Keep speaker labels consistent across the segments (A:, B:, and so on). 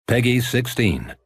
A: Peggy 16.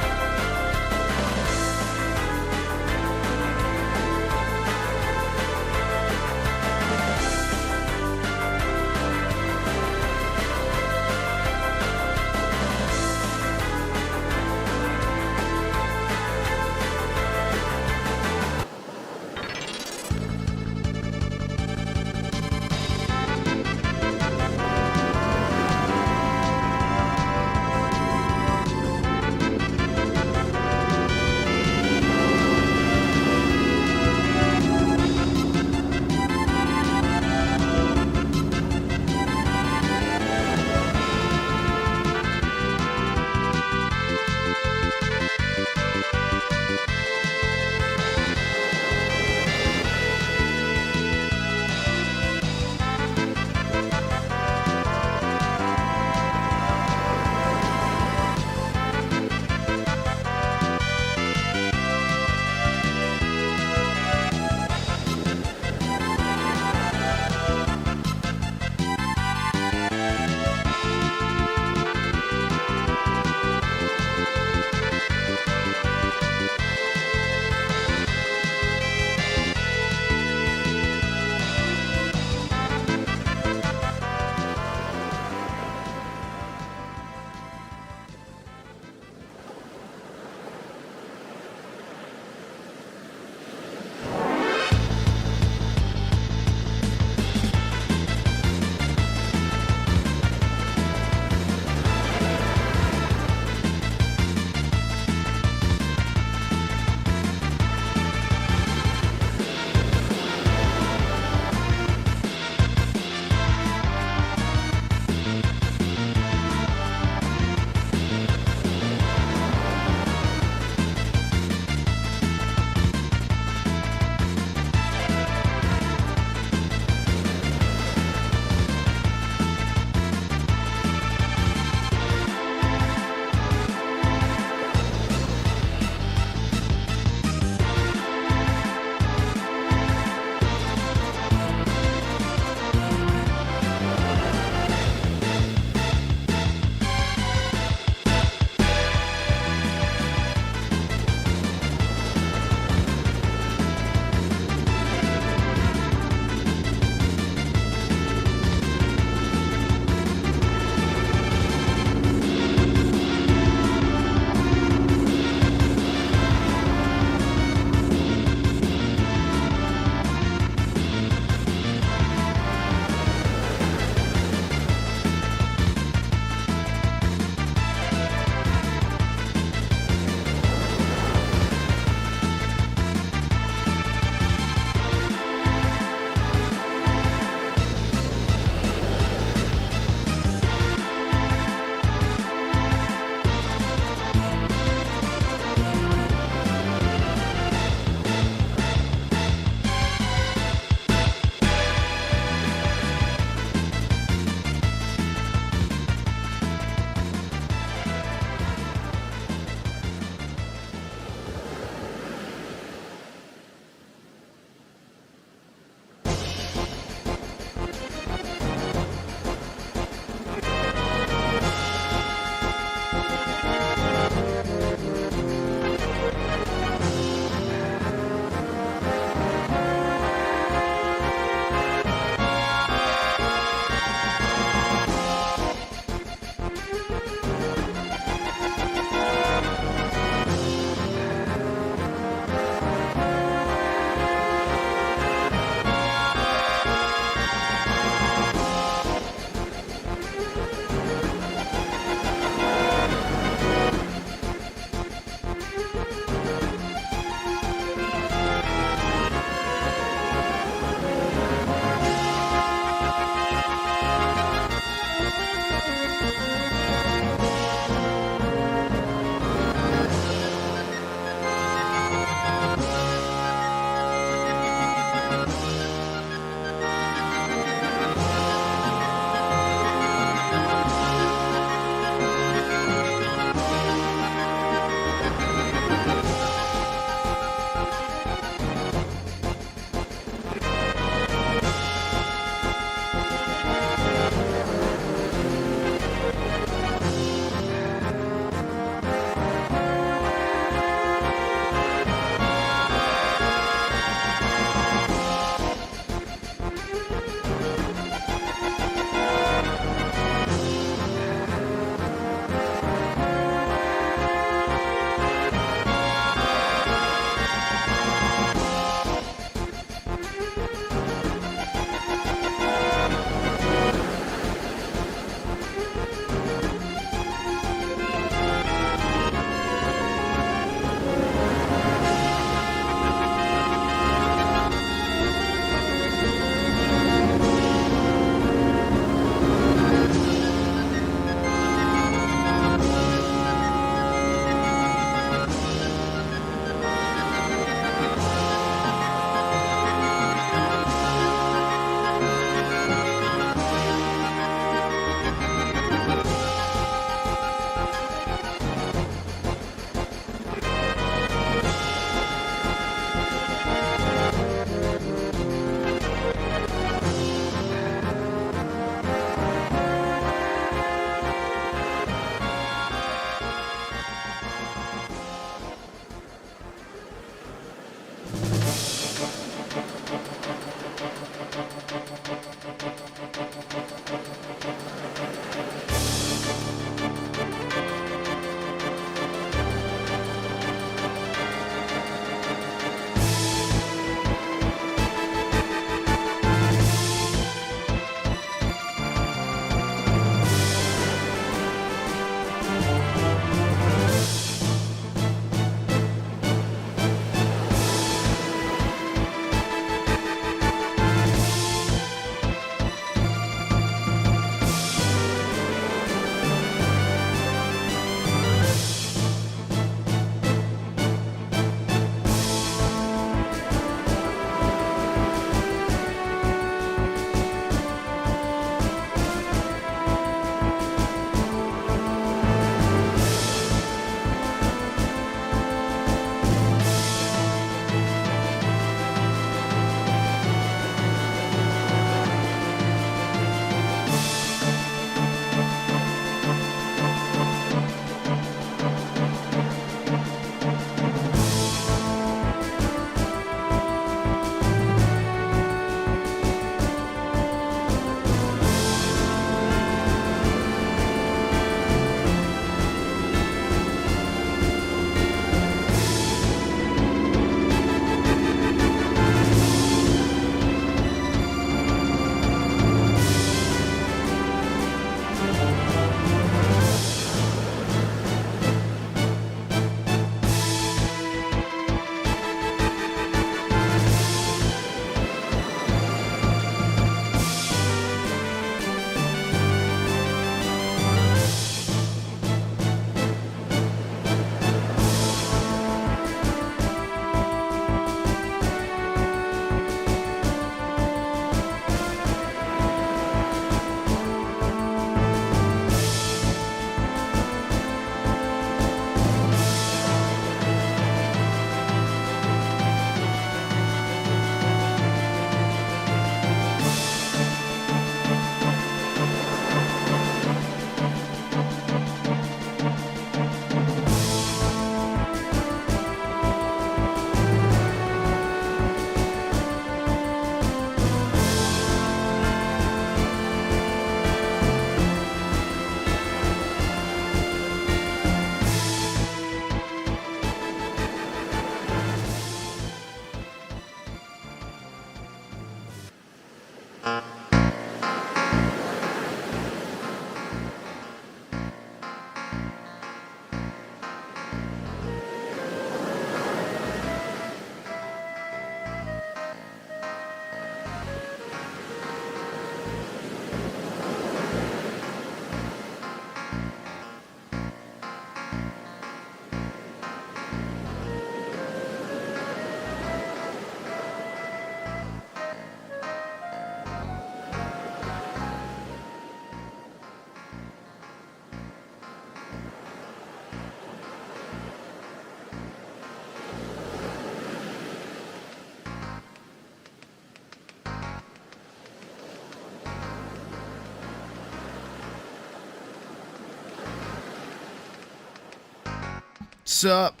A: What's up?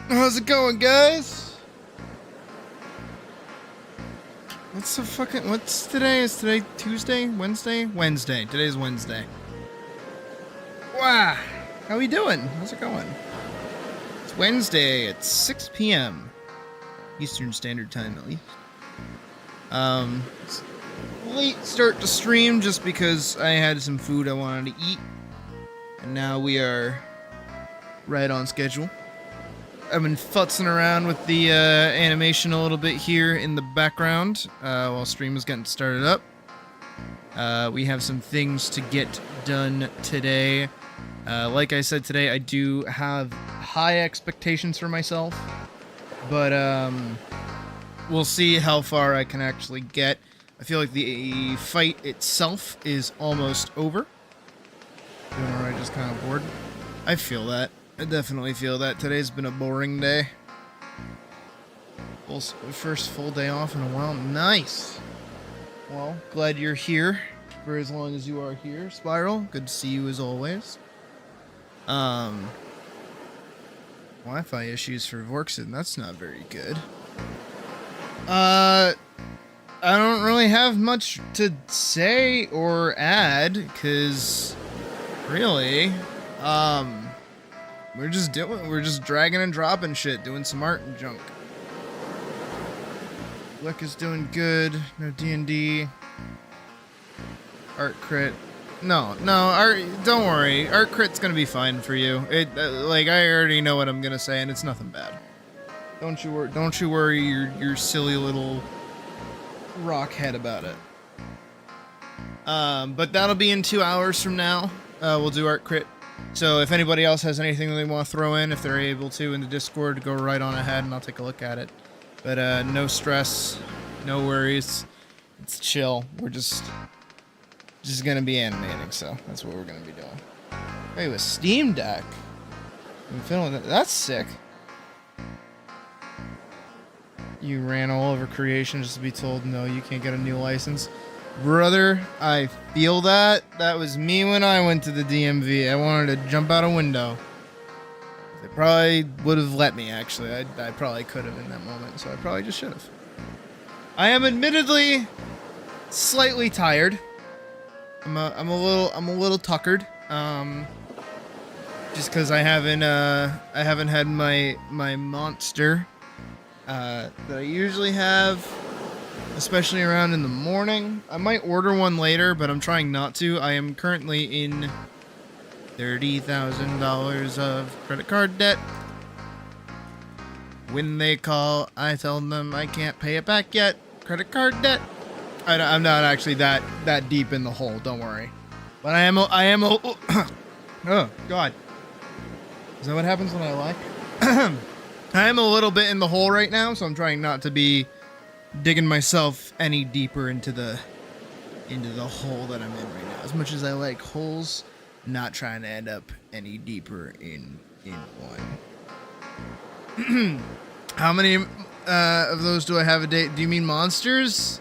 A: How's it going, guys? What's today? Is today Tuesday? Wednesday? Wednesday. Today's Wednesday. Wow. How we doing? How's it going? It's Wednesday at 6 p.m. Eastern Standard Time, at least. It's late start to stream just because I had some food I wanted to eat. And now we are right on schedule. I've been futzing around with the animation a little bit here in the background while stream is getting started up. We have some things to get done today. Like I said today, I do have high expectations for myself, but we'll see how far I can actually get. I feel like the fight itself is almost over. Doing alright, just kind of bored. I feel that. I definitely feel that. Today's been a boring day. First full day off in a while. Nice! Well, glad you're here for as long as you are here. Spiral, good to see you as always. Wi-Fi issues for Vorkson. That's not very good. I don't really have much to say or add, because really, we're just dragging and dropping shit, doing some art and junk. Luck is doing good. No D&D. Art crit. No, art. Don't worry. Art crit's gonna be fine for you. Like, I already know what I'm gonna say, and it's nothing bad. Don't you worry your silly little rock head about it. But that'll be in 2 hours from now. We'll do art crit. So if anybody else has anything they want to throw in, if they're able to, in the Discord, go right on ahead and I'll take a look at it. But no stress, no worries. It's chill. We're just gonna be animating, so that's what we're gonna be doing. Hey, a Steam Deck. I'm feeling that. That's sick. You ran all over creation just to be told, no, you can't get a new license. Brother, I feel that. That was me when I went to the DMV. I wanted to jump out a window. They probably would have let me, actually. I probably could have in that moment, so I probably just should have. I am admittedly slightly tired. I'm a little tuckered. Just because I haven't had my monster that I usually have, especially around in the morning. I might order one later, but I'm trying not to. I am currently in $30,000 of credit card debt. When they call, I tell them I can't pay it back yet. Credit card debt. I'm not actually that deep in the hole. Don't worry. But I am. Oh God. Is that what happens when I lie? I am a little bit in the hole right now, so I'm trying not to be digging myself any deeper into the hole that I'm in right now. As much as I like holes, not trying to end up any deeper in one. How many of those do I have a day? Do you mean monsters?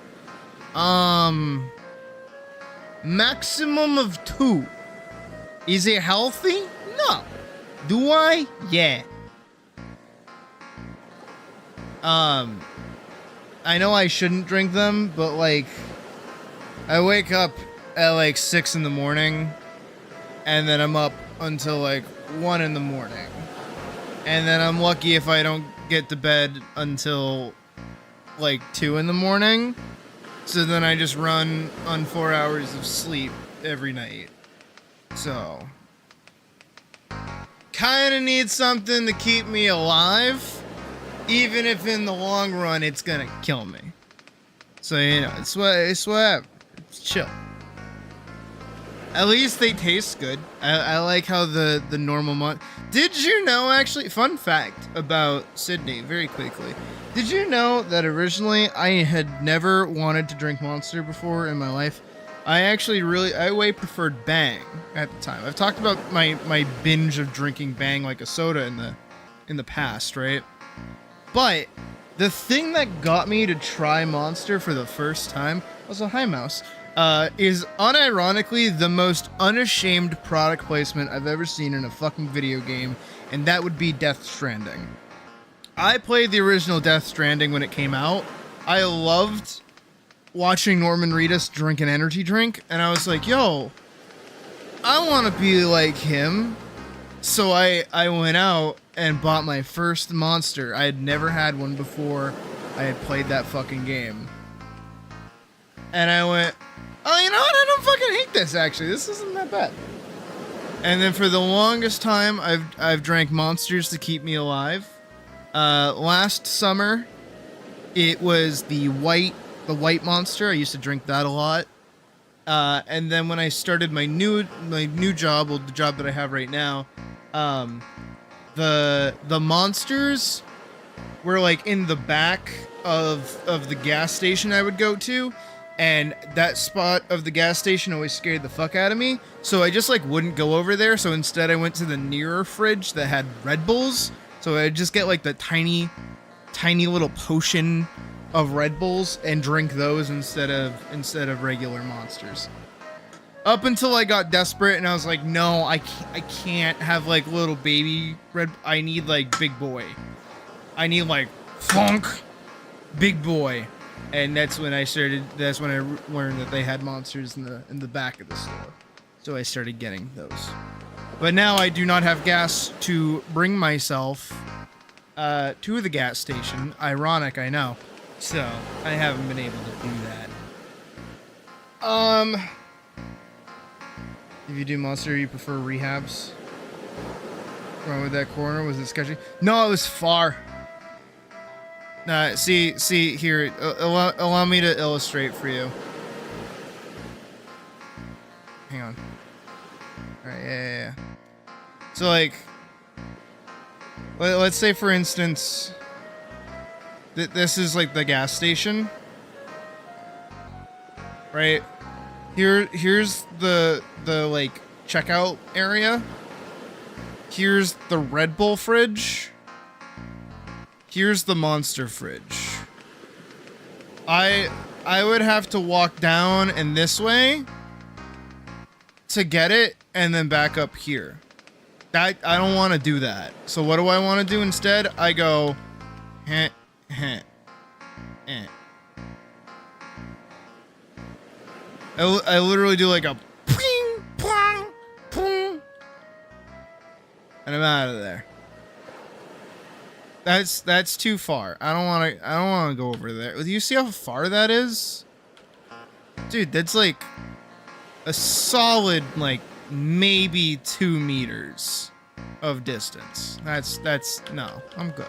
A: Maximum of 2. Is it healthy? No. Do I? Yeah. I know I shouldn't drink them, but like, I wake up at like 6 in the morning, and then I'm up until like 1 in the morning. And then I'm lucky if I don't get to bed until like 2 in the morning. So then I just run on 4 hours of sleep every night. So, kinda need something to keep me alive, even if in the long run it's gonna kill me. So, you know, it's whatever. It's chill. At least they taste good. I like how the normal Did you know, actually, fun fact about Sydney, very quickly. Did you know that originally I had never wanted to drink Monster before in my life? I way preferred Bang at the time. I've talked about my binge of drinking Bang like a soda in the past, right? But the thing that got me to try Monster for the first time was a Hi Mouse. is unironically the most unashamed product placement I've ever seen in a fucking video game, and that would be Death Stranding. I played the original Death Stranding when it came out. I loved watching Norman Reedus drink an energy drink, and I was like, yo, I want to be like him. So I went out and bought my first monster. I had never had one before I had played that fucking game. And I went, oh, you know what? I don't fucking hate this, actually. This isn't that bad. And then for the longest time, I've drank monsters to keep me alive. Last summer, it was the white monster. I used to drink that a lot. And then when I started my new job, well, the job that I have right now, the monsters were like in the back of the gas station I would go to, and that spot of the gas station always scared the fuck out of me. So I just like wouldn't go over there. So instead I went to the nearer fridge that had Red Bulls. So I'd just get like the tiny little potion of Red Bulls and drink those instead of regular monsters. Up until I got desperate and I was like, no, I can't have like little baby red. I need like big boy. I need like funk big boy. And that's when I learned that they had monsters in the back of the store. So I started getting those. But now I do not have gas to bring myself to the gas station. Ironic, I know. So I haven't been able to do that. If you do monster, you prefer rehabs? Wrong with that corner? Was it sketchy? No, it was far. See here. Allow me to illustrate for you. Hang on. All right, yeah. So like, let's say for instance, this is like the gas station, right? Here's the like checkout area. Here's the Red Bull fridge. Here's the monster fridge. I would have to walk down and this way to get it, and then back up here. I don't want to do that. So what do I want to do instead? I go, heh, heh, eh. I literally do like a ping, pong, pong, and I'm out of there. That's too far. I don't want to go over there. Do you see how far that is? Dude, that's like a solid like maybe 2 meters of distance. That's no, I'm good.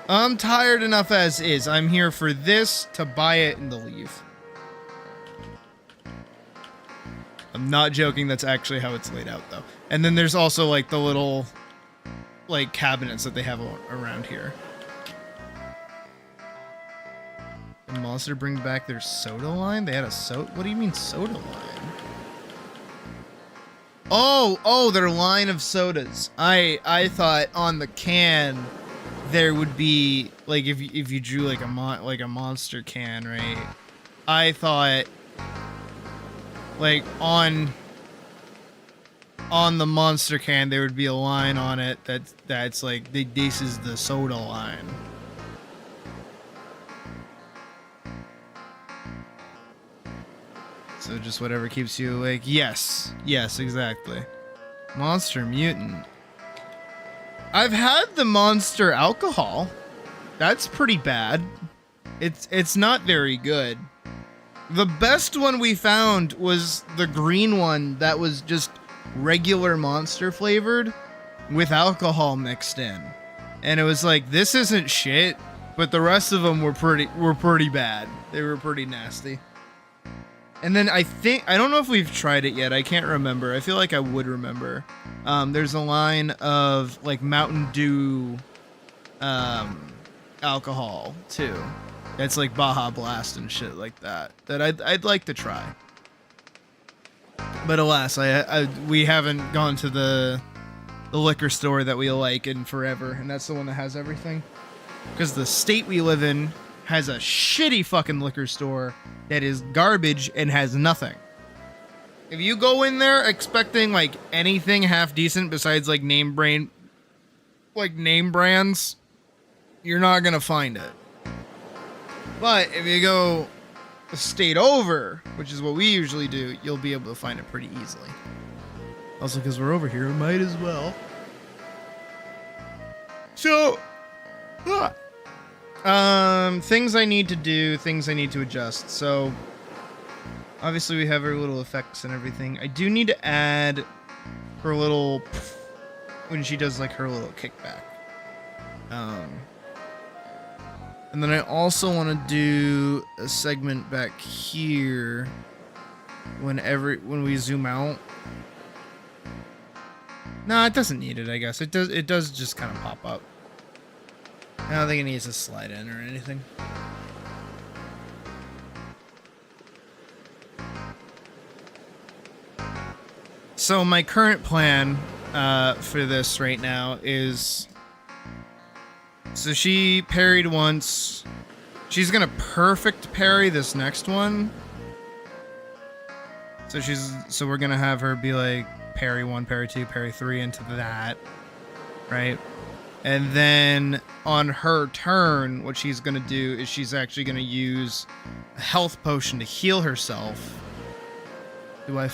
A: I'm tired enough as is. I'm here for this, to buy it, and to leave. I'm not joking, that's actually how it's laid out though. And then there's also like the little like cabinets that they have around here. The monster bring back their soda line? They had a soda? What do you mean soda line? Oh, their line of sodas. I thought on the can there would be like if you drew like a monster can, right? I thought like on the monster can there would be a line on it that's like this is the soda line. So just whatever keeps you awake. Yes, exactly. Monster Mutant. I've had the Monster Alcohol. That's pretty bad. It's not very good. The best one we found was the green one that was just regular Monster flavored with alcohol mixed in. And it was like, this isn't shit, but the rest of them were pretty bad. They were pretty nasty. And then I don't know if we've tried it yet. I can't remember. I feel like I would remember. There's a line of like Mountain Dew alcohol too. It's like Baja Blast and shit like that I'd like to try. But alas, we haven't gone to the liquor store that we like in forever, and that's the one that has everything. Because the state we live in has a shitty fucking liquor store that is garbage and has nothing. If you go in there expecting like anything half decent besides like name brands, you're not gonna find it. But if you go a state over, which is what we usually do, you'll be able to find it pretty easily. Also, because we're over here, we might as well. So, things I need to do, things I need to adjust. So, obviously we have our little effects and everything. I do need to add her little, when she does like her little kickback. And then I also want to do a segment back here when we zoom out. No, it doesn't need it, I guess. It does just kind of pop up. I don't think it needs to slide in or anything. So my current plan for this right now is... So she parried once. She's gonna perfect parry this next one. So we're gonna have her be like parry 1, parry 2, parry 3 into that, right? And then on her turn, what she's gonna do is she's actually gonna use a health potion to heal herself. Do we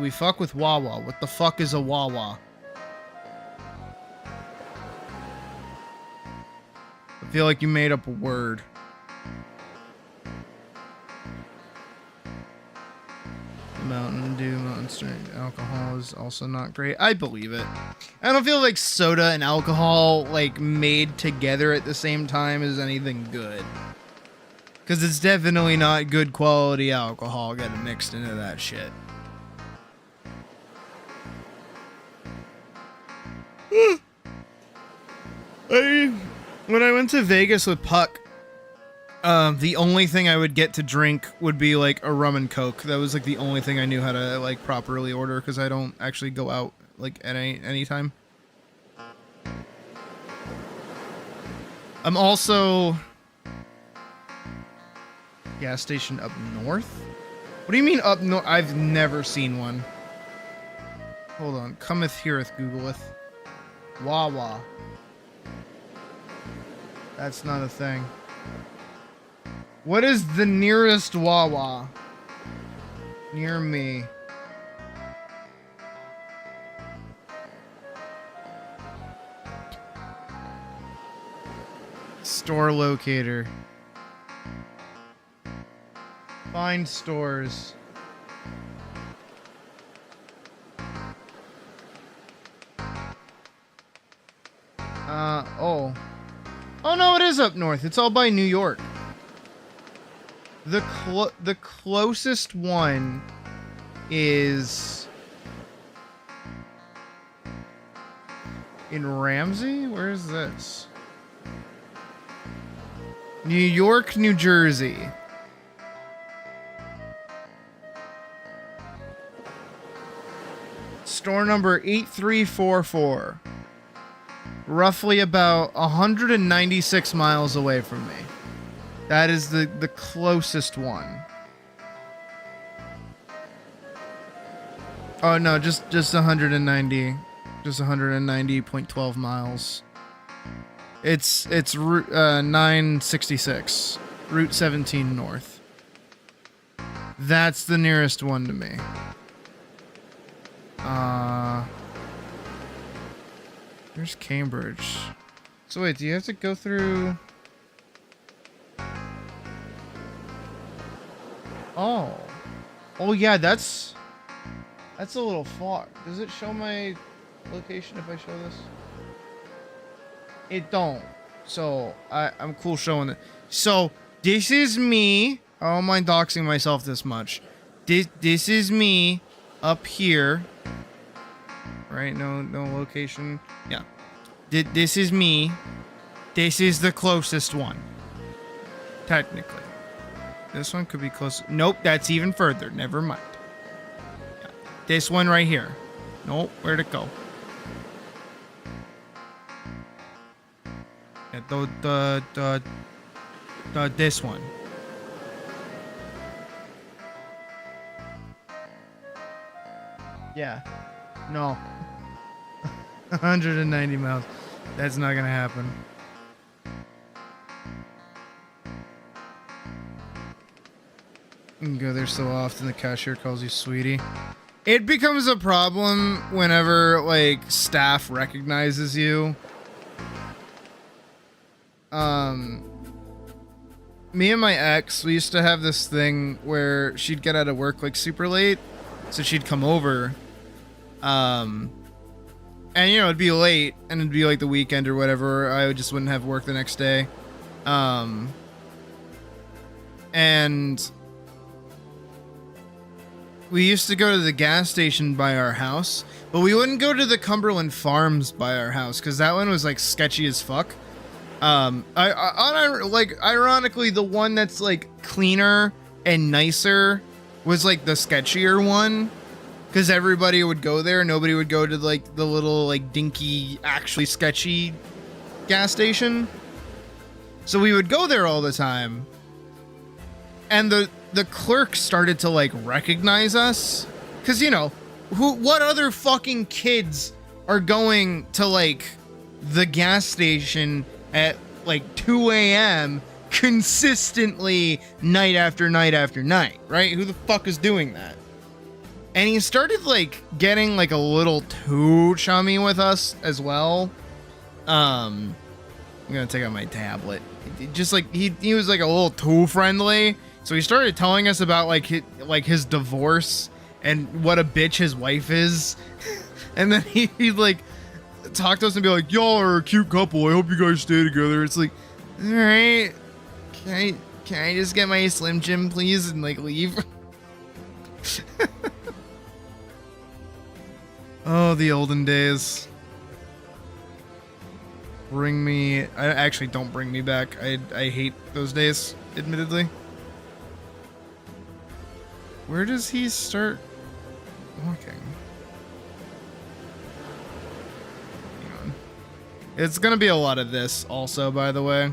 A: fuck with Wawa? What the fuck is a Wawa? I feel like you made up a word. Mountain Dew, Mountain Strength, alcohol is also not great. I believe it. I don't feel like soda and alcohol, like, made together at the same time is anything good. Because it's definitely not good quality alcohol getting mixed into that shit. When I went to Vegas with Puck, the only thing I would get to drink would be like a rum and coke. That was like the only thing I knew how to like properly order because I don't actually go out like at any time. I'm also gas station up north. What do you mean up north? I've never seen one. Hold on, cometh heareth, Googleth. Wawa. That's not a thing. What is the nearest Wawa? Near me. Store locator. Find stores. Oh. Oh no, it is up north. It's all by New York. The closest one is in Ramsey? Where is this? New York, New Jersey. Store number 8344. Roughly about 196 miles away from me. That is the closest one. Oh no, just 190. Just 190.12 miles. It's route 966. Route 17 north. That's the nearest one to me. There's Cambridge. So wait, do you have to go through... Oh. Oh yeah, that's a little far. Does it show my location if I show this? It don't. So I'm cool showing it. So this is me. I don't mind doxing myself this much. This is me up here. Right? No location. Yeah. This is me. This is the closest one. Technically. This one could be close. Nope, that's even further. Never mind. Yeah. This one right here. Nope, where'd it go? Yeah, This one. Yeah. No. 190 miles. That's not gonna happen. You can go there so often the cashier calls you sweetie. It becomes a problem whenever, like, staff recognizes you. Me and my ex, we used to have this thing where she'd get out of work, like, super late. So she'd come over. And, you know, it'd be late, and it'd be, like, the weekend or whatever. I just wouldn't have work the next day. And we used to go to the gas station by our house, but we wouldn't go to the Cumberland Farms by our house, because that one was, like, sketchy as fuck. Ironically, the one that's, like, cleaner and nicer was, like, the sketchier one, because everybody would go there. Nobody would go to, like, the little, like, dinky, actually sketchy gas station. So we would go there all the time. And the clerk started to, like, recognize us. Because, you know, what other fucking kids are going to, like, the gas station at, like, 2 a.m. consistently night after night after night, right? Who the fuck is doing that? And he started, like, getting, like, a little too chummy with us as well. I'm gonna take out my tablet. Just, like, he was, like, a little too friendly. So he started telling us about, like, his divorce and what a bitch his wife is. And then he'd, like, talk to us and be like, y'all are a cute couple. I hope you guys stay together. It's like, all right, can I just get my Slim Jim, please, and, like, leave? Oh, the olden days. Actually, don't bring me back. I hate those days, admittedly. Where does he start walking? Hang on. It's gonna be a lot of this also, by the way.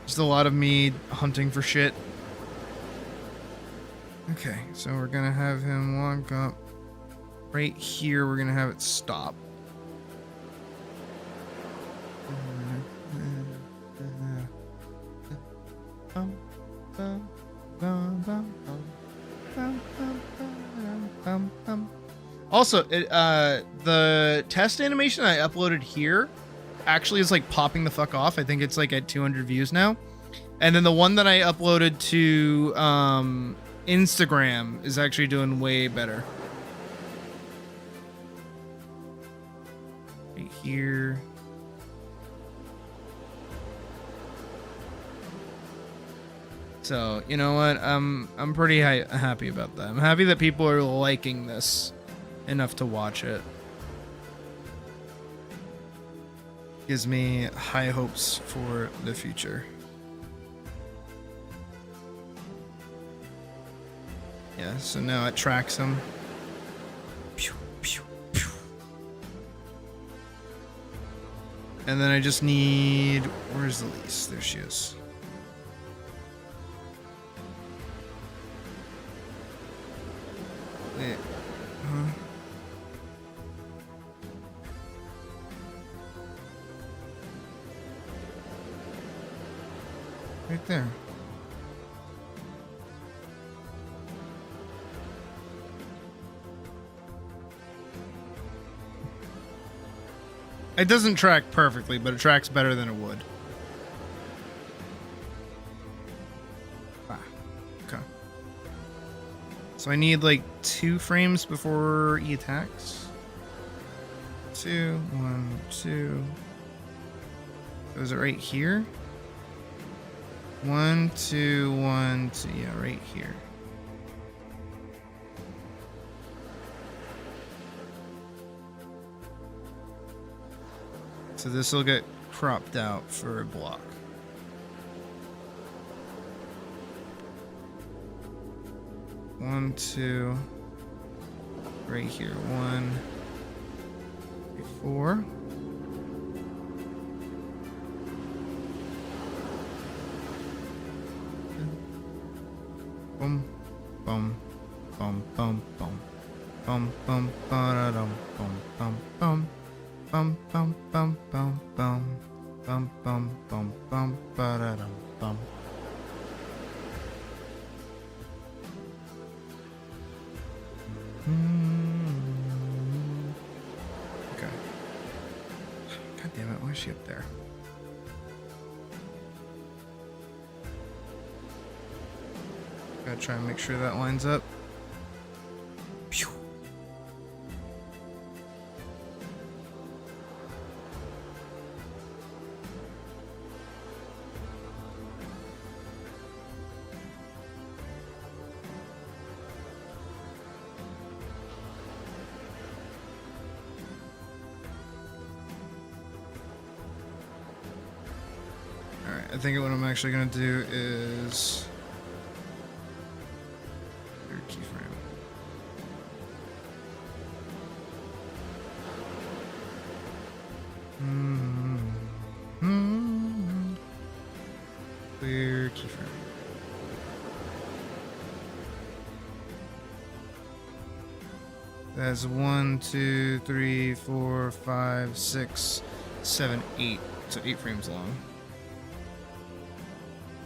A: Just a lot of me hunting for shit. Okay, so we're gonna have him walk up. Right here, we're gonna have it stop. Also, the test animation I uploaded here actually is, like, popping the fuck off. I think it's, like, at 200 views now. And then the one that I uploaded to Instagram is actually doing way better. Right here. So, you know what? I'm pretty happy about that. I'm happy that people are liking this enough to watch it. Gives me high hopes for the future. Yeah, so now it tracks him. Pew, pew, pew. And then I just need... Where's the lease? There she is. Wait. Huh? Right there. It doesn't track perfectly, but it tracks better than it would. Ah, okay. So I need, like, 2 frames before he attacks. 2, 1, 2. So is it right here? 1, 2, 1, 2. Yeah, right here. So this will get cropped out for a block. One, 2. Right here. 1, 3, 4. Bum, bum, bum, bum, bum. Bum, bum, ba-da-dum, bum, bum, bum. Bum, bum, bum, bum, bum. Bum, bum, bum, bum, ba-da-dum, bum. Okay. God damn it, why is she up there? Gotta try and make sure that lines up. Pew. Alright, I think what I'm actually gonna do is keyframe. Clear keyframe. That's 1, 2, 3, 4, 5, 6, 7, 8. So 8 frames long.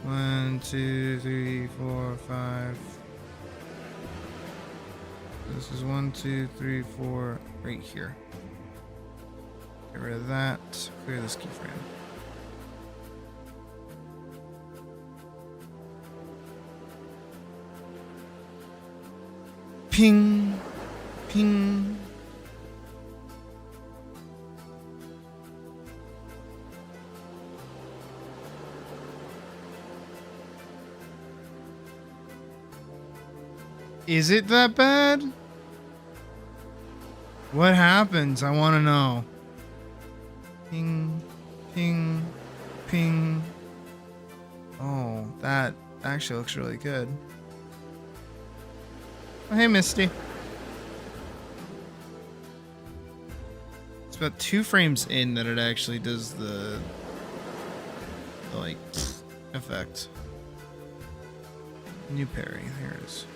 A: 1, 2, 3, 4, 5. This is 1, 2, 3, 4, right here. Get rid of that. Clear this keyframe. Ping, ping. Is it that bad? What happens? I want to know. Ping, ping, ping. Oh, that actually looks really good. Oh, hey, Misty. It's about 2 frames in that it actually does the like effect. New parry. Here it is.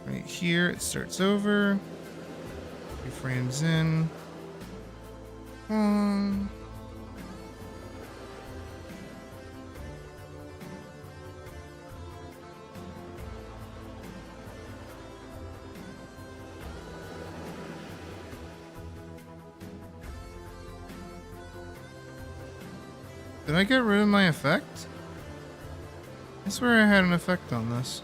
A: Right here, it starts over. 2 frames in. Did I get rid of my effect? I swear I had an effect on this.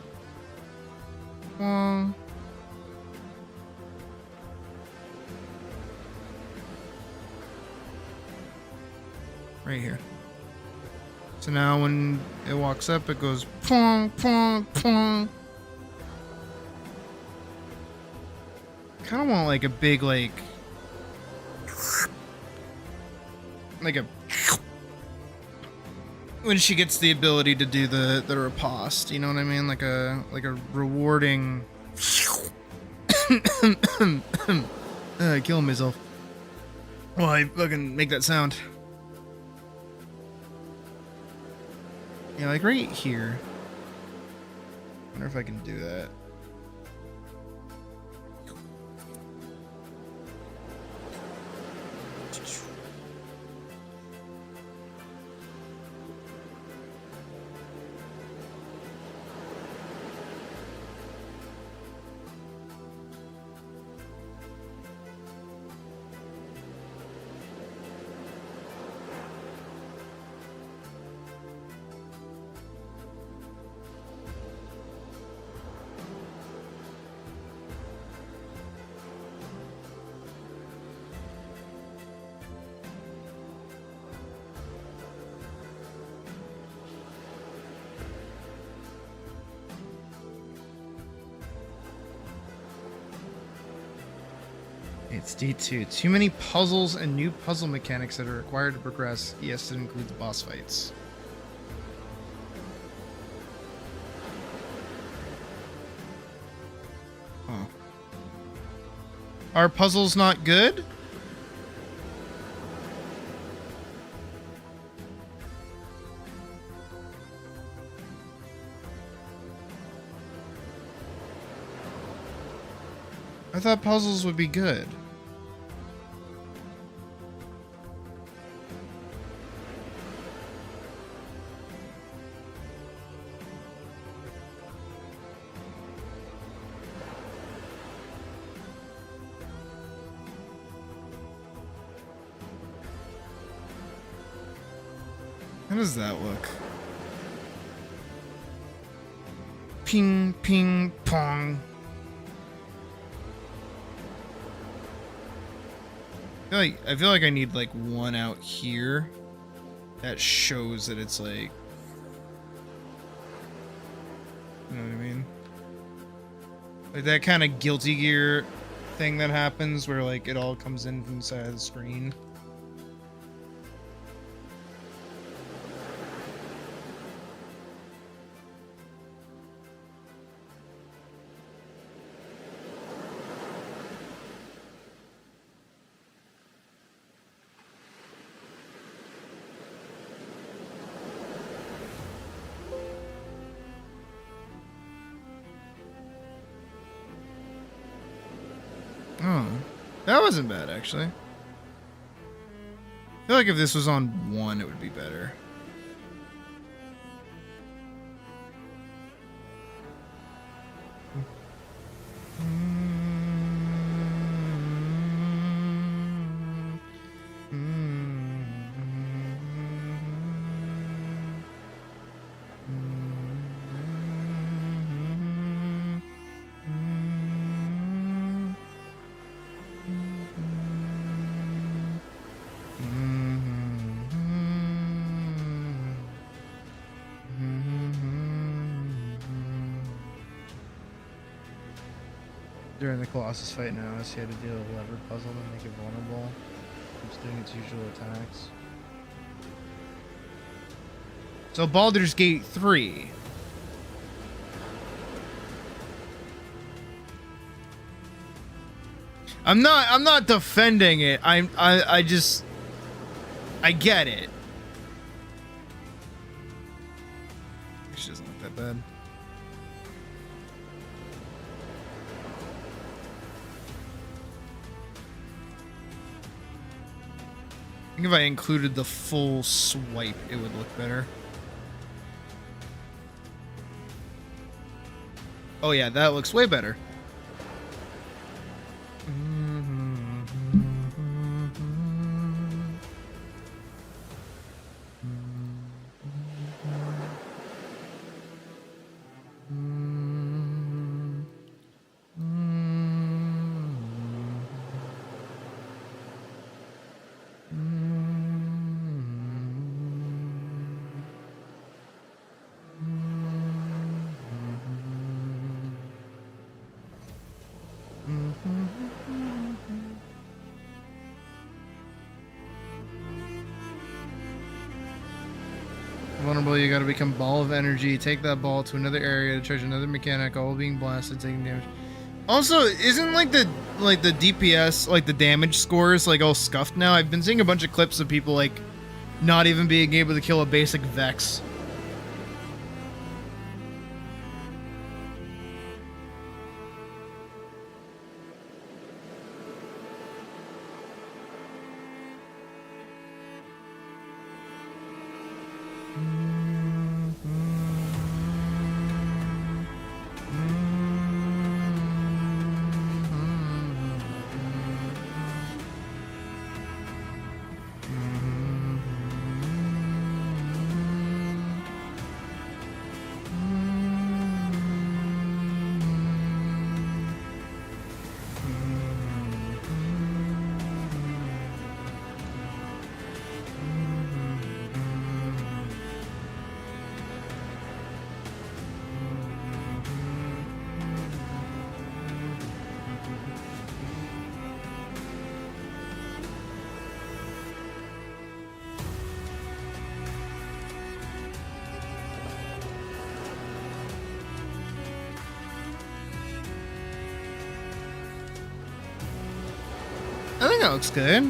A: Right here. So now when it walks up, it goes pong, pong, pong. Kind of want like a big like a when she gets the ability to do the riposte, you know what I mean? Like a rewarding killing myself. Well, I fucking make that sound. Yeah, like right here. Wonder if I can do that. It's D2. Too many puzzles and new puzzle mechanics that are required to progress. Yes, it includes boss fights. Huh. Are puzzles not good? I thought puzzles would be good. How does that look? Ping, ping, pong. I feel like I need like one out here that shows that it's like, you know what I mean? Like that kind of Guilty Gear thing that happens where like it all comes in from the side of the screen. Oh, that wasn't bad, actually. I feel like if this was on 1, it would be better. During the Colossus fight now, she had to deal with a lever puzzle to make it vulnerable. Keeps doing its usual attacks. So Baldur's Gate 3. I'm not defending it. I just I get it. She doesn't look that bad. I think if I included the full swipe, it would look better. Oh yeah, that looks way better. Vulnerable, you gotta become ball of energy. Take that ball to another area to charge another mechanic, all being blasted, taking damage. Also, isn't like the DPS, like the damage scores, like all scuffed now? I've been seeing a bunch of clips of people like not even being able to kill a basic Vex. I think that looks good.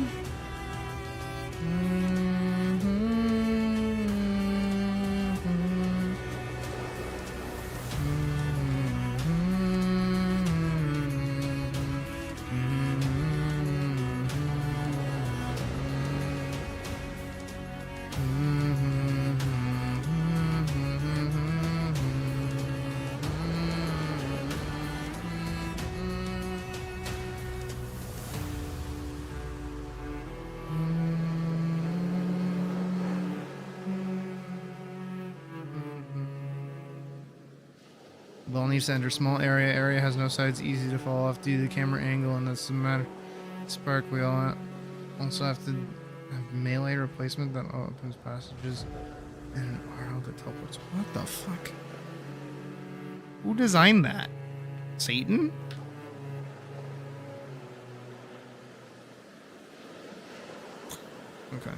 A: ball needs to enter small area. Area has no sides, easy to fall off due to the camera angle, and that's the matter. Spark, we all also have to have melee replacement that opens passages and an arrow that teleports. What the fuck? Who designed that? Satan? Okay.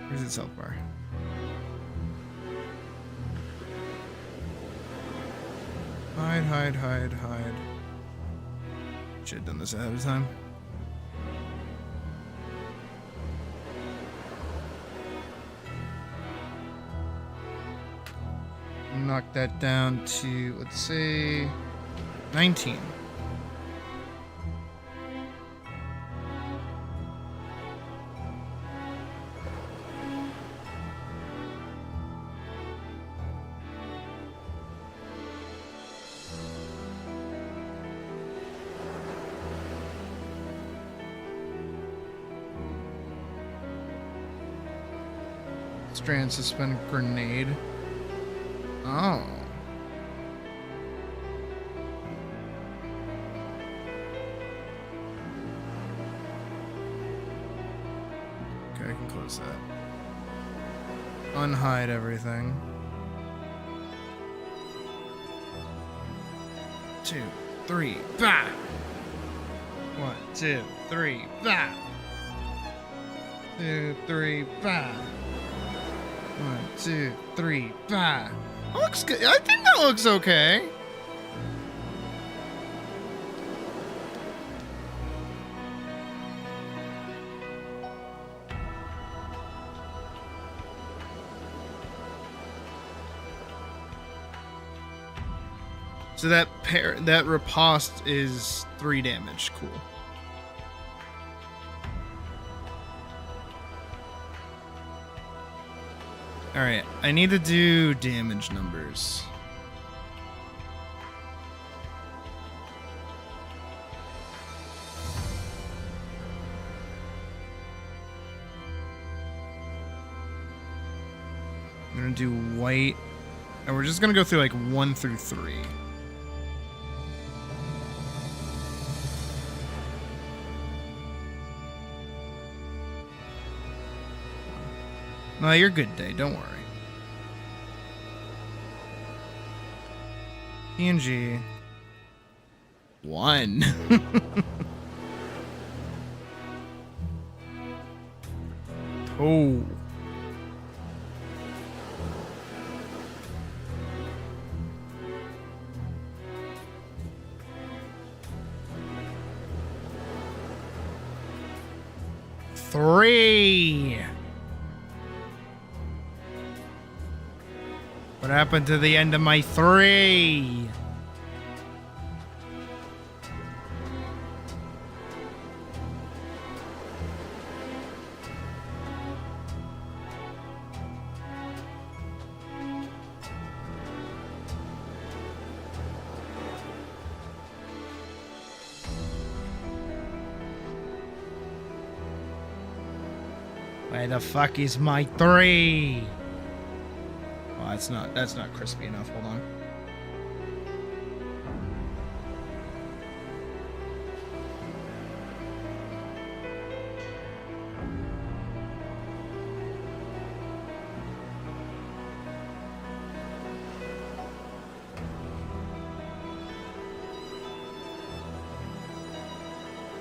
A: Where's its health bar? Hide. Should have done this ahead of time. Knock that down to, let's say, 19. Strand suspended grenade. Oh. Okay, I can close that. Unhide everything. 2, 3, bah! 1, 2, 3, bah! 2, 3, bah! 1, 2, 3, bah! Looks good. I think that looks okay. So that riposte is 3 damage. Cool. Alright, I need to do damage numbers. I'm gonna do white, and we're just gonna go through like 1 through 3. No, you're good, Day. Don't worry. PNG. 1. Oh. Three. What happened to the end of my 3? Where the fuck is my 3? Oh, that's not crispy enough. Hold on.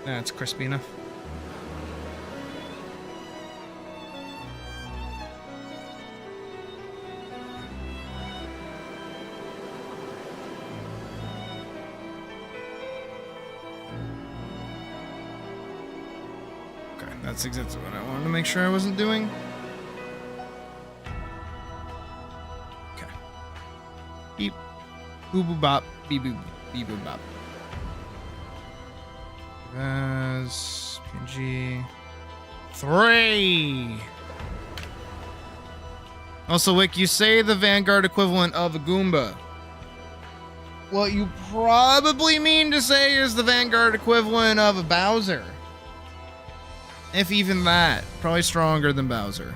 A: That's crispy enough. That's exactly what I wanted to make sure I wasn't doing. Okay. Beep. Boo boo bop. Beep boop. Beep boo bop. As PNG 3. Also, Wick, you say the Vanguard equivalent of a Goomba. What you probably mean to say is the Vanguard equivalent of a Bowser. If even that. Probably stronger than Bowser.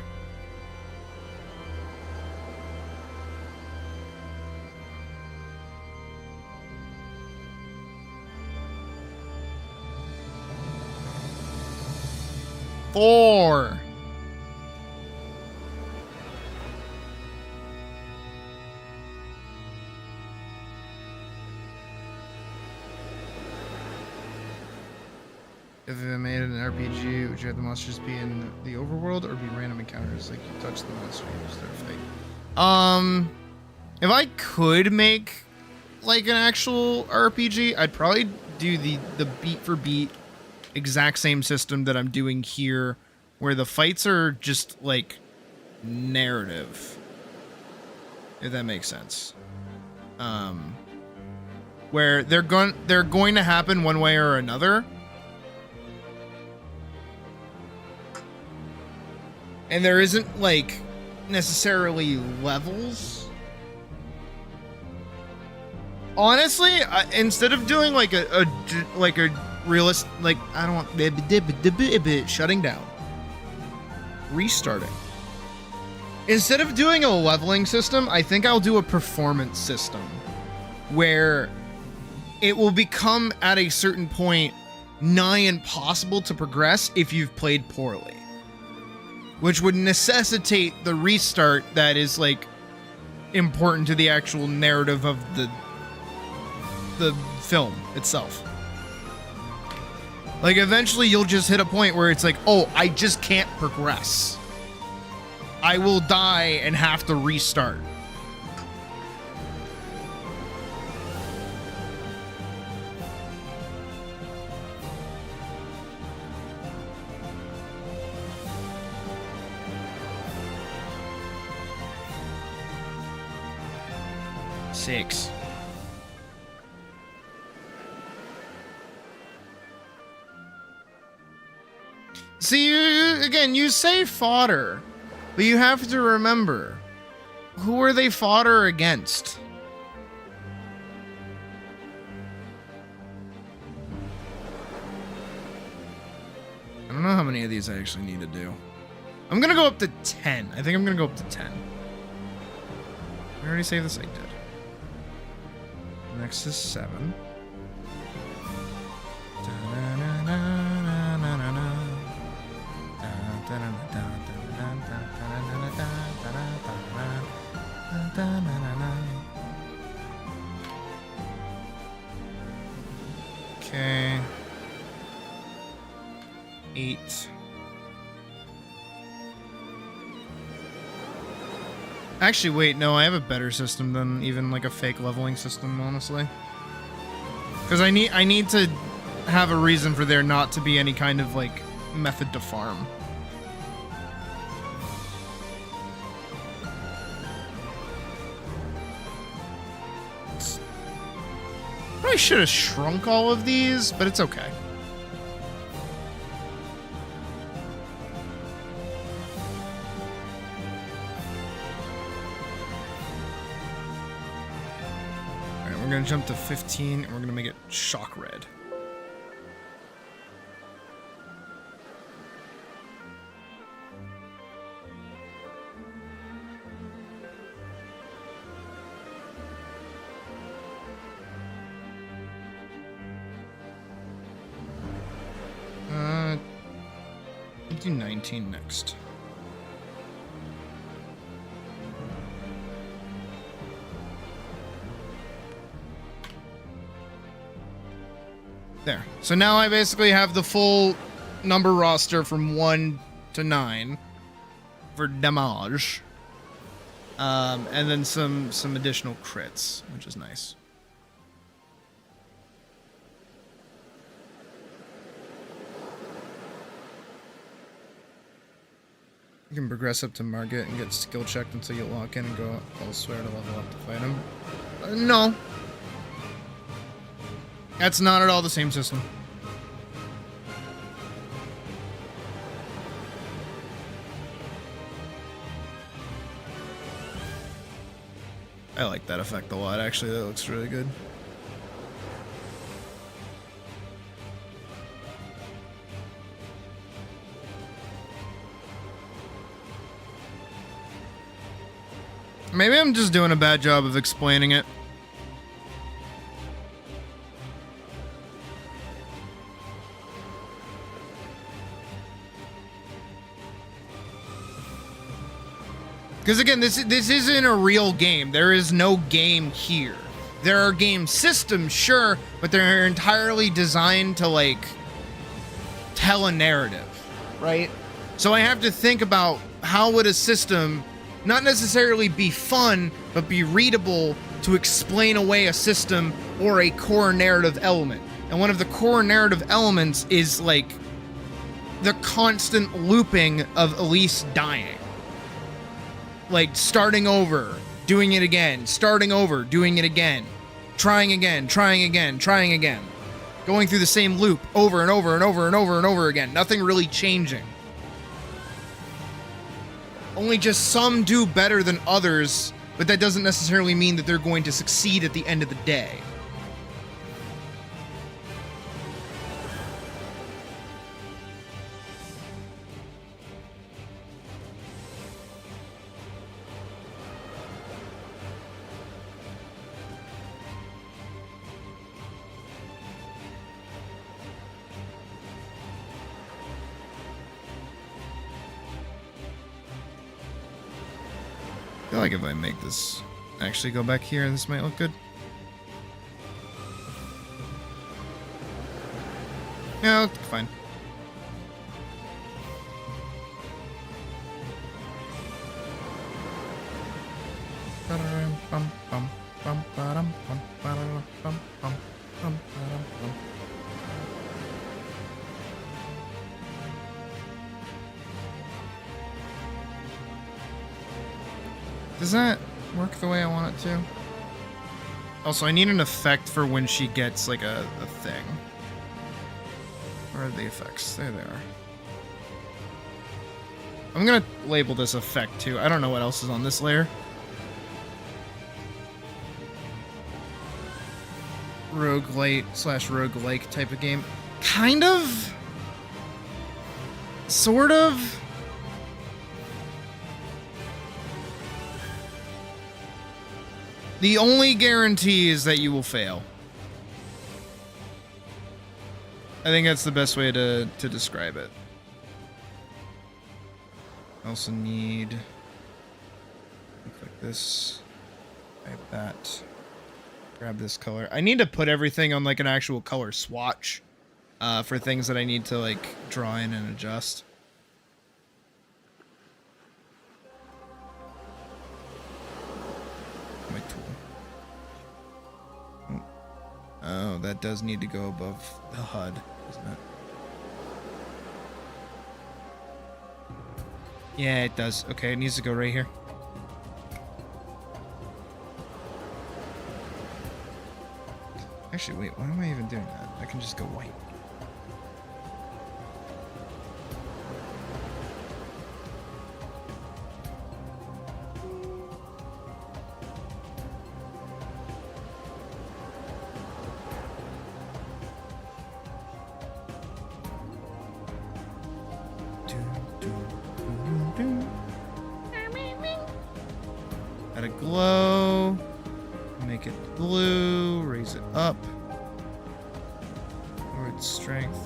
A: Four. If it made an RPG, would you have the monsters be in the overworld or be random encounters? Like you touch the monster, you just start a fight. If I could make like an actual RPG, I'd probably do the beat for beat exact same system that I'm doing here, where the fights are just like narrative, if that makes sense. Where they're going to happen one way or another, and there isn't like necessarily levels. Honestly, instead of doing like a realist, like I don't want shutting down, restarting. Instead of doing a leveling system, I think I'll do a performance system where it will become at a certain point nigh impossible to progress if you've played poorly, which would necessitate the restart that is like important to the actual narrative of the film itself. Like eventually you'll just hit a point where it's like, oh, I just can't progress. I will die and have to restart. Six. See, you say fodder, but you have to remember, who are they fodder against? I don't know how many of these I actually need to do. I'm gonna go up to 10. I think I'm gonna go up to 10. I already saved this? I did. Next is 7. Okay. 8. Actually, wait, no, I have a better system than even like a fake leveling system, honestly. Because I need to have a reason for there not to be any kind of like method to farm. Probably should have shrunk all of these, but it's okay. Alright, we're gonna jump to 15 and we're gonna make it shock red. Do 19 next. There. So now I basically have the full number roster from 1 to 9 for damage. And then some additional crits, which is nice. You can progress up to Margit and get skill checked until you lock in and go elsewhere to level up to fight him. No. That's not at all the same system. I like that effect a lot, actually. That looks really good. Maybe I'm just doing a bad job of explaining it. Because again, this isn't a real game. There is no game here. There are game systems, sure, but they're entirely designed to, like, tell a narrative, right? So I have to think about how would a system not necessarily be fun, but be readable to explain away a system or a core narrative element. And one of the core narrative elements is, like, the constant looping of Elise dying. Like, starting over, doing it again, starting over, doing it again, trying again, trying again, trying again. Going through the same loop over and over and over and over and over again. Nothing really changing. Only just some do better than others, but that doesn't necessarily mean that they're going to succeed at the end of the day. I feel like if I make this actually go back here, this might look good. Yeah, fine. Does that work the way I want it to? Also, I need an effect for when she gets, like, a thing. Where are the effects? There they are. I'm gonna label this effect, too. I don't know what else is on this layer. Roguelite / roguelike type of game. Kind of? Sort of? The only guarantee is that you will fail. I think that's the best way to describe it. I also need... click this. Type that. Grab this color. I need to put everything on, like, an actual color swatch. For things that I need to, like, draw in and adjust. My tool. Oh, that does need to go above the HUD, doesn't it? Yeah, it does. Okay, it needs to go right here. Actually, wait, why am I even doing that? I can just go white. Add a glow, make it blue, raise it up, lower its strength.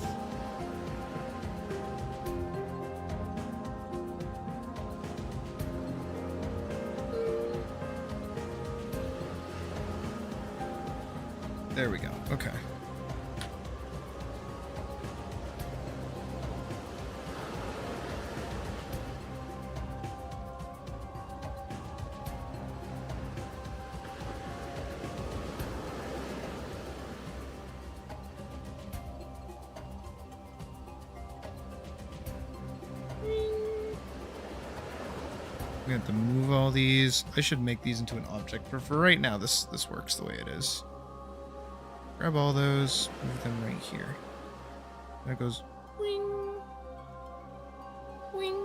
A: There we go, okay. We have to move all these. I should make these into an object, but for right now, this works the way it is. Grab all those, move them right here. That goes wing, wing.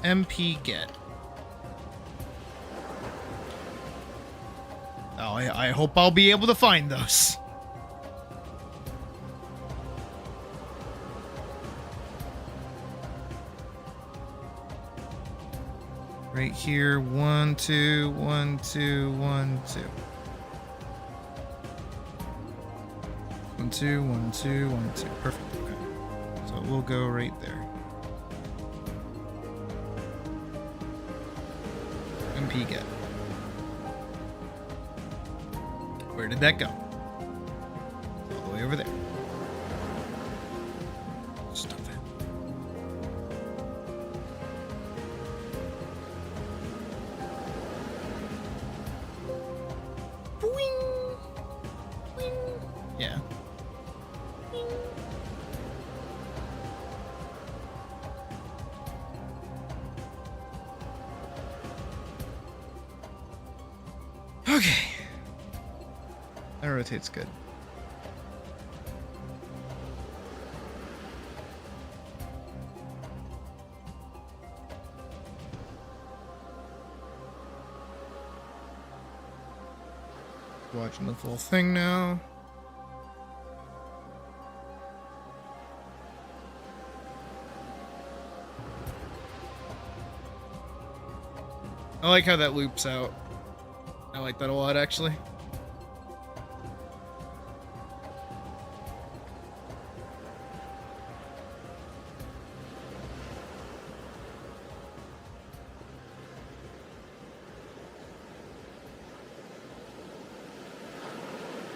A: MP get. Oh, I hope I'll be able to find those. Right here, 1, 2, 1, 2, 1, 2. 1, 2, 1, 2, 1, 2. Perfect. Okay. So we'll go right there. MP get. Where did that go? All the way over there. Stuff it. Boing. Boing. Yeah. Boing. Okay. That rotates good. Watching the full thing now. I like how that loops out. I like that a lot, actually.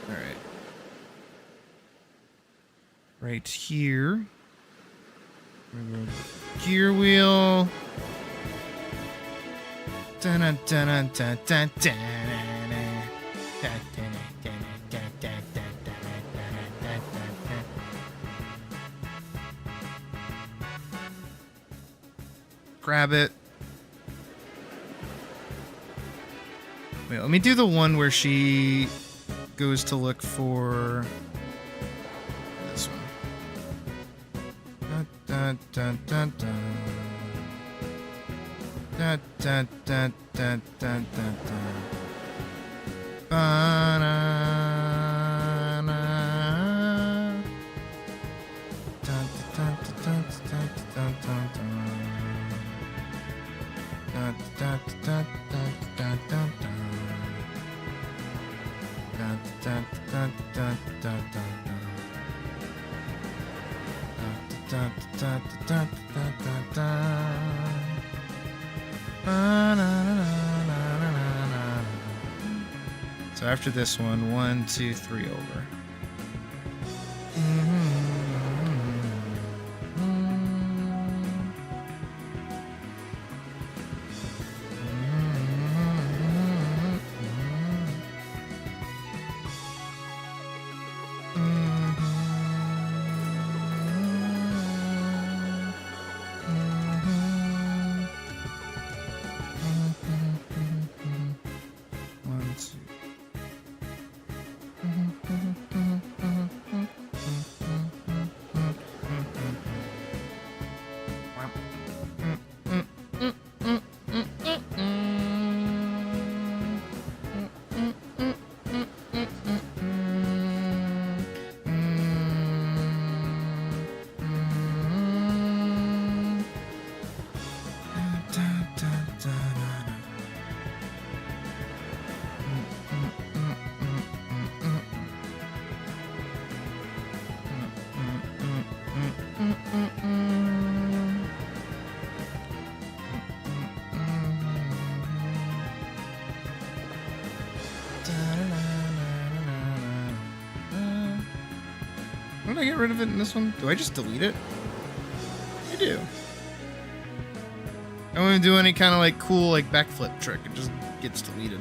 A: All right. Right here. Gear wheel. Grab it. Wait, let me do the one where she goes to look for this one. Dun, dun, dun, dun. Dun, dun, dun, dun, dun, dun, dun. Ba-na-na. Dun, dun, dun, dun, dun, dun, dun, dun. Dun, dun, dun, dun, dun, dun, dun. Dun, dun, dun, dun, dun, dun, dun. Dun, dun, dun, dun, dun, dun, dun. So after this one, 1, 2, 3 over. Why did I get rid of it in this one? Do I just delete it? I do. I don't want to do any kind of like cool like backflip trick. It just gets deleted.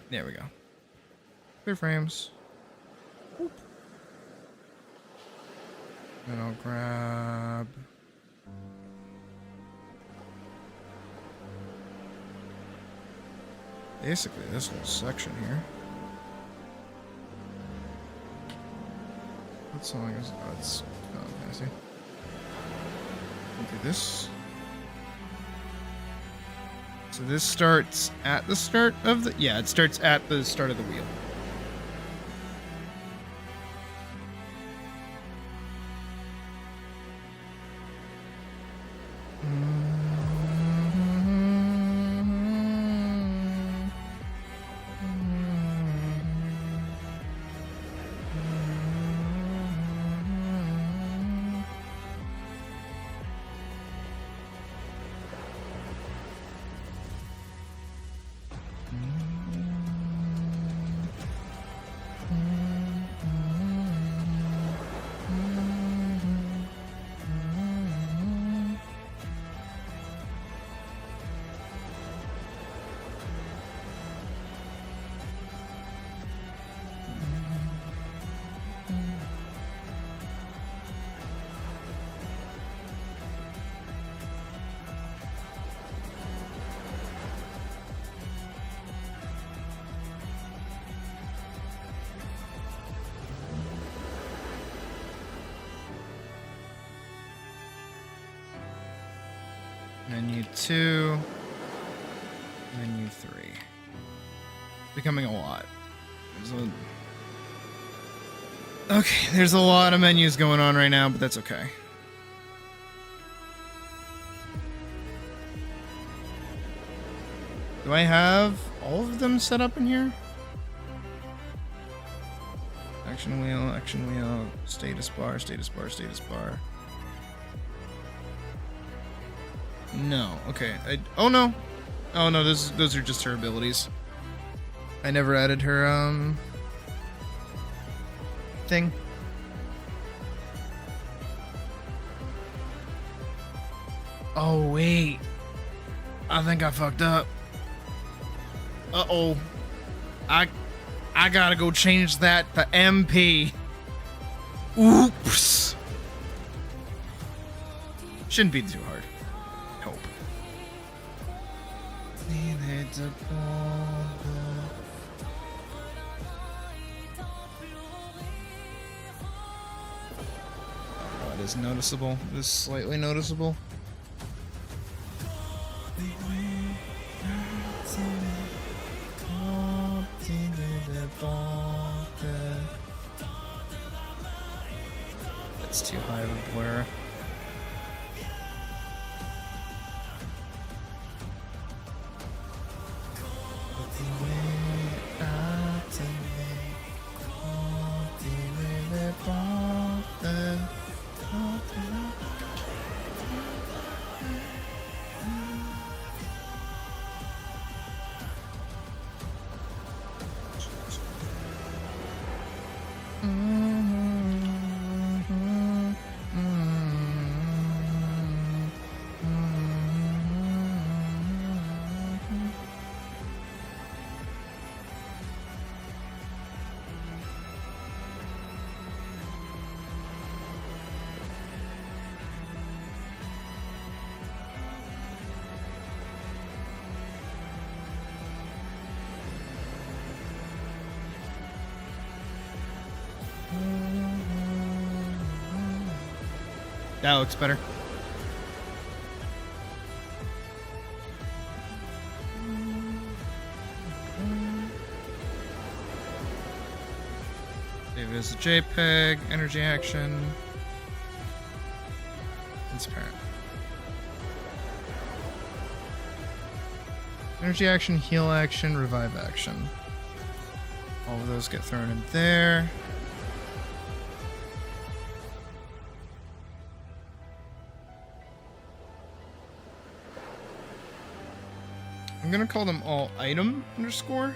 A: There we go. Clear frames. And I'll grab... basically this whole section here. What song is... oh, it's... oh, okay, I see. We'll do this. So this starts at the start of the... yeah, it starts at the start of the wheel. Menu 2. Menu 3. It's becoming a lot. Okay, there's a lot of menus going on right now, but that's okay. Do I have all of them set up in here? Action wheel, status bar, status bar, status bar. No, okay. Oh no! Oh no, those are just her abilities. I never added her, thing. Oh wait. I think I fucked up. Uh-oh. I gotta go change that to MP. Oops. Shouldn't be too hard. Hope. Oh, it is noticeable. It is slightly noticeable. That's too high of a blur. That looks better. Save it as a JPEG, energy action, transparent. Energy action, heal action, revive action. All of those get thrown in there. I'm gonna call them all item underscore.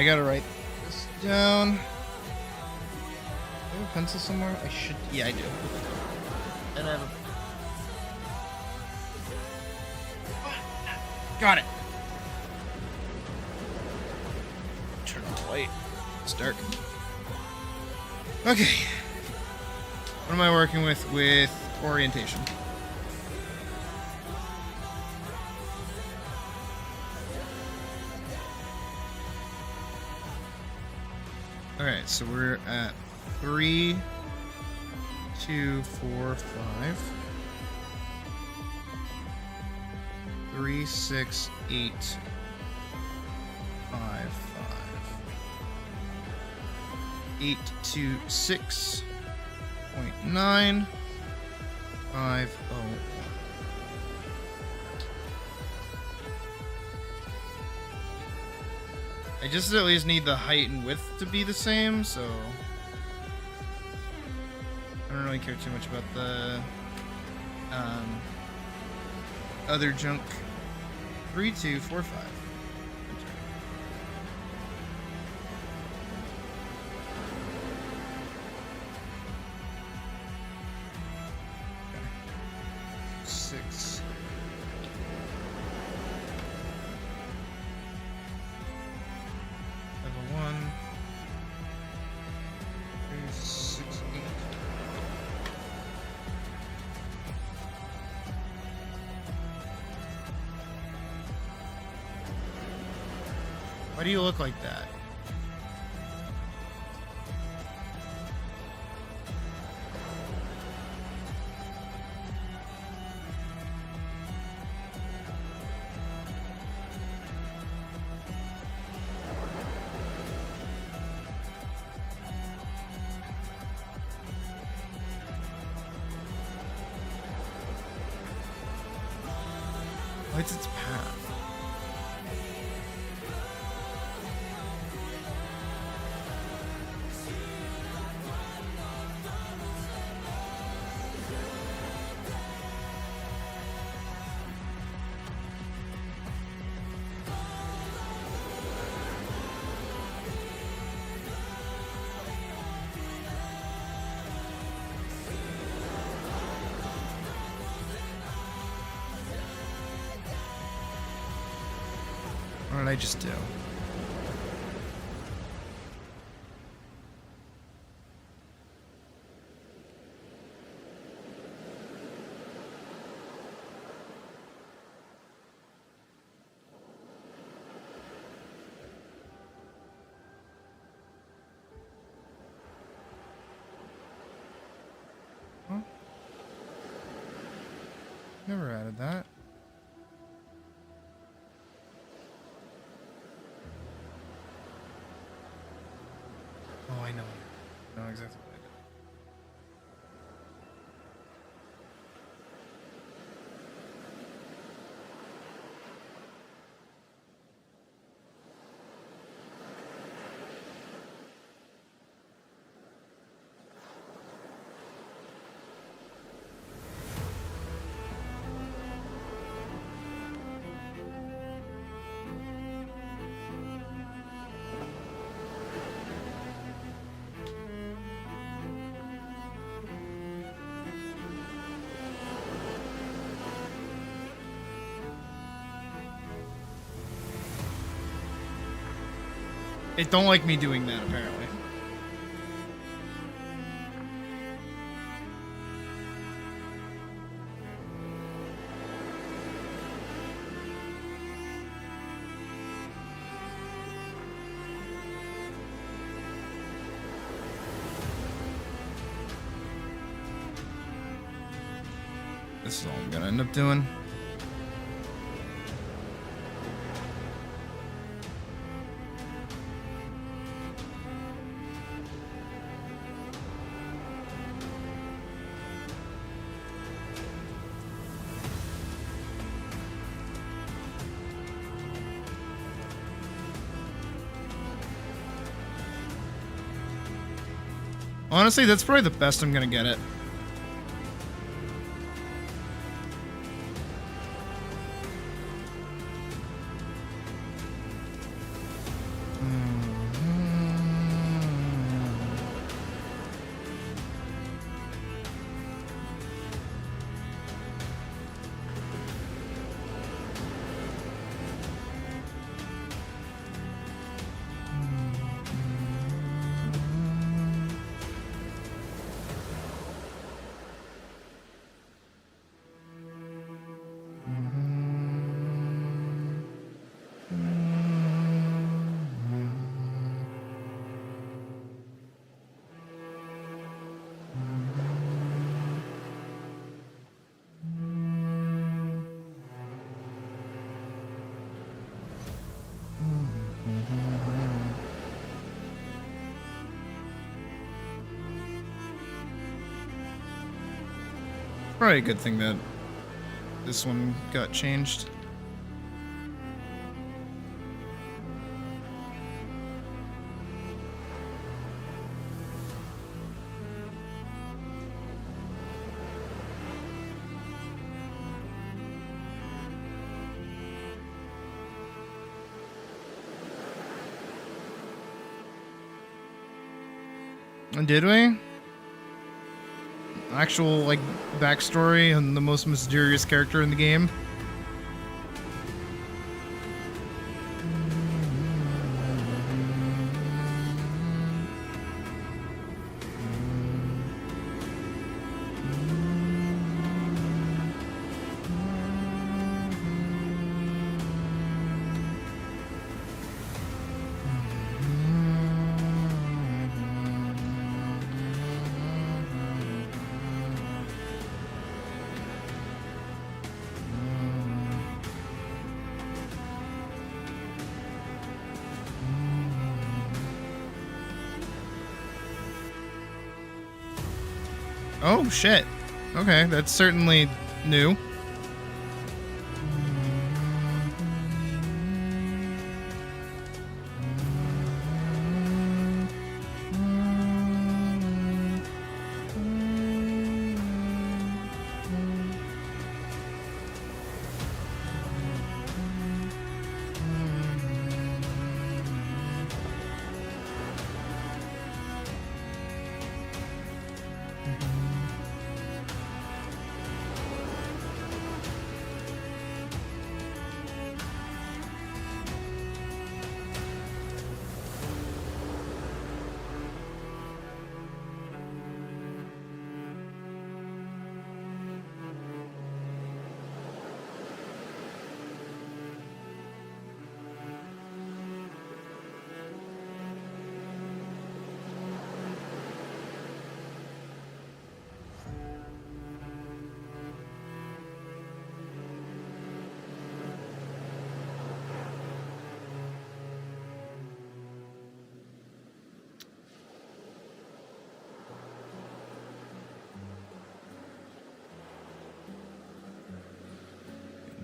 A: I gotta write this down. Do I have a pencil somewhere? I should. Yeah, I do. And I have a. Got it. Turn on the light. It's dark. Okay. What am I working with orientation? Alright, so we're at 3, 2, 4, 5. 3, 6, 8, 5, 5. 8, 2, 6. 0.9 5 0 1. I just at least need the height and width to be the same, so I don't really care too much about the other junk. 3, 2, 4, 5. Why do you look like that? What's its path? What did I just do? Huh? Never added that. Oh, I know. I know exactly what I did. It don't like me doing that, apparently. This is all I'm gonna end up doing. Honestly, that's probably the best I'm gonna get it. Probably a good thing that this one got changed. Did we? Actual, like, backstory on the most mysterious character in the game? Oh, shit. Okay, that's certainly new.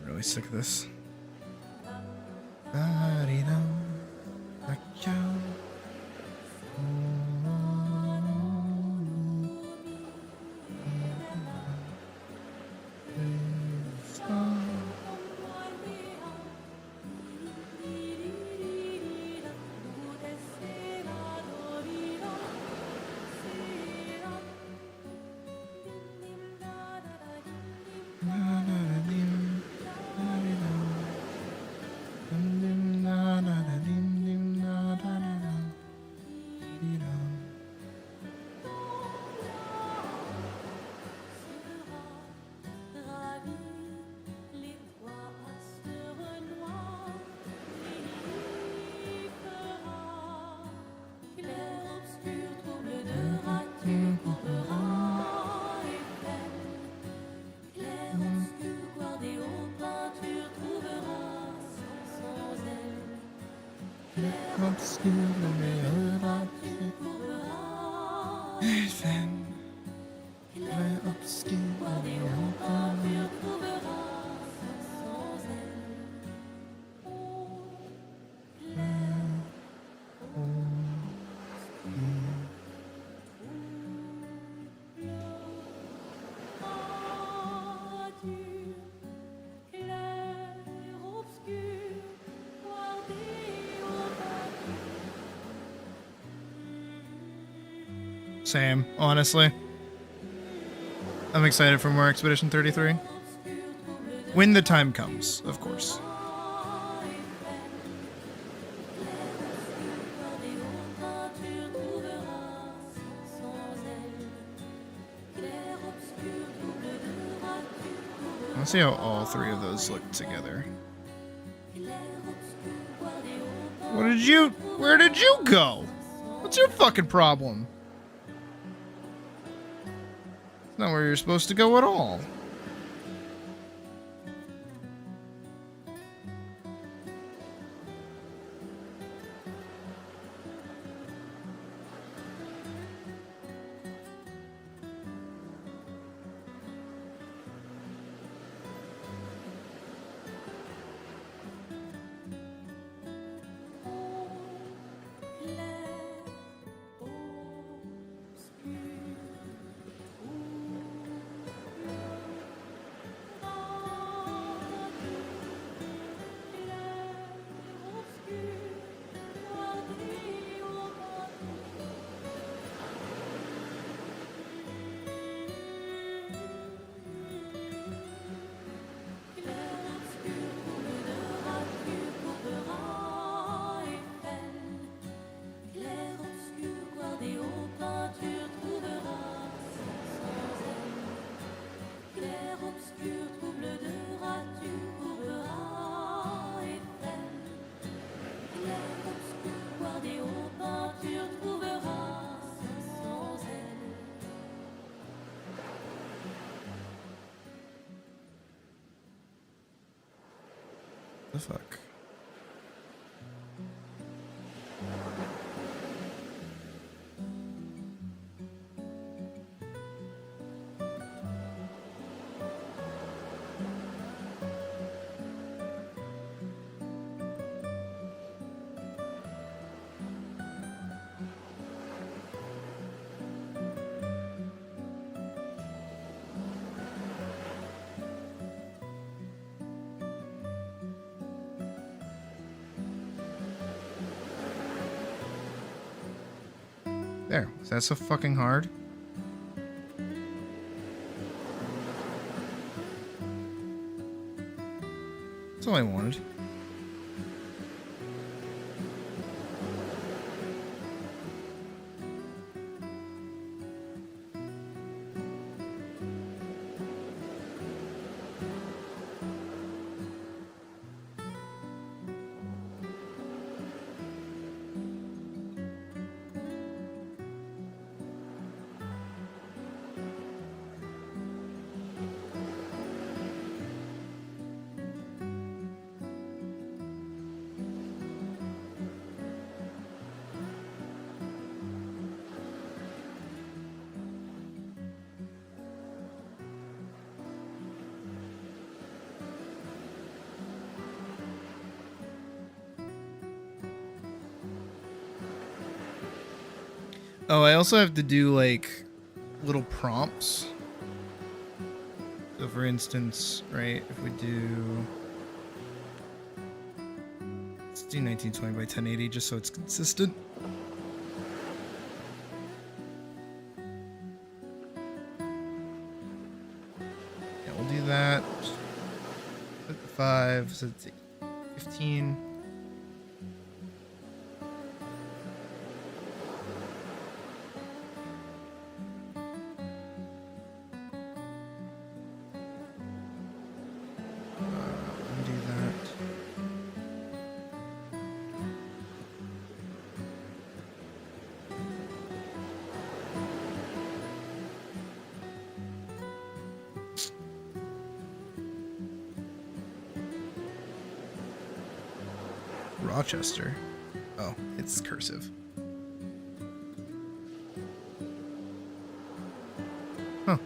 A: I'm really sick of this. Same, honestly. I'm excited for more Expedition 33. When the time comes, of course. Let's see how all three of those look together. Where did you go? What's your fucking problem? It's not where you're supposed to go at all. The fuck? There. Was that so fucking hard? That's all I wanted. Oh, I also have to do, like, little prompts. So, for instance, right, if we do... Let's do 1920 by 1080 just so it's consistent. Yeah, we'll do that. Set the 5, so it's 15. Rochester. Oh, it's cursive. Huh.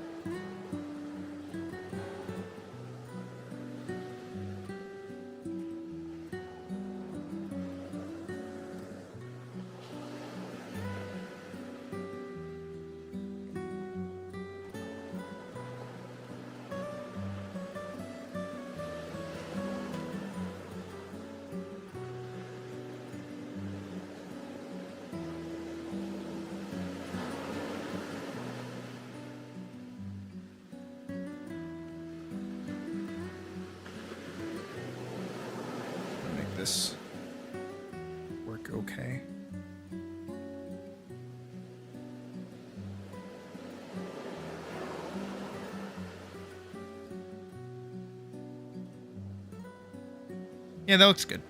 A: This work okay. Yeah, that looks good.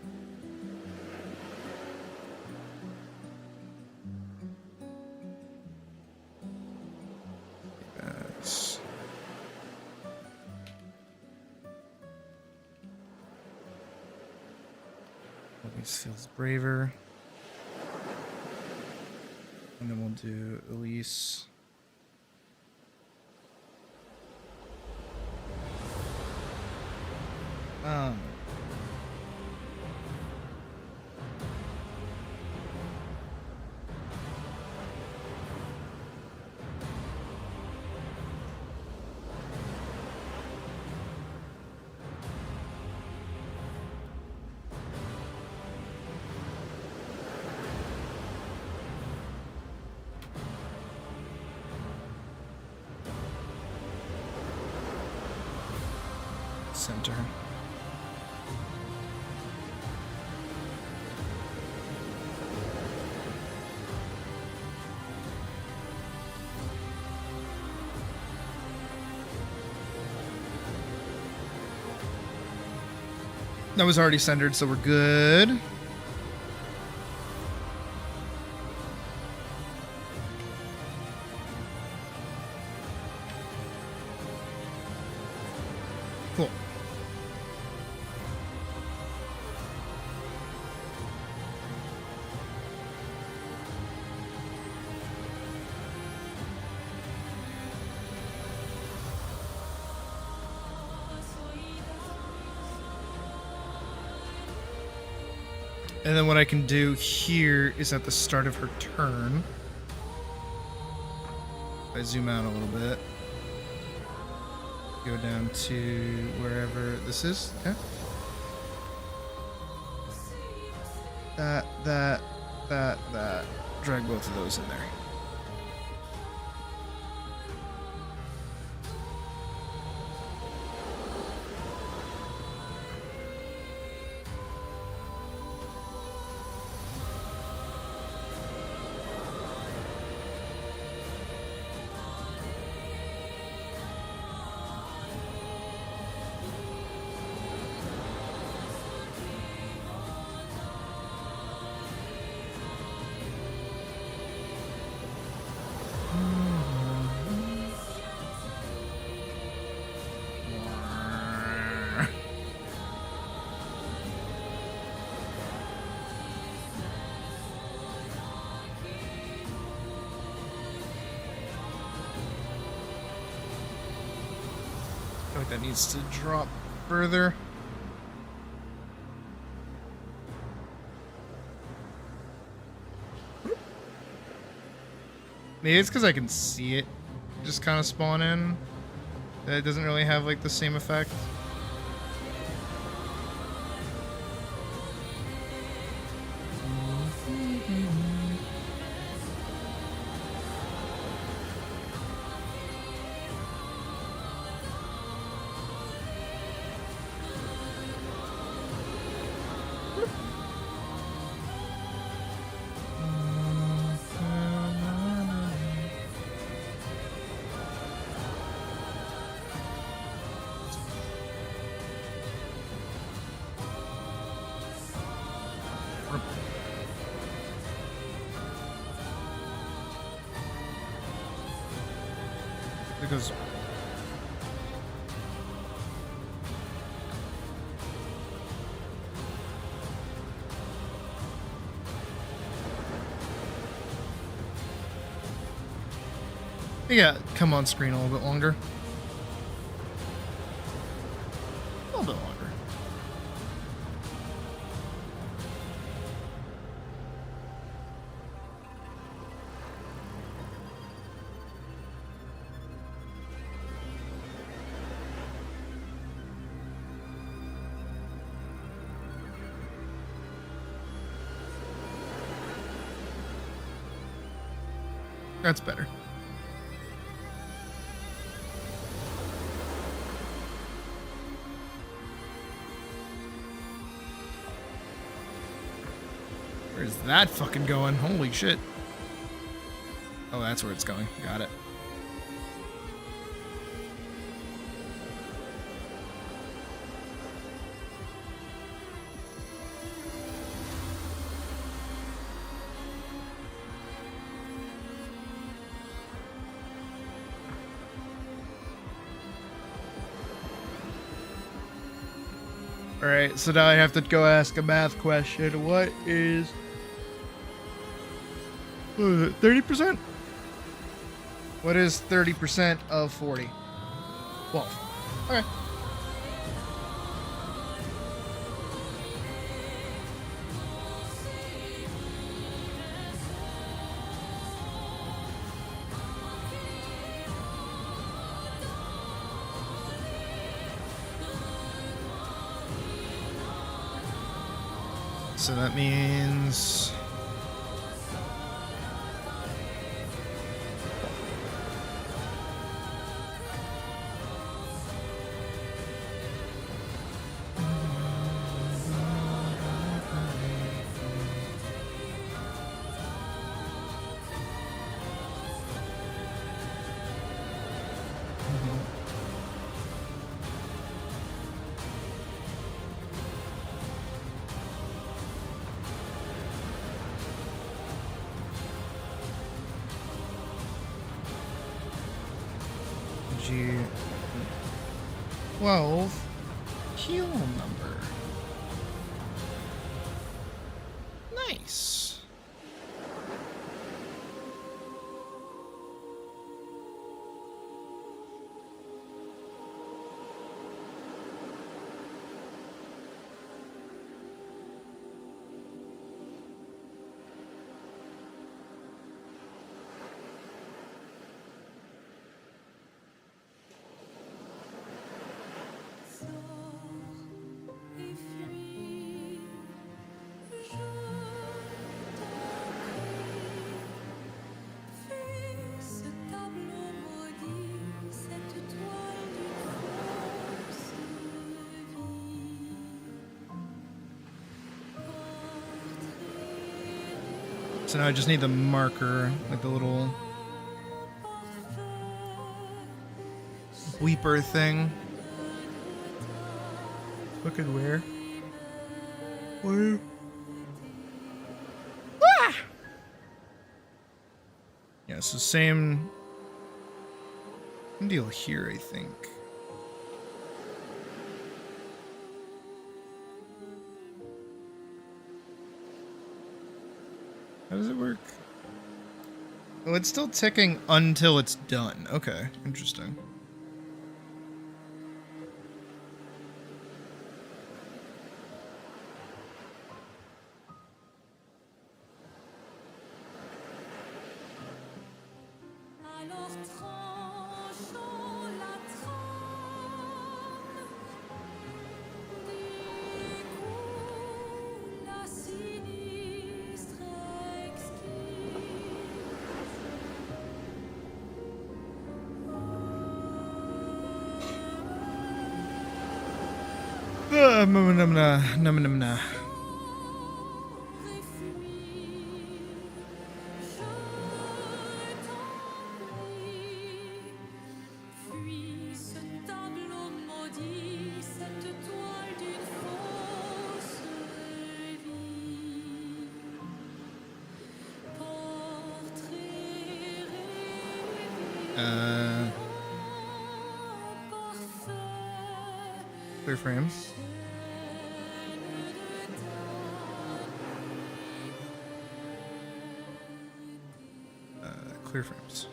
A: Feels braver. And then we'll do Elise. Center. That was already centered, so we're good. Cool. And then what I can do here is at the start of her turn, if I zoom out a little bit, go down to wherever this is. Okay. That. Drag both of those in there. I feel like that needs to drop further. Maybe it's because I can see it just kind of spawn in. That it doesn't really have like the same effect. Because yeah, come on screen a little bit longer. A little bit longer. That's better. Where's that fucking going? Holy shit. Oh, that's where it's going. Got it. Alright, so now I have to go ask a math question. What is 30%? What is 30% of 40? 12. Okay. So that means G 12 kill number. Nice. So now I just need the marker, like the little bleeper thing. Look at where? Where? Ah! Yeah, so same deal here, I think. How does it work? Oh, it's still ticking until it's done. Okay, interesting. Nah. Clear frame. Clear frames.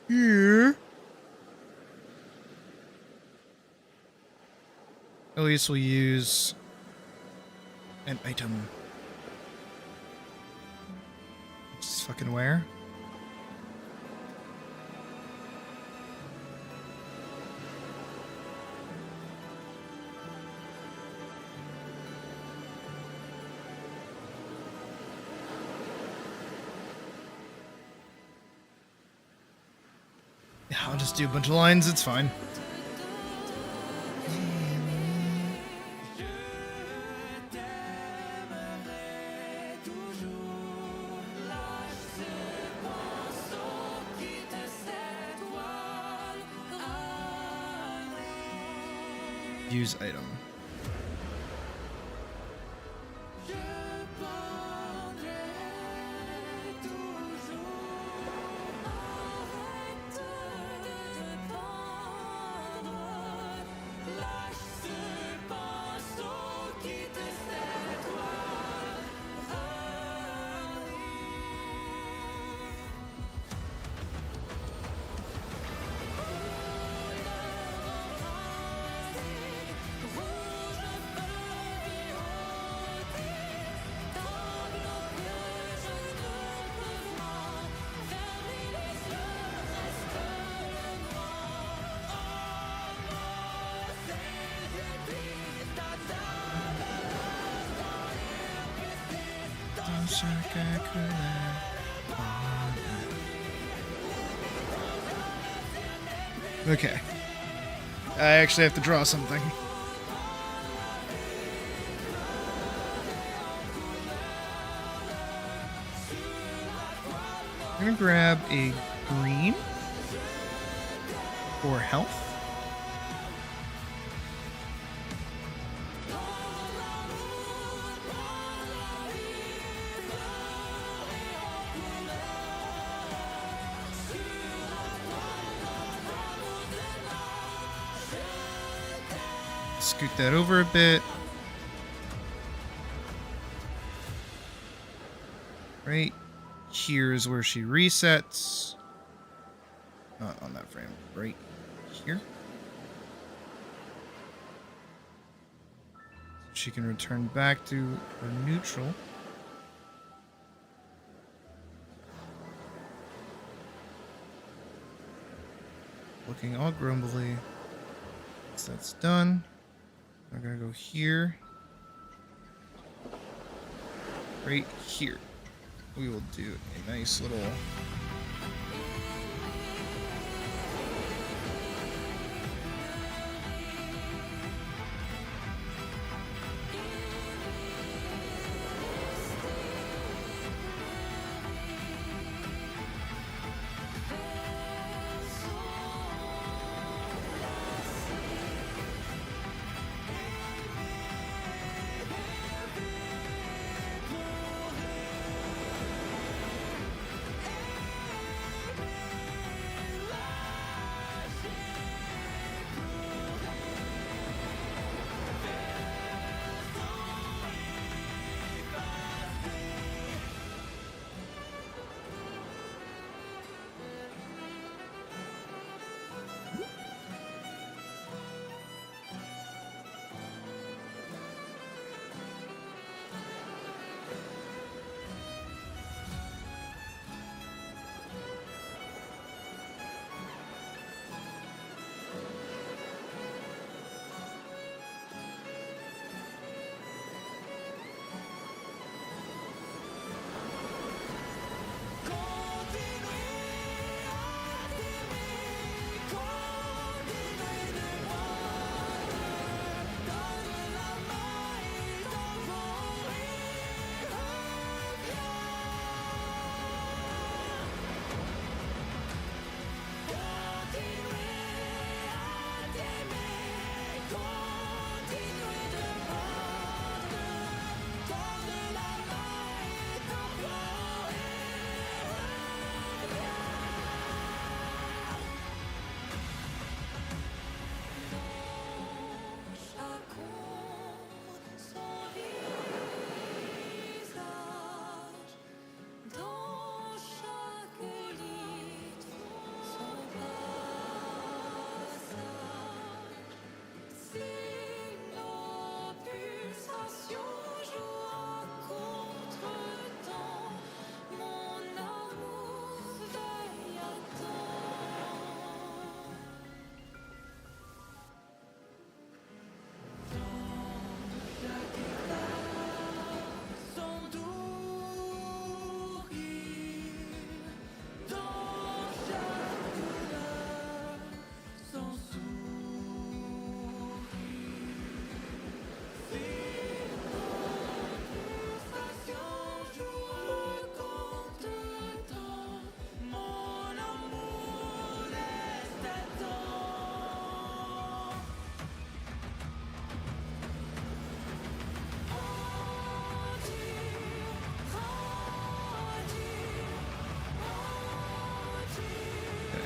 A: Here. At least we'll use an item. Just fucking where? Yeah, I'll just do a bunch of lines, it's fine. Use item. Okay. I actually have to draw something. I'm gonna grab a green for health. Scoot that over a bit. Right here is where she resets. Not on that frame. Right here. She can return back to her neutral. Looking all grumbly. So that's done. I'm gonna go here. Right here. We will do a nice little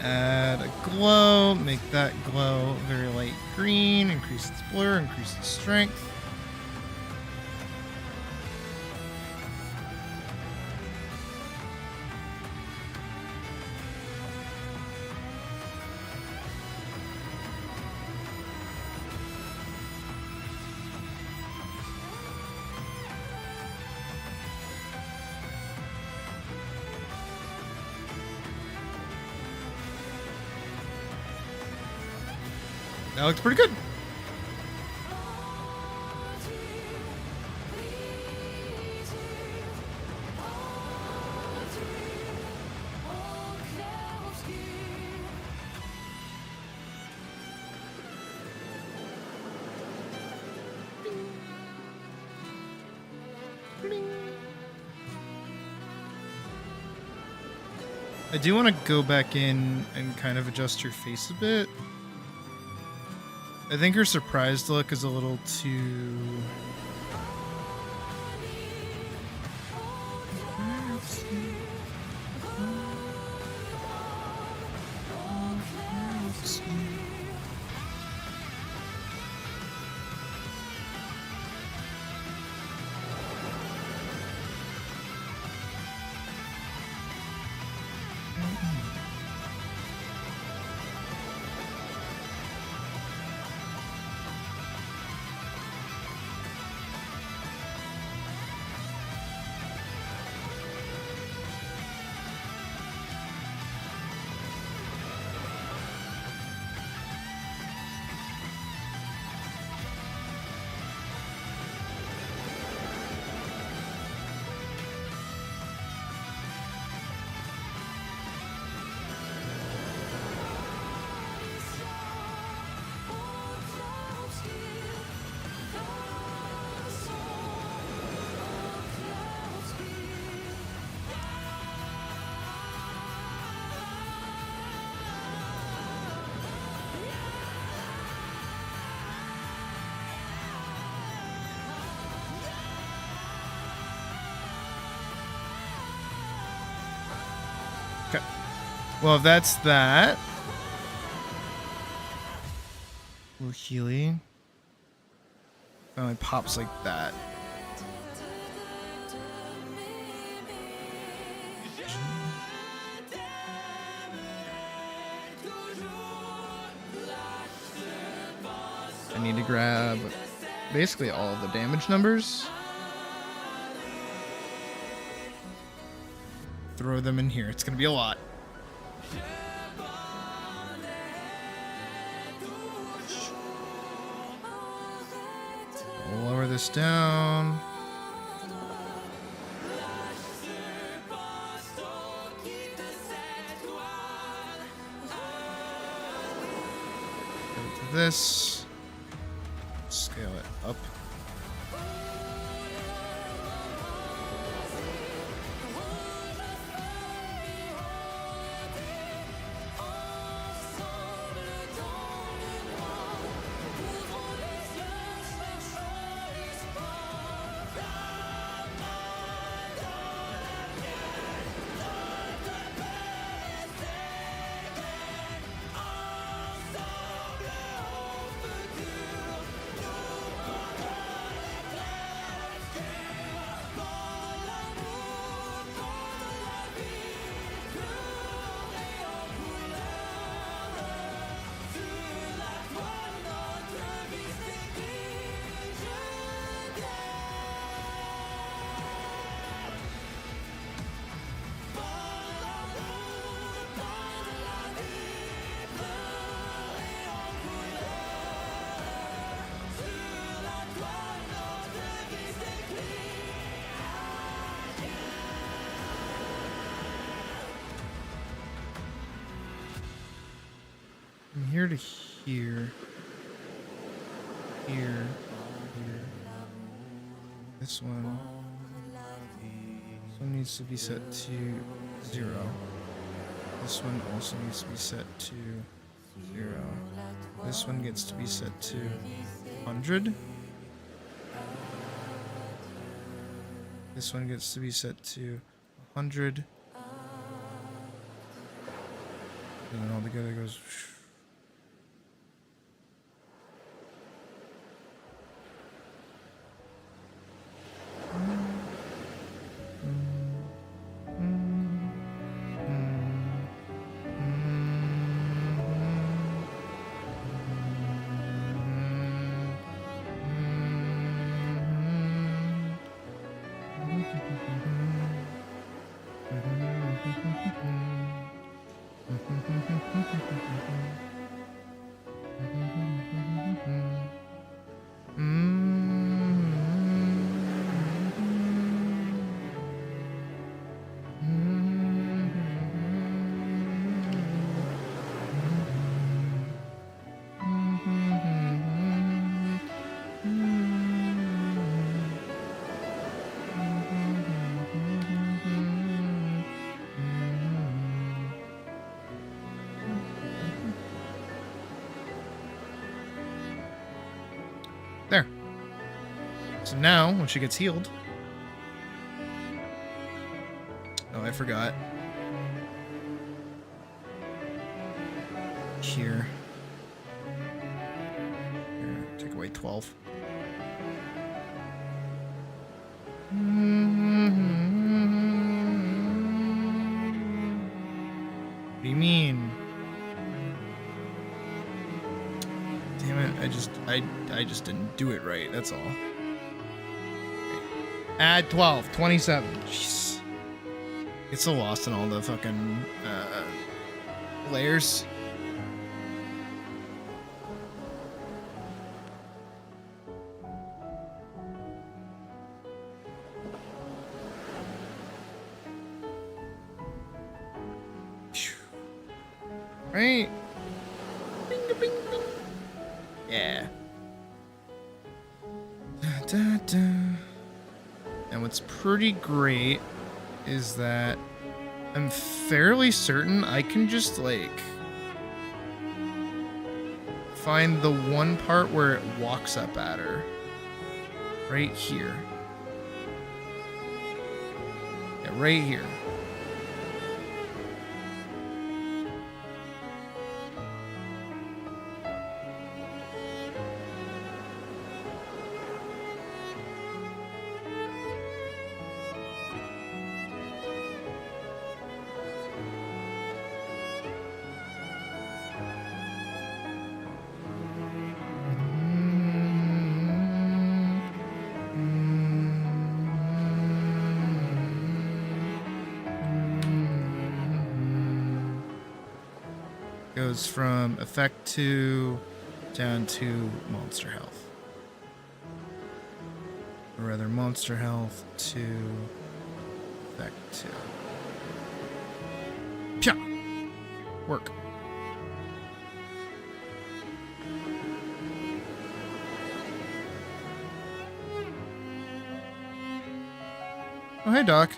A: Add a glow, make that glow very light green, increase its blur, increase its strength. That looks pretty good. I do want to go back in and kind of adjust her face a bit. I think her surprised look is a little too... Okay. Well, if that's that... Little Healy. It only pops like that. I need to grab basically all of the damage numbers. Throw them in here. It's going to be a lot. Lower this down. Go to this. Scale it up. From here to here. Here. This one. This one needs to be set to 0. This one also needs to be set to 0. This one gets to be set to 100. This one gets to be set to 100. And then all together it goes. There. So now, when she gets healed... Oh, I forgot. Here. Here, take away 12. What do you mean? Damn it, I just didn't do it right, that's all. Add 12, 27. Jeez. Get so lost in all the fucking layers. Right? Bing, bing, bing. Yeah. Da, da, da. And what's pretty great is that I'm fairly certain I can just, like, find the one part where it walks up at her. Right here. Yeah, right here. Goes from effect 2 down to monster health. Or rather, monster health to effect 2. Pya! Work. Oh, hey, Doc.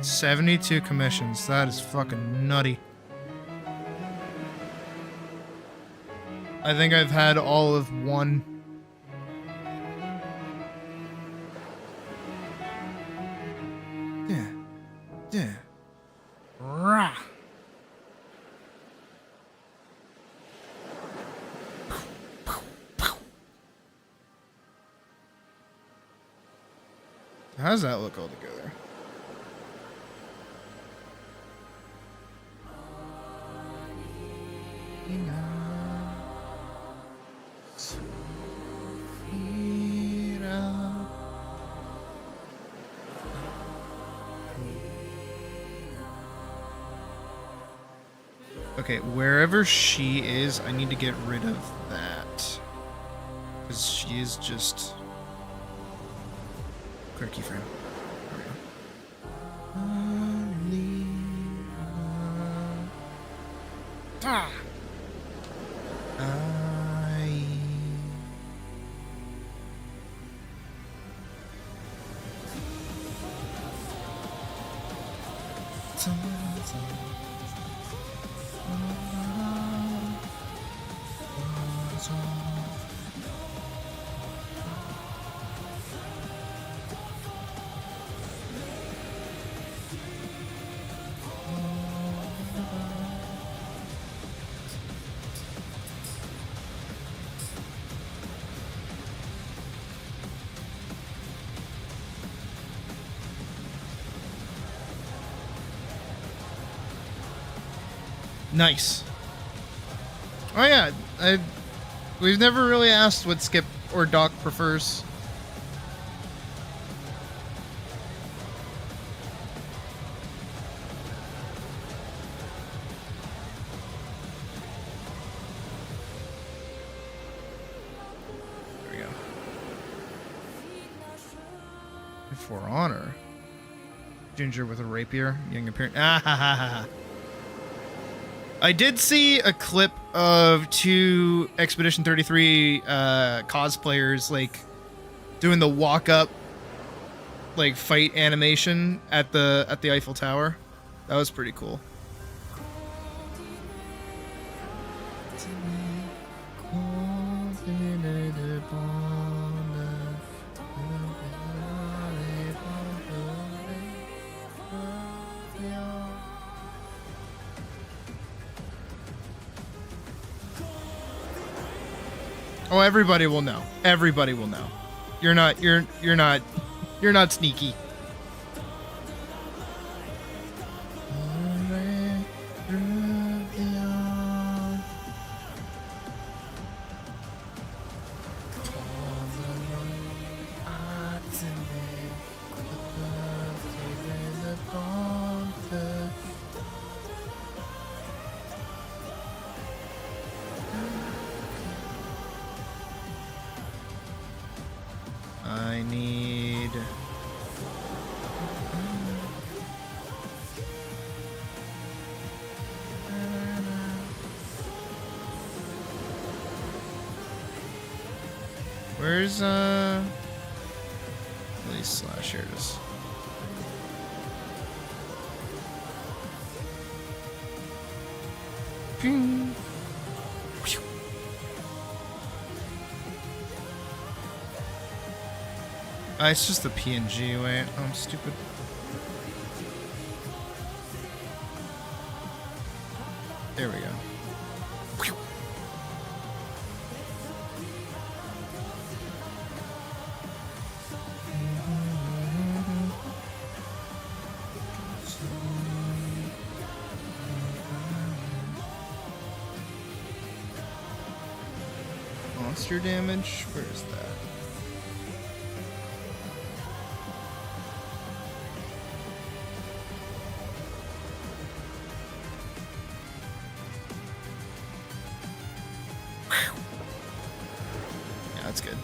A: $72 commissions. That is fucking nutty. I think I've had all of one. Yeah. Yeah. Rah. How does that look all together? Okay, wherever she is, I need to get rid of that. Because she is just... Clear keyframe. There we go. Ah! Nice. Oh yeah, we've never really asked what Skip or Doc prefers. There we go. For honor. Ginger with a rapier, young appearance. Ah ha ha ha. I did see a clip of 2 Expedition 33 cosplayers like doing the walk up like fight animation at the Eiffel Tower. That was pretty cool. Oh, everybody will know. Everybody will know. You're not sneaky. I need... Where's, Release slash, here it is. Ping. It's just the PNG, wait. Oh, I'm stupid. There we go. Monster damage? Where is that? Yeah, that's good.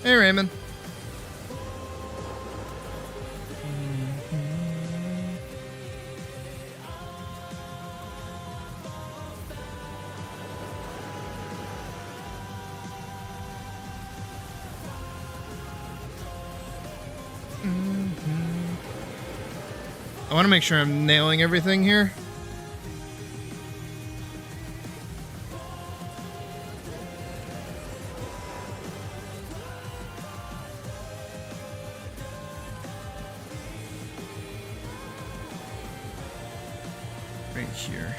A: Hey, Raymond. I want to make sure I'm nailing everything here. Right here.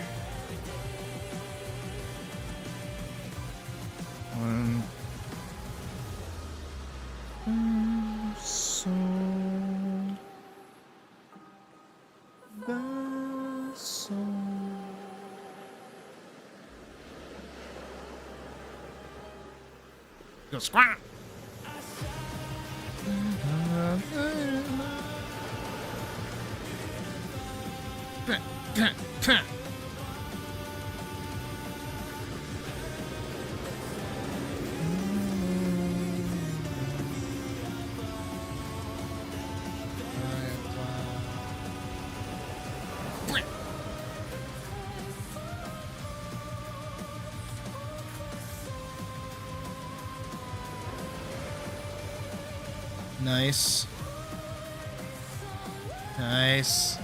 A: Go squat. Nice. Nice.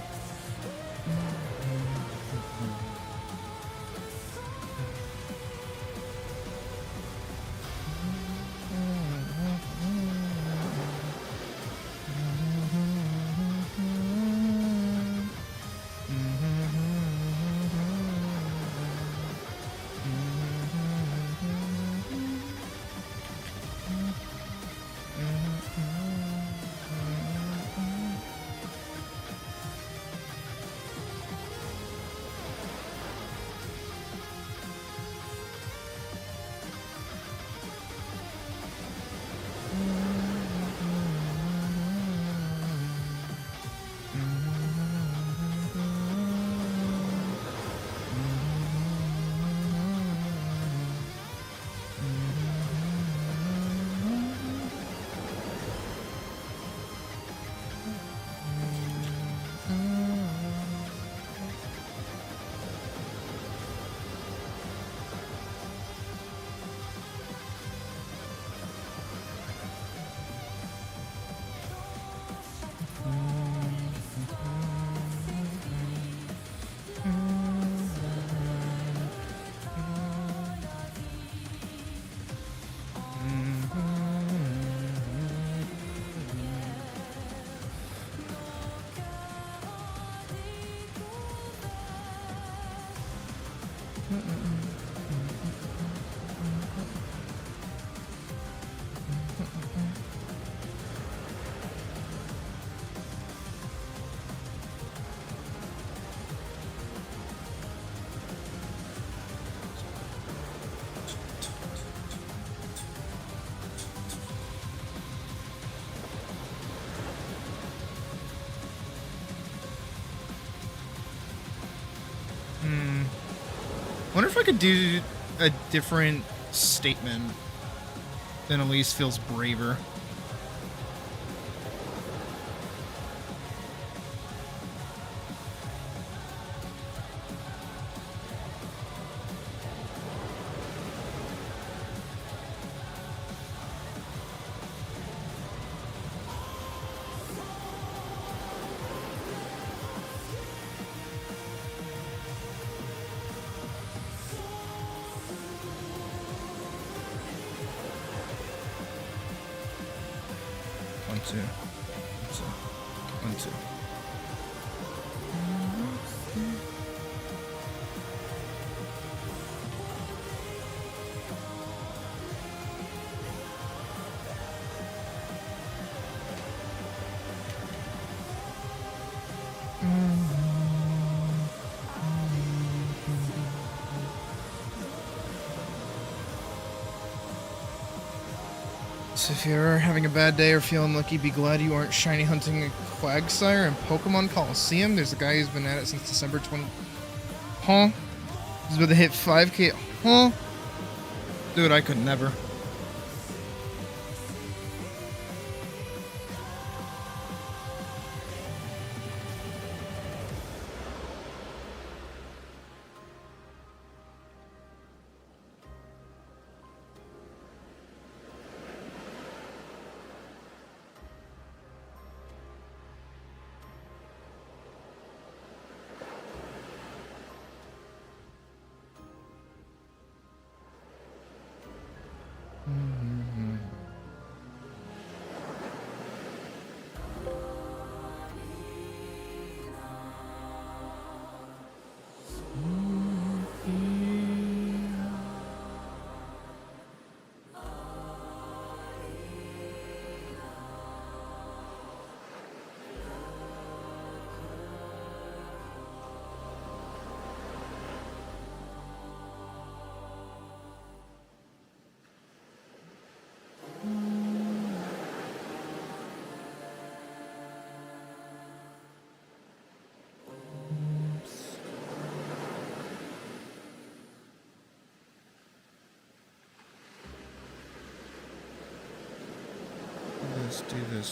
A: Hmm. Wonder if I could do a different statement that at least feels braver. One, two. One, two. So if you're having a bad day or feeling lucky, be glad you aren't shiny hunting a Quagsire in Pokemon Coliseum. There's a guy who's been at it since December 20... Huh? He's about to hit 5K. Huh? Dude, I could never.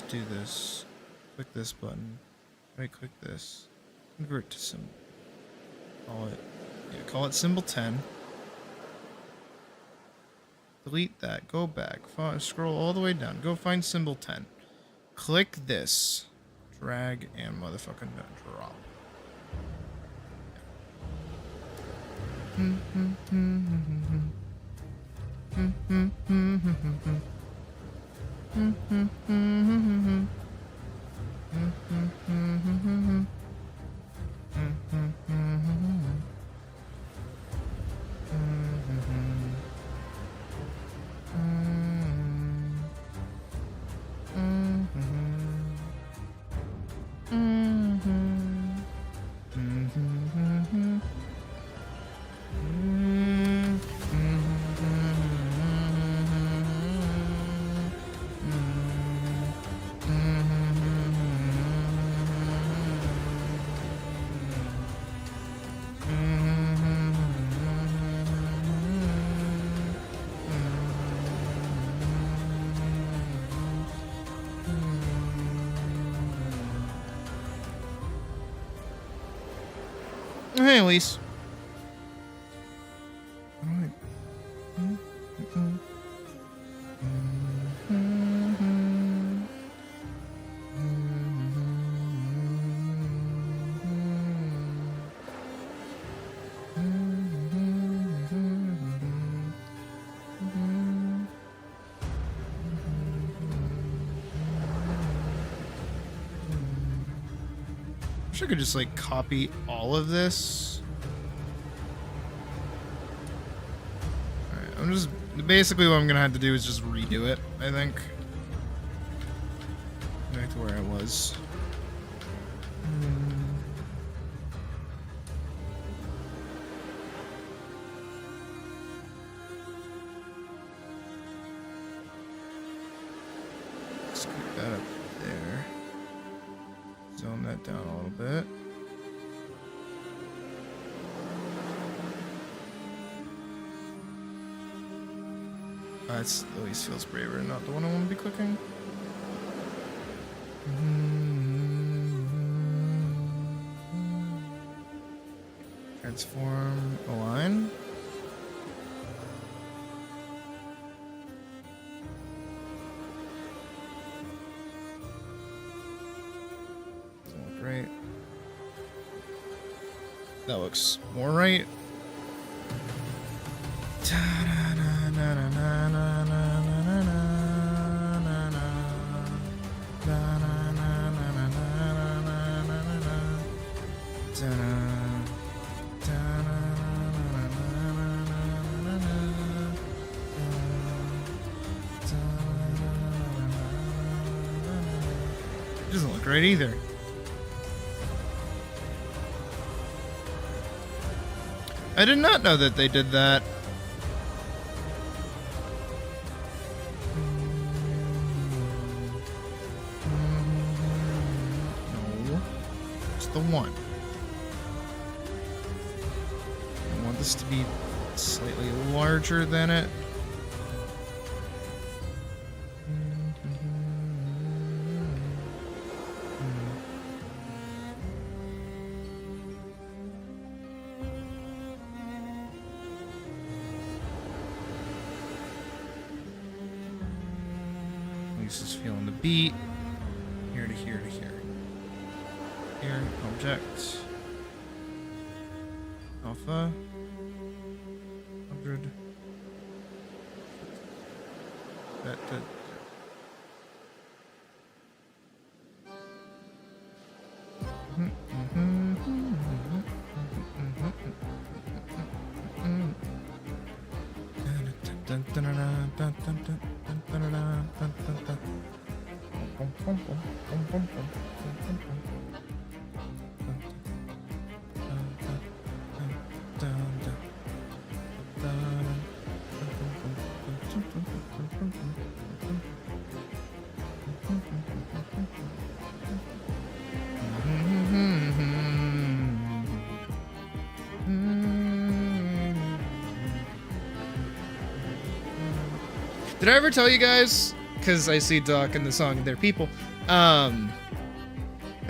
A: Do this. Click this button. Right click this. Convert to symbol. Call it symbol 10. Delete that. Go back. Scroll all the way down. Go find symbol 10. Click this. Drag and motherfucking drop. Hey, Elise. I could just like copy all of this. Alright, I'm just basically what I'm gonna have to do is just redo it, I think. Back to where I was. Scoot that up there. Zone that down a little bit. That's always feels braver, not the one I want to be clicking. Transform align. Doesn't look right. That looks more right. It doesn't look right either. I did not know that they did that. No. It's the one. I want this to be slightly larger than it. Lisa's feeling the beat. Here to here to here. Here, object. Alpha. 100. That. Did I ever tell you guys, because I see Doc in the song They're People, did I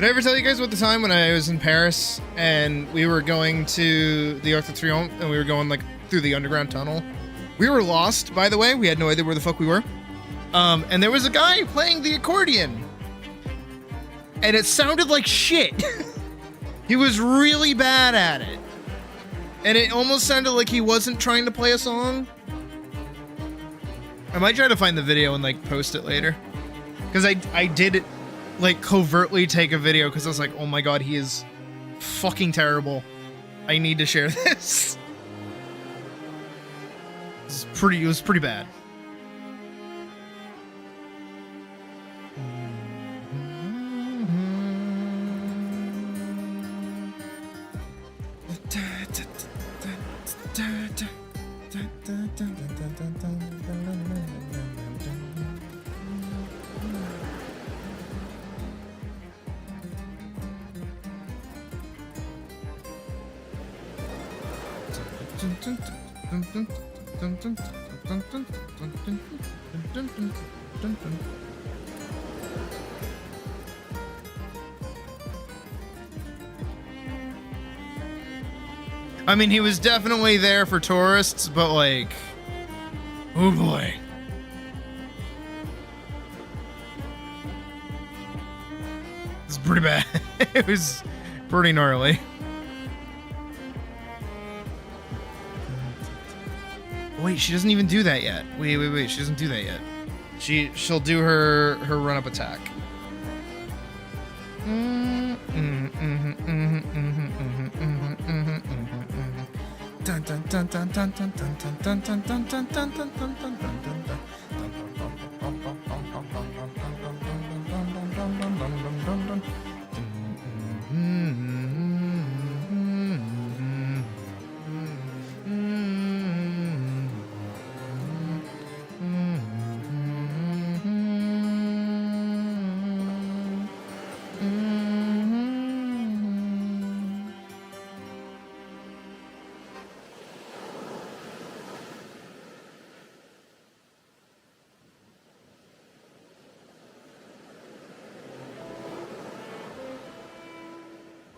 A: ever tell you guys about the time when I was in Paris and we were going to the Arc de Triomphe and we were going like through the underground tunnel? We were lost, by the way. We had no idea where the fuck we were. And there was a guy playing the accordion. And it sounded like shit. He was really bad at it. And it almost sounded like he wasn't trying to play a song. I might try to find the video and like post it later. Because I did like covertly take a video because I was like, oh my god, he is fucking terrible. I need to share this. It was pretty bad. I mean, he was definitely there for tourists, but like, oh boy. It's pretty bad. It was pretty gnarly. Wait, she doesn't even do that yet. Wait. She doesn't do that yet. She'll do her run-up attack.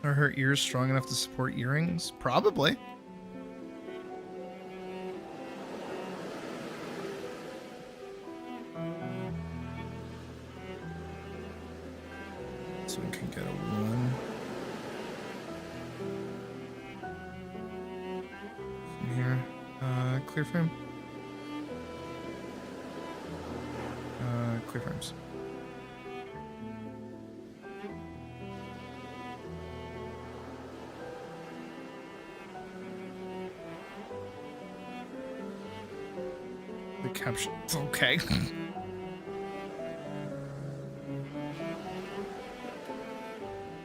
A: Are her ears strong enough to support earrings? Probably. This one can get a 1. From here. Clear frame. Clear frames. The caption. Okay.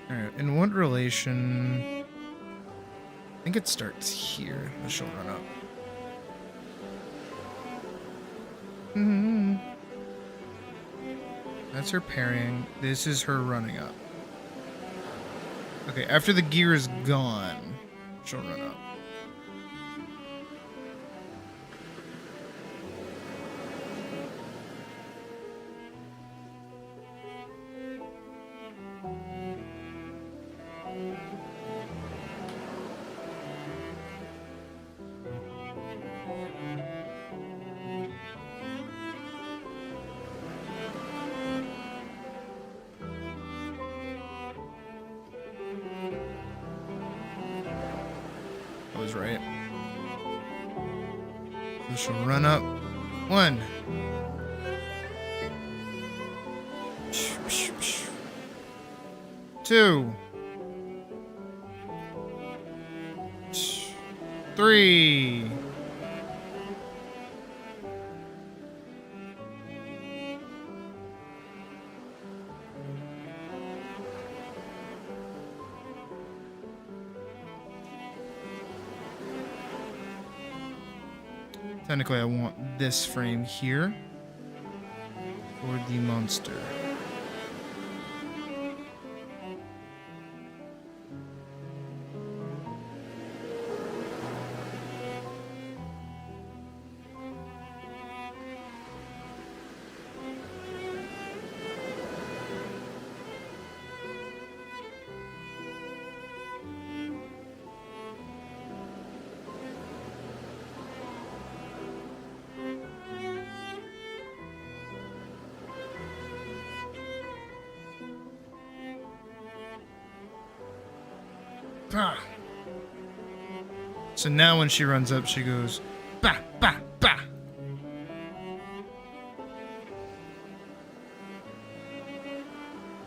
A: Alright, in what relation? I think it starts here. She'll run up. That's her parrying. This is her running up. Okay, after the gear is gone, she'll run up. I was right. So she'll run up. 1. 2. 3. Technically, I want this frame here for the monster. Bah. So now when she runs up, she goes, bah, bah, bah.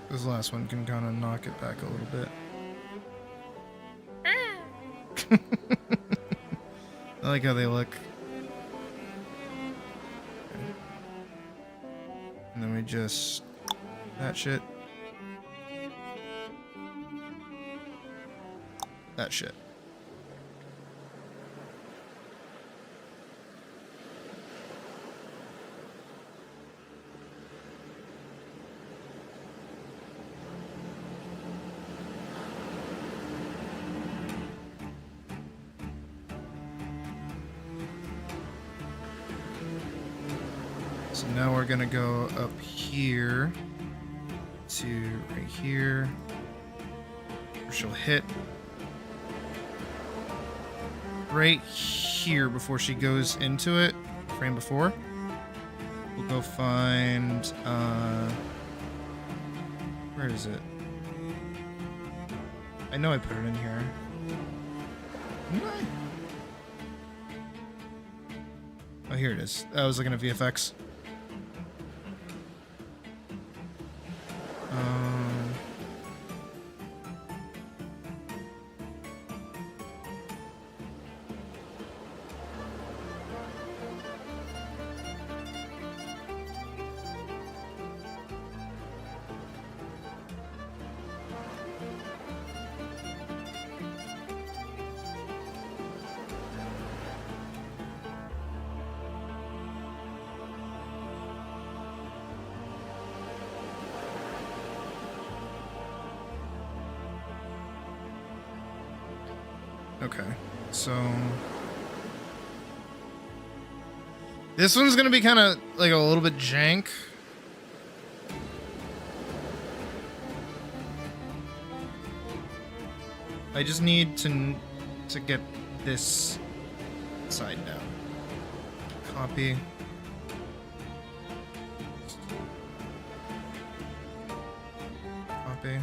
A: This last one can kind of knock it back a little bit. I like how they look. And then we just... that shit. That shit. So now we're gonna go up here to right here, where she'll hit right here before she goes into it, frame before. We'll go find, where is it? I know I put it in here. Didn't I? Oh, here it is. I was looking at VFX. Okay, so this one's gonna be kind of like a little bit jank. I just need to get this side down. Copy. Copy.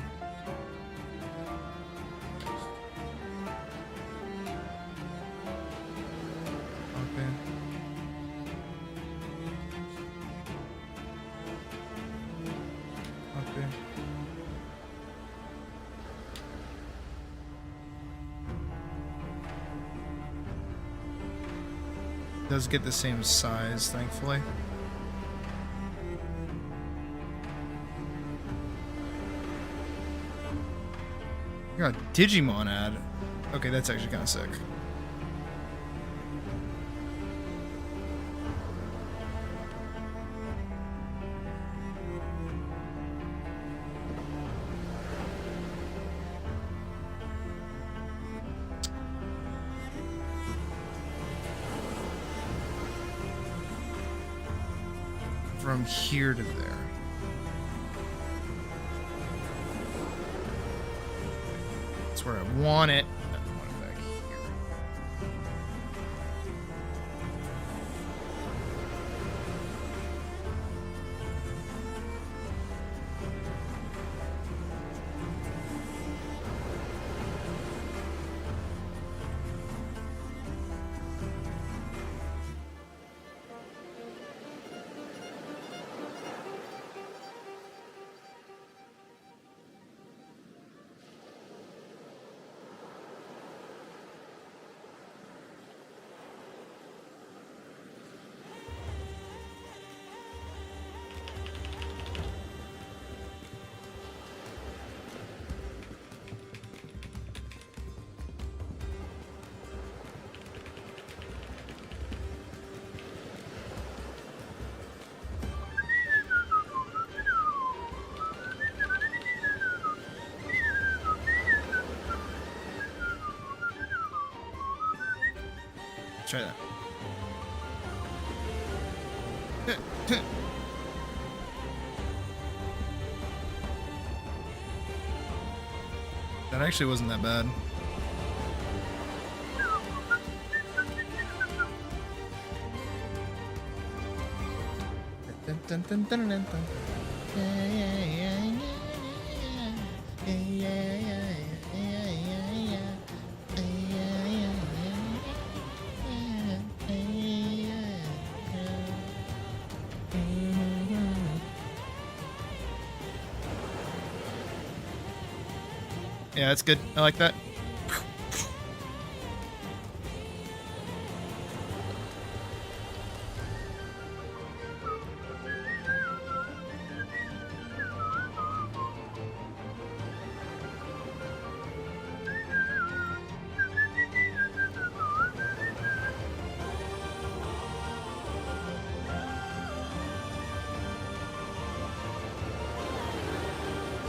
A: Copy. Copy. Does get the same size, thankfully. Got a Digimon ad. Okay, that's actually kind of sick. From here to there. That's where I want it. I want it back here. Try that. That actually wasn't that bad. Dun, dun, dun, dun, dun, dun. Yeah, yeah, yeah, yeah, yeah, yeah, yeah, yeah, yeah, yeah. Yeah, that's good. I like that.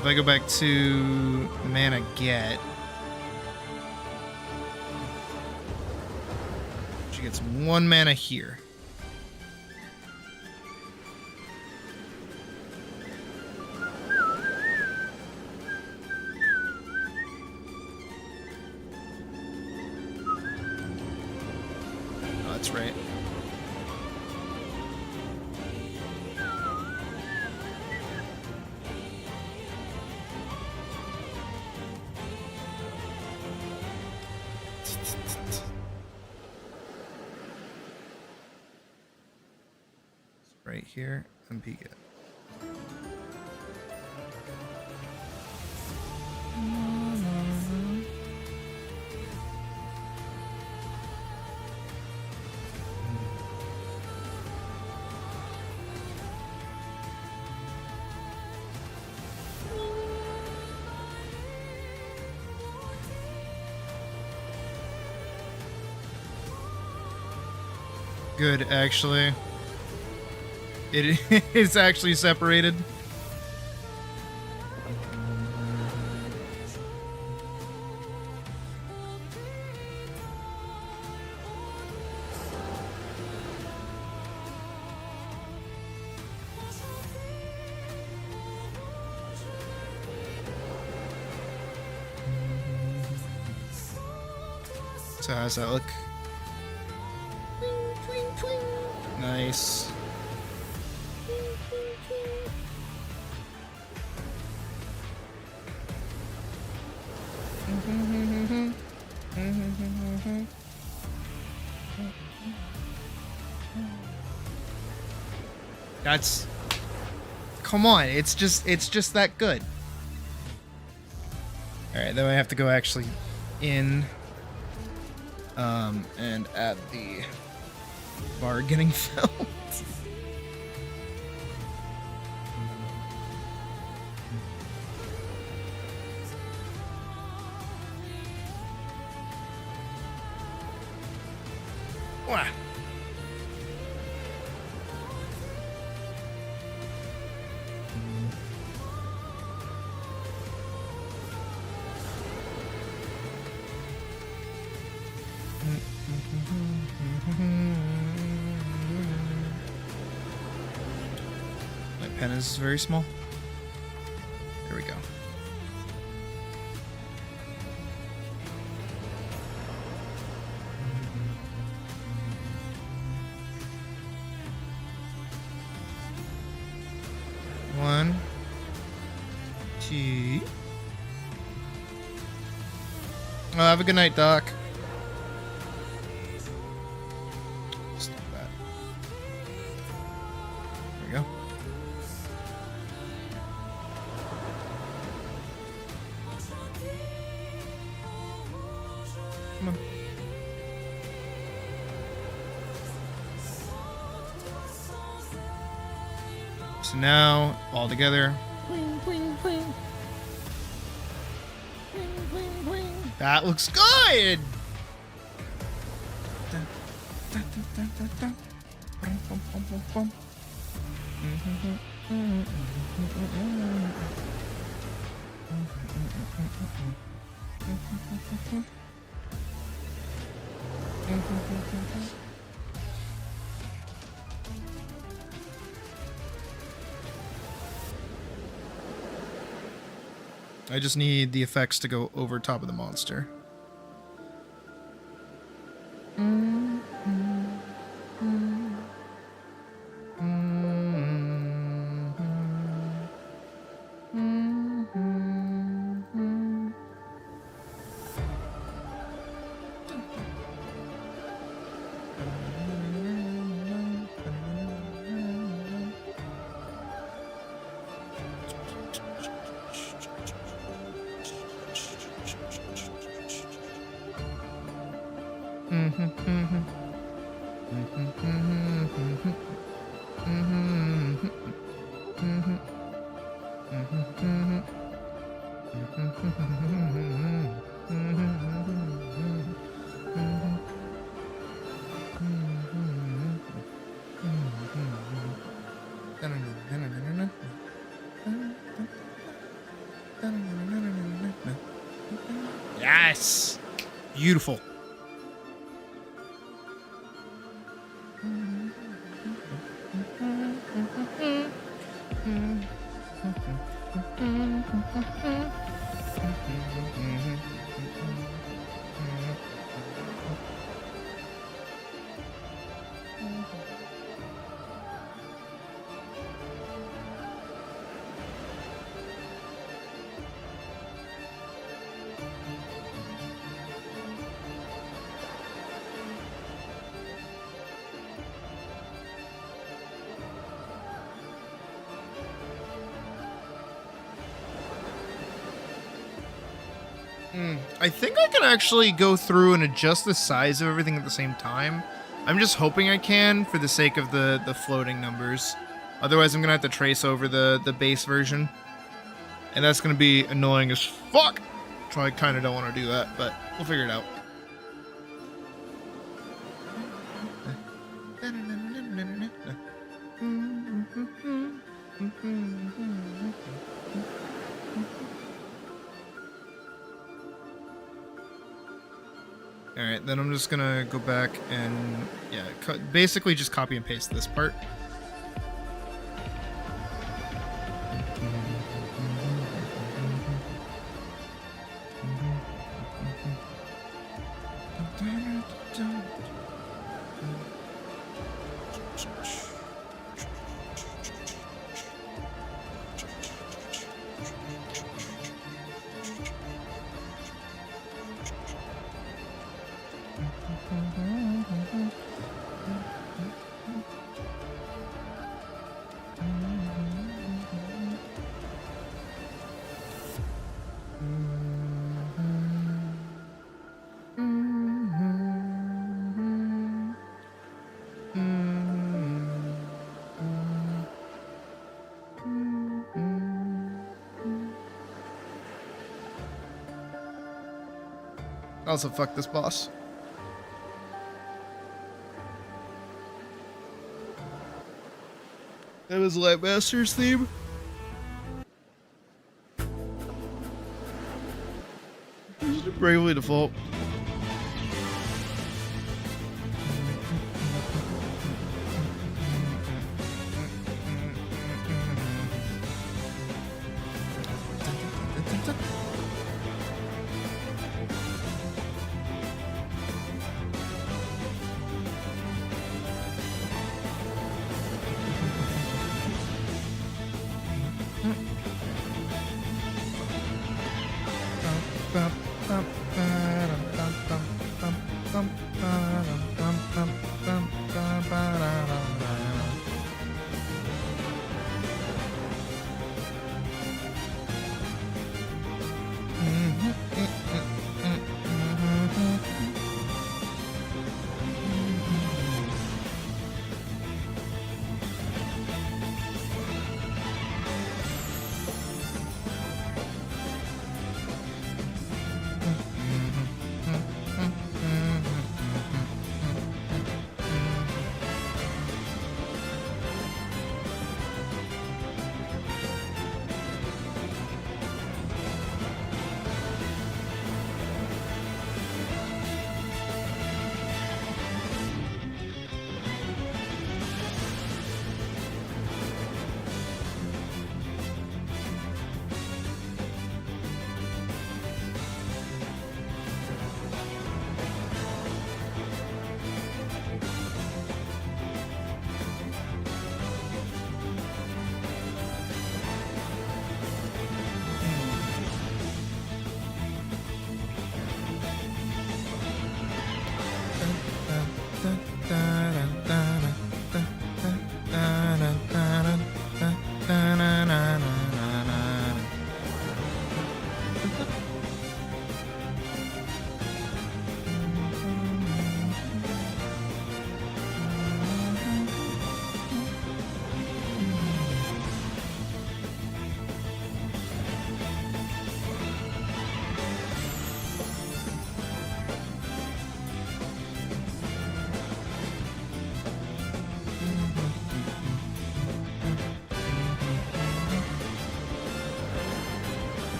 A: If I go back to mana get, she gets 1 mana here. Oh, that's right. Right here and peek it. Good, actually. It is actually separated. So how's that look? Nice. That's... Come on, it's just that good. Alright, then I have to go actually in and add the bargaining felt. Wow. My pen is very small. There we go. One, two. Oh, have a good night, Doc. Stop that. There we go. Come on. So now, all together. That looks good! I just need the effects to go over top of the monster. Yes! Beautiful. I think I can actually go through and adjust the size of everything at the same time. I'm just hoping I can for the sake of the floating numbers. Otherwise, I'm going to have to trace over the base version. And that's going to be annoying as fuck. So I kind of don't want to do that, but we'll figure it out. Alright, then I'm just gonna go back and, yeah, basically just copy and paste this part. Also, fuck this boss. That was Lightmaster's theme. Bravely Default.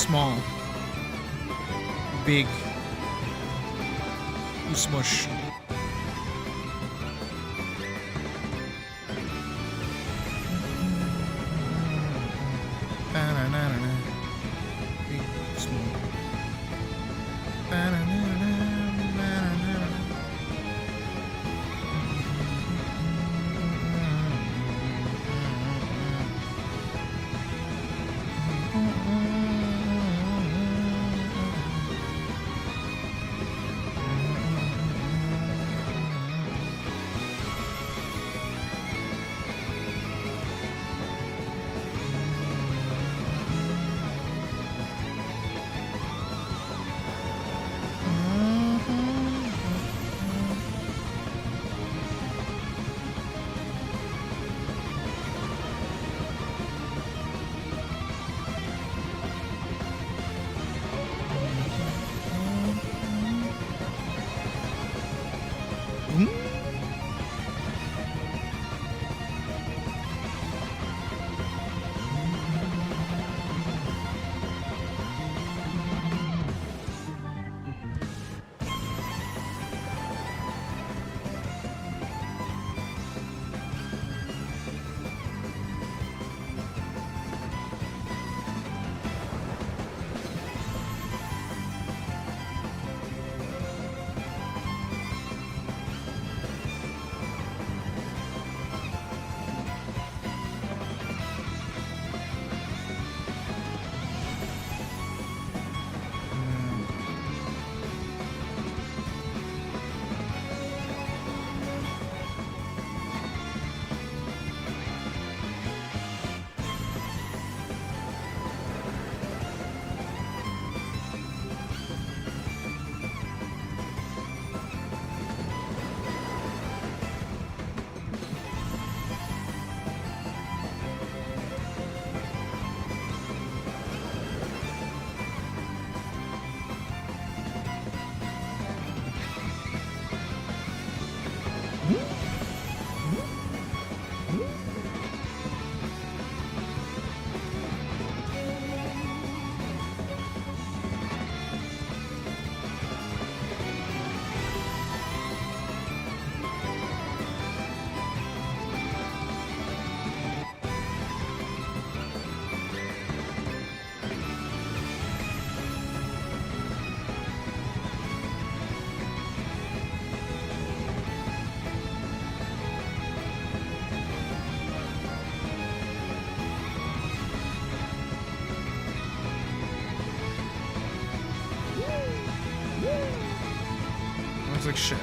A: small. Big. Smush. Big, small. Looks like shit.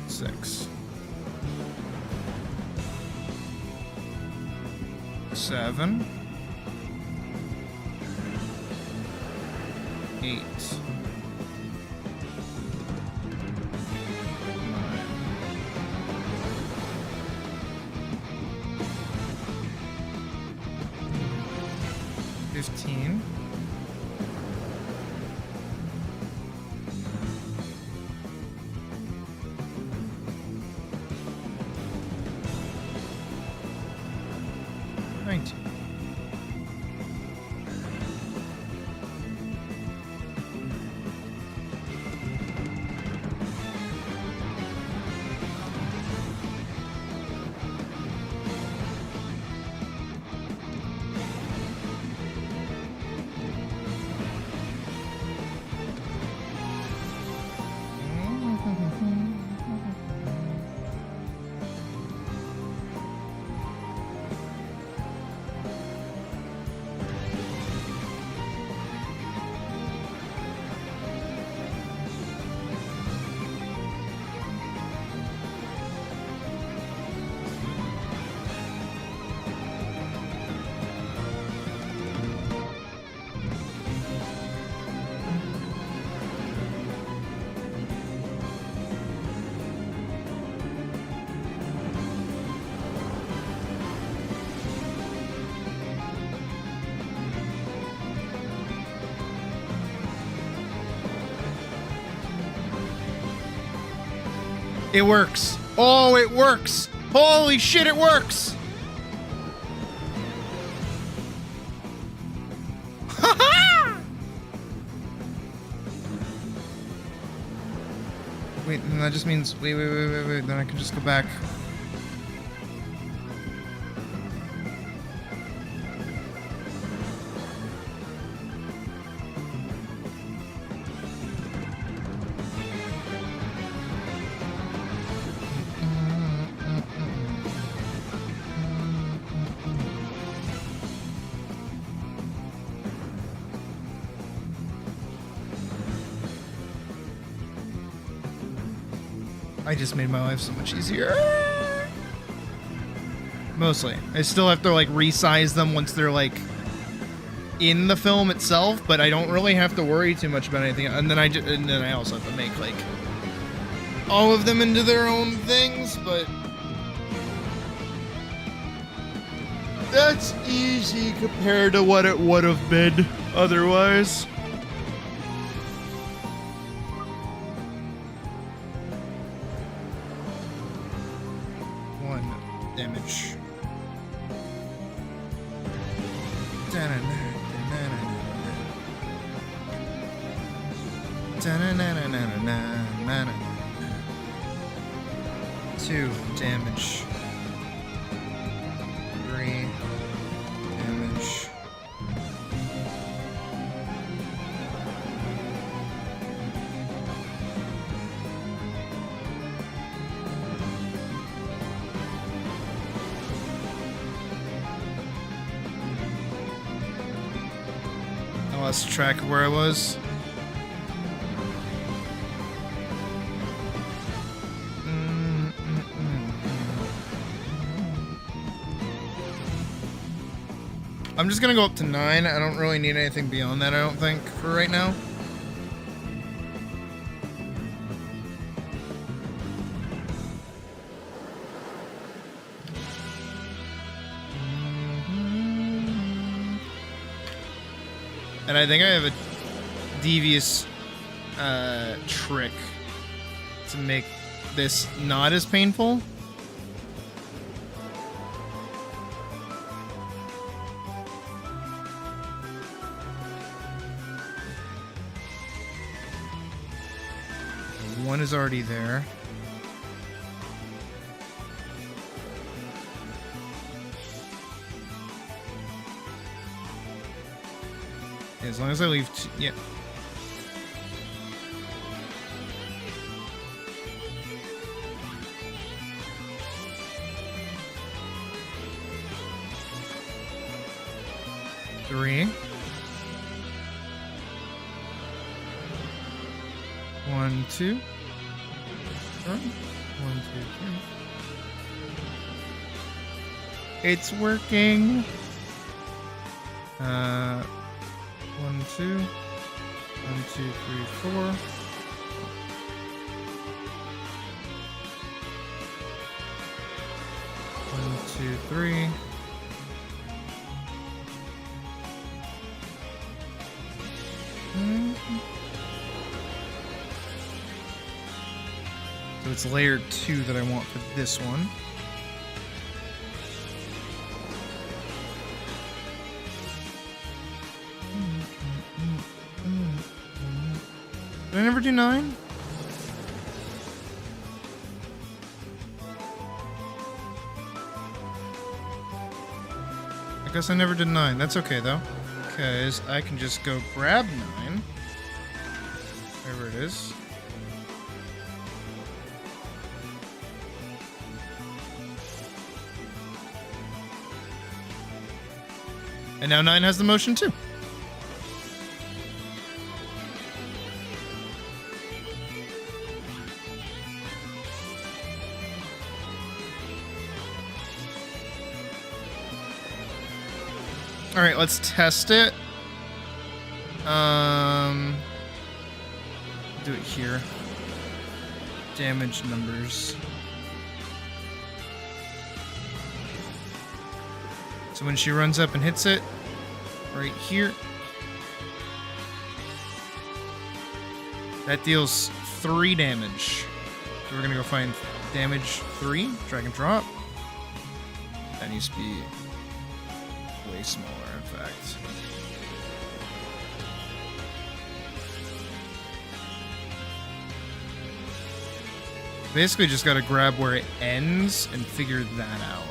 A: Six, 7, 8, 9, 15, 19. It works. Oh, it works. Holy shit, it works. Wait, and that just means, wait, then I can just go back. I just made my life so much easier. Mostly. I still have to like resize them once they're like in the film itself, but I don't really have to worry too much about anything. And then I also have to make like all of them into their own things, but that's easy compared to what it would have been otherwise. Damage. Two damage. 3 damage. I lost track of where I was. I'm just gonna go up to 9. I don't really need anything beyond that, I don't think, for right now. And I think I have a devious trick to make this not as painful. One is already there. As long as I leave yeah. Three. 1, 2. 1, 2, 3. It's working. 1, 2. 1, 2, 3, 4. 1, 2, 3. So it's layer 2 that I want for this one. Did I never do 9? I guess I never did 9. That's okay though, because I can just go grab 9. Wherever it is. And now 9 has the motion too. All right, let's test it. Do it here. Damage numbers. So when she runs up and hits it, right here, that deals 3 damage. So we're gonna go find damage 3, drag and drop. That needs to be way smaller, in fact. Basically just gotta grab where it ends and figure that out.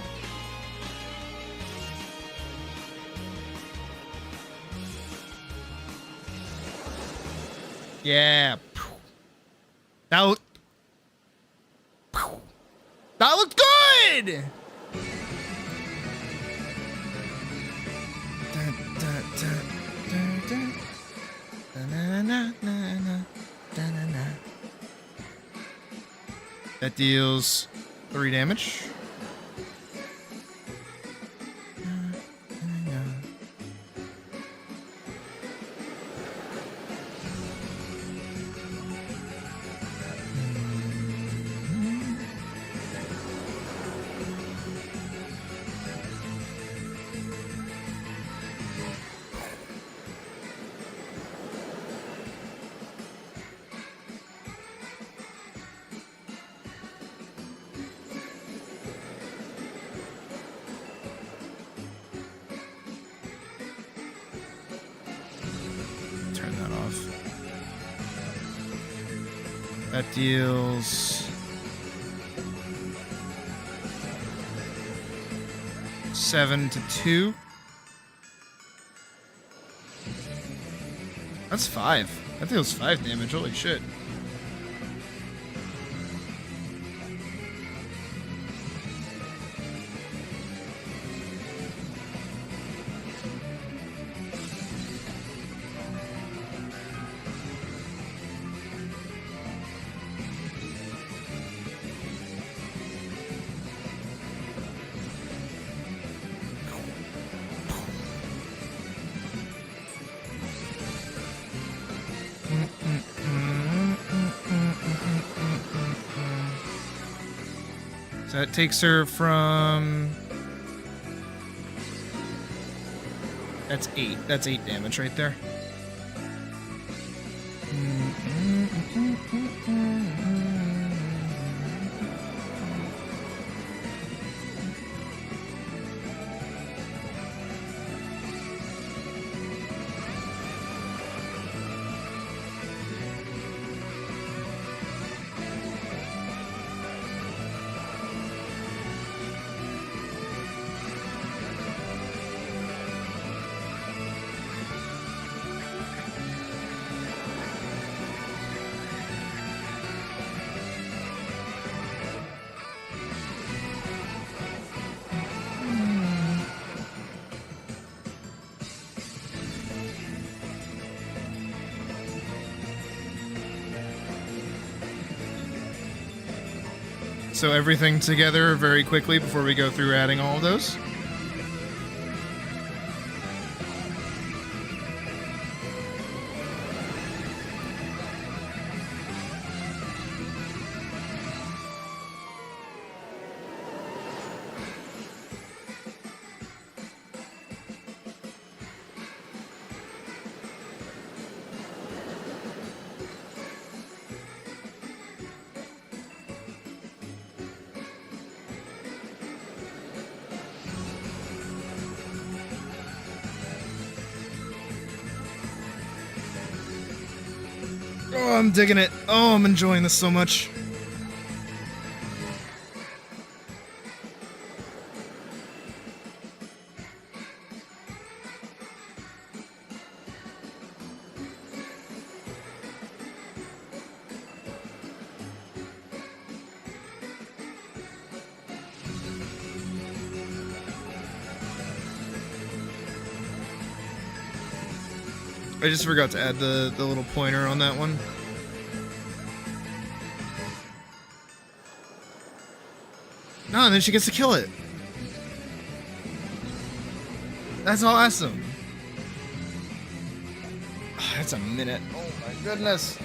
A: Yeah. That looked good! That deals 3 damage. Turn that off. That deals 7 to 2. That's 5. That deals 5 damage. Holy shit. So that takes her from... That's 8. That's 8 damage right there. So everything together very quickly before we go through adding all of those. Oh, I'm digging it. Oh, I'm enjoying this so much. I just forgot to add the little pointer on that one. No, and then she gets to kill it. That's awesome. That's a minute. Oh my goodness.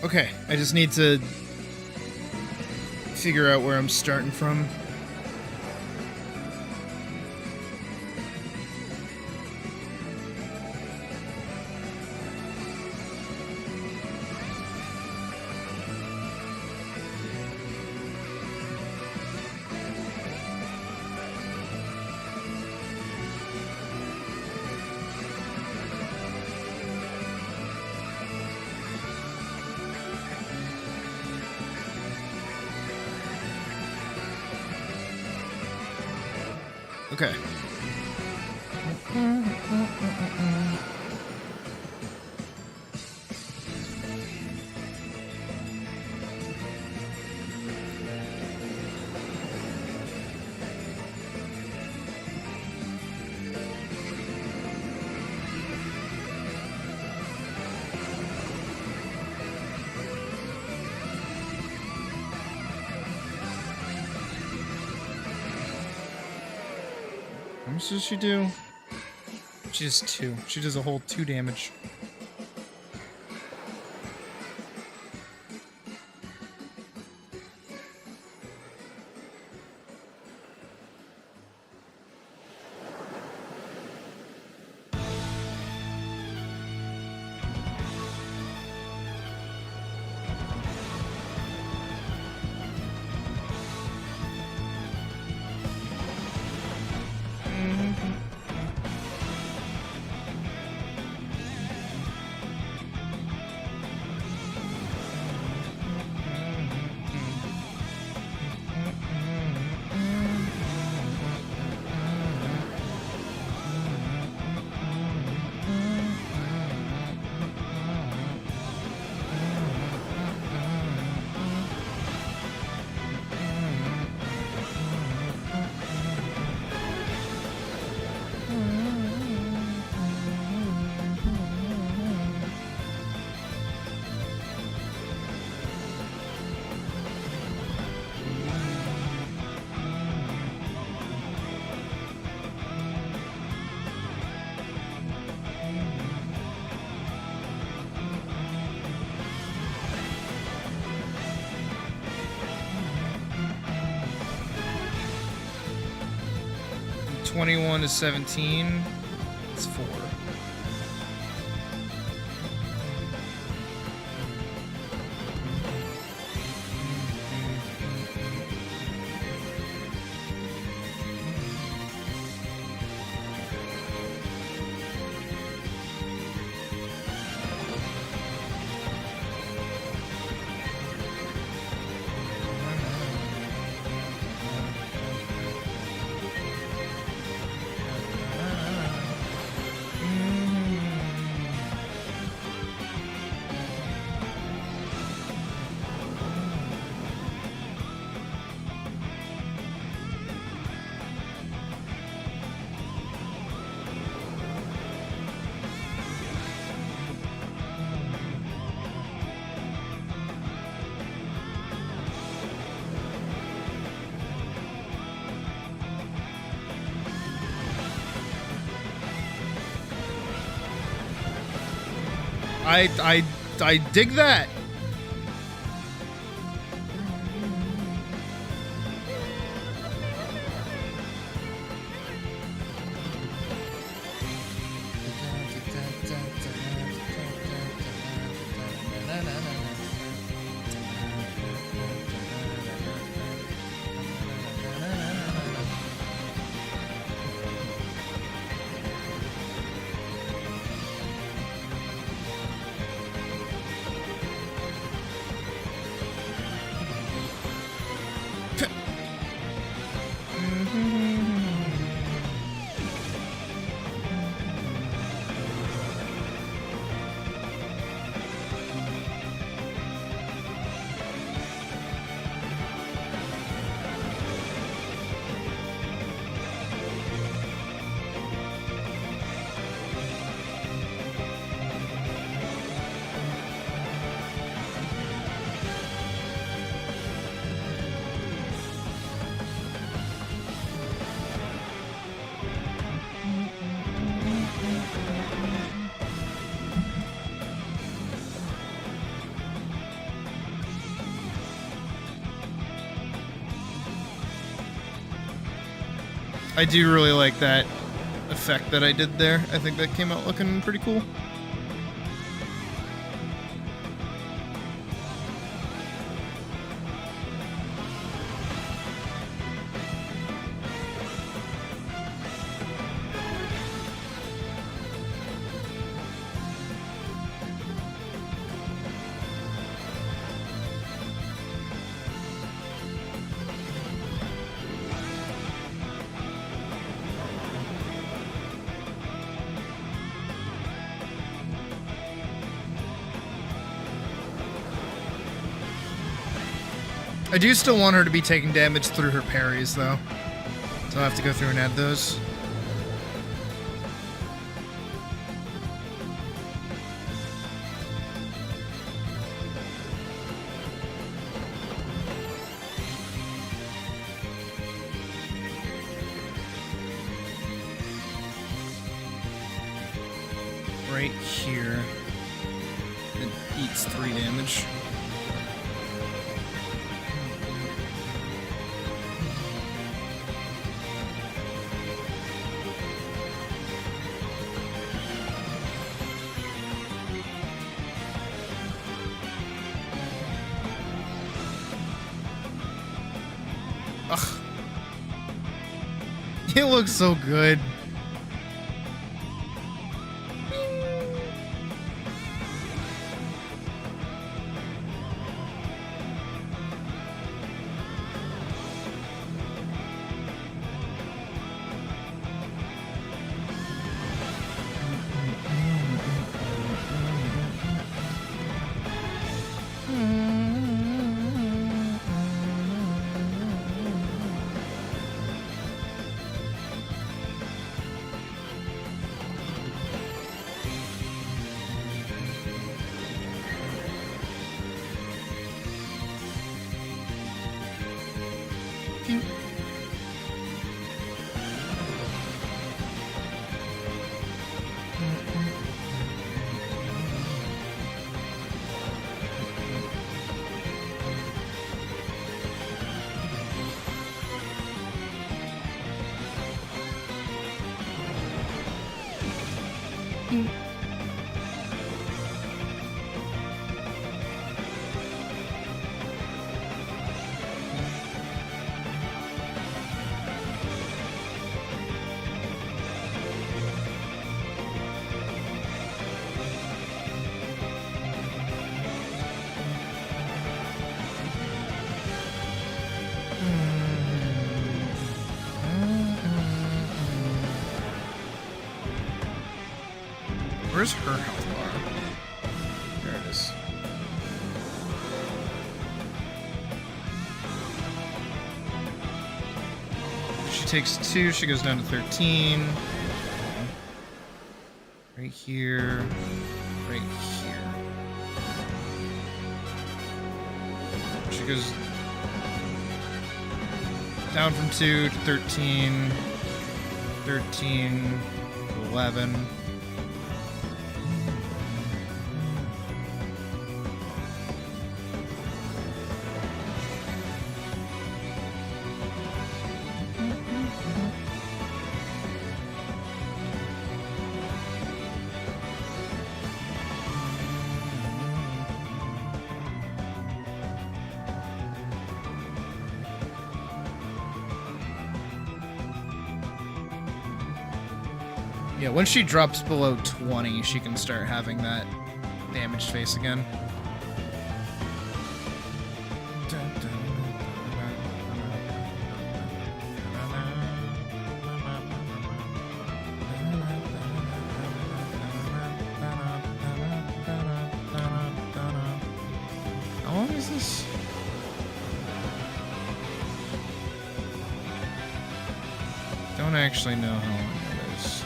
A: Okay, I just need to figure out where I'm starting from. Okay. How much does she do? She does 2. She does a whole 2 damage. From 21 to 17, it's 4. I dig that. I do really like that effect that I did there. I think that came out looking pretty cool. I do still want her to be taking damage through her parries, though. So I'll have to go through and add those. Right here. It eats 3 damage. Ugh. It looks so good. Where's her health bar? There it is. She takes 2, she goes down to 13. Right here. Right here. She goes down from 2 to 13. 13. 11. Yeah, once she drops below 20, she can start having that damaged face again. How long is this? Don't actually know how long it is.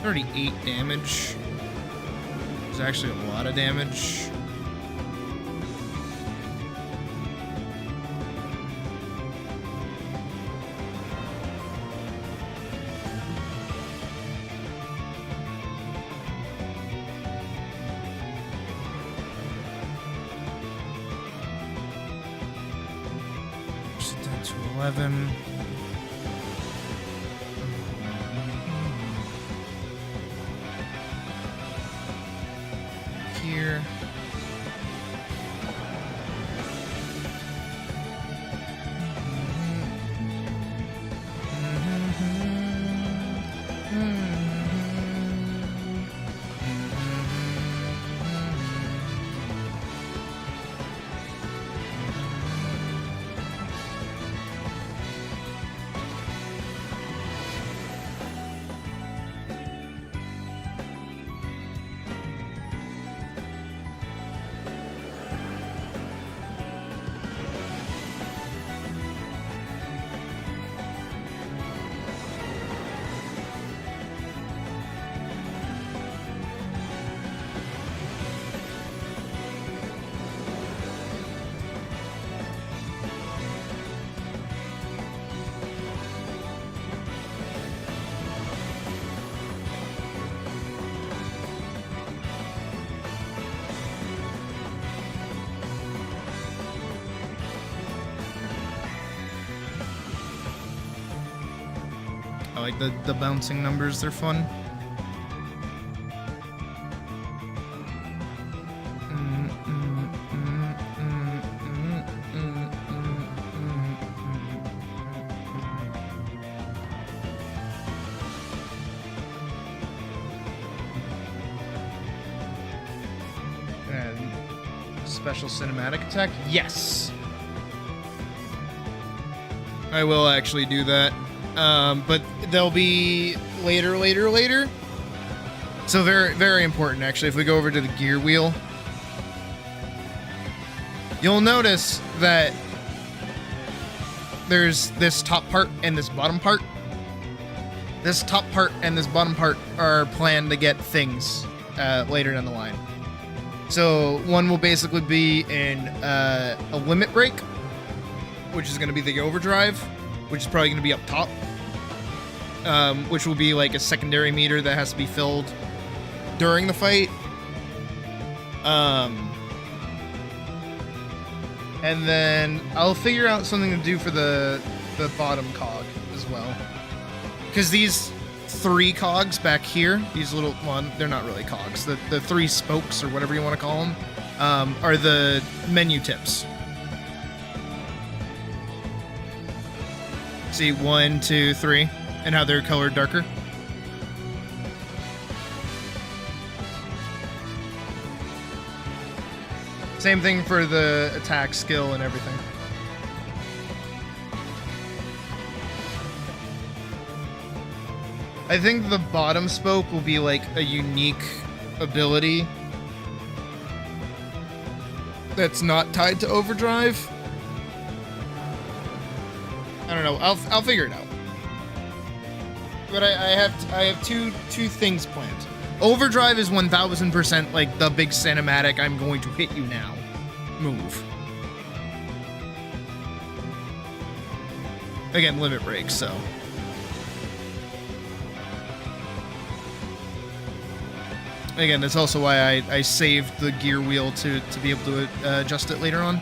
A: 38 damage. It's actually a lot of damage. Set that to 11. Here. I like the bouncing numbers, they're fun. And special cinematic attack? Yes! I will actually do that. But they'll be later. So very, very important, actually. If we go over to the gear wheel, you'll notice that there's this top part and this bottom part. This top part and this bottom part are planned to get things later down the line. So one will basically be in a limit break, which is going to be the overdrive, which is probably going to be up top. Which will be like a secondary meter that has to be filled during the fight. And then I'll figure out something to do for the bottom cog as well. Because these 3 cogs back here, these little, well, they're not really cogs, the 3 spokes or whatever you want to call them, are the menu tips. See, 1, 2, 3. And how they're colored darker. Same thing for the attack skill and everything. I think the bottom spoke will be like a unique ability that's not tied to overdrive. I don't know. I'll figure it out. But I have two things planned. Overdrive is 1000% like the big cinematic I'm going to hit you now move. Again, limit break, so. Again, that's also why I saved the gear wheel to be able to adjust it later on.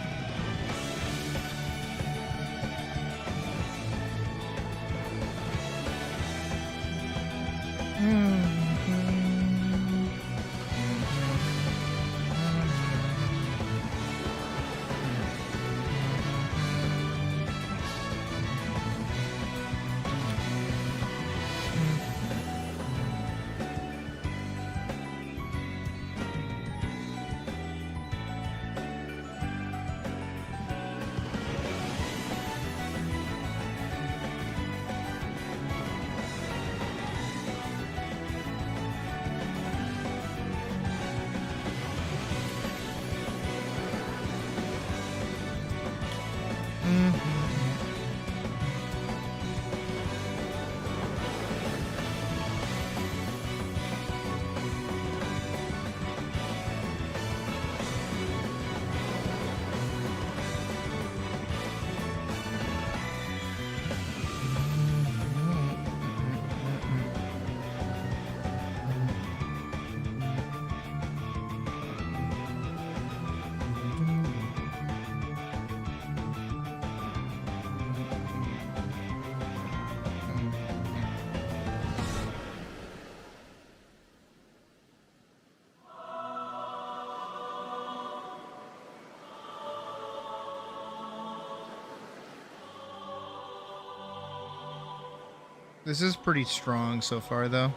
A: This is pretty strong so far, though.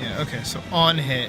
A: Yeah, okay, so on hit.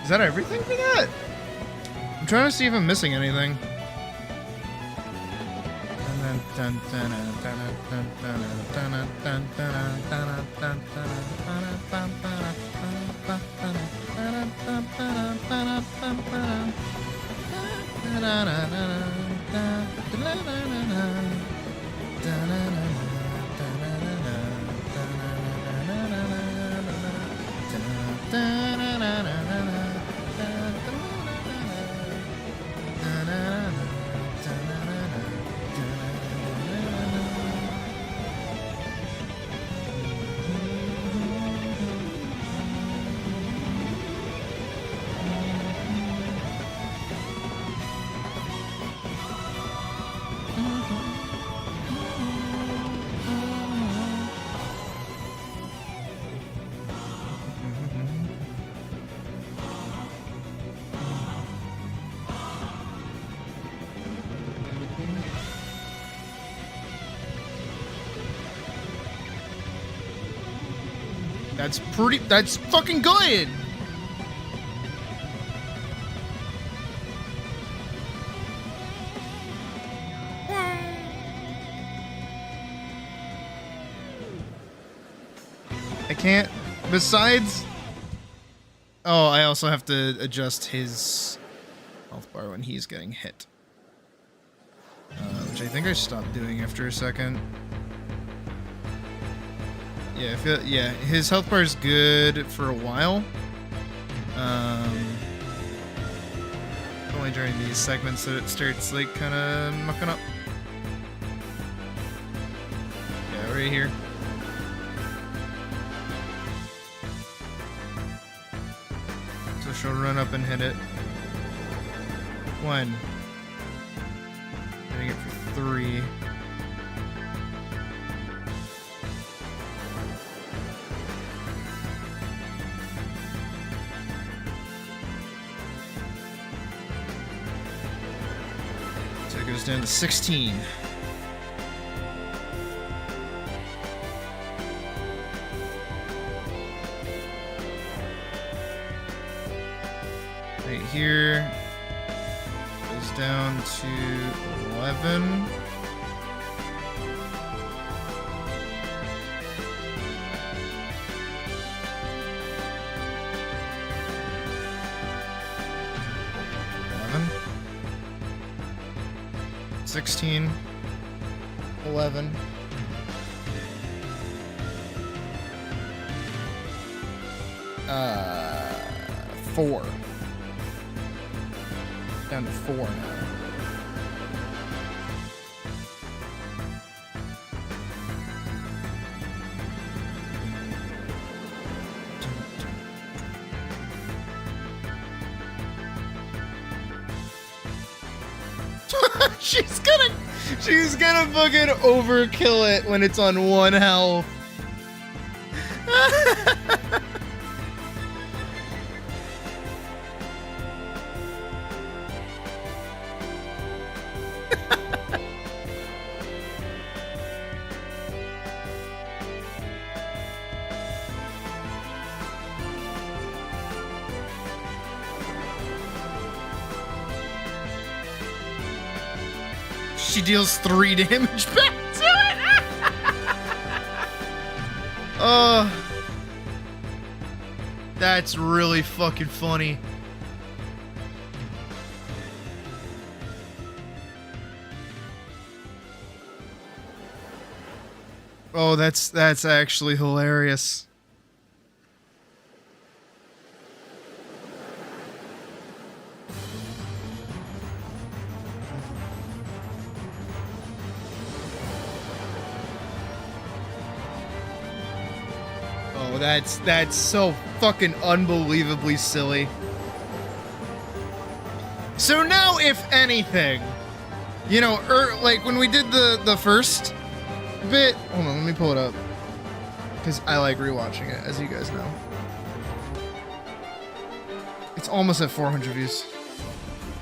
A: Is that everything for that? I'm trying to see if I'm missing anything. And That's fucking good. I can't. Besides, oh, I also have to adjust his health bar when he's getting hit, which I think I stopped doing after a second. Yeah, yeah, his health bar is good for a while. Only during these segments that it starts like kind of mucking up. Yeah, right here. So she'll run up and hit it. One. Hitting it for 3. Goes down to 16. Right here goes down to 11. $11. 16, 11. Four. Down to 4 now. She's gonna fucking overkill it when it's on 1 health. She deals 3 damage back to it. Oh, that's really fucking funny. Oh, that's actually hilarious. Oh, that's so fucking unbelievably silly. So now, if anything, you know, like when we did the first bit, hold on, let me pull it up, because I like rewatching it, as you guys know. It's almost at 400 views.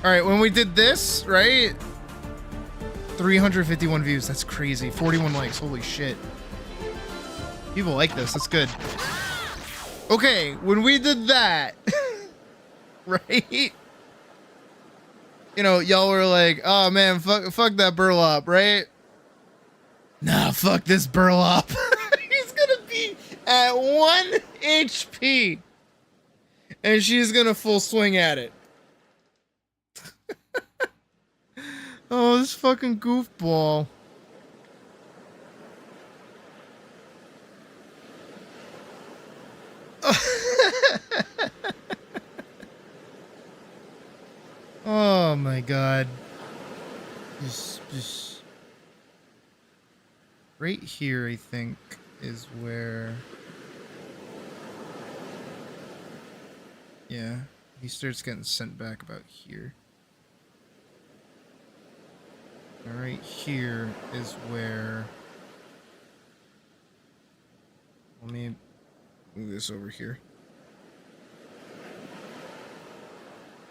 A: All right, when we did this, right? 351 views. That's crazy. 41 likes. Holy shit. People like this. That's good. Okay, when we did that, right? You know, y'all were like, oh man, fuck that burlap, right? Nah, fuck this burlap. He's gonna be at 1 HP. And she's gonna full swing at it. Oh, this fucking goofball. Oh my god. Just right here, I think, is where... Yeah, he starts getting sent back about here. And right here is where... Let me move this over here.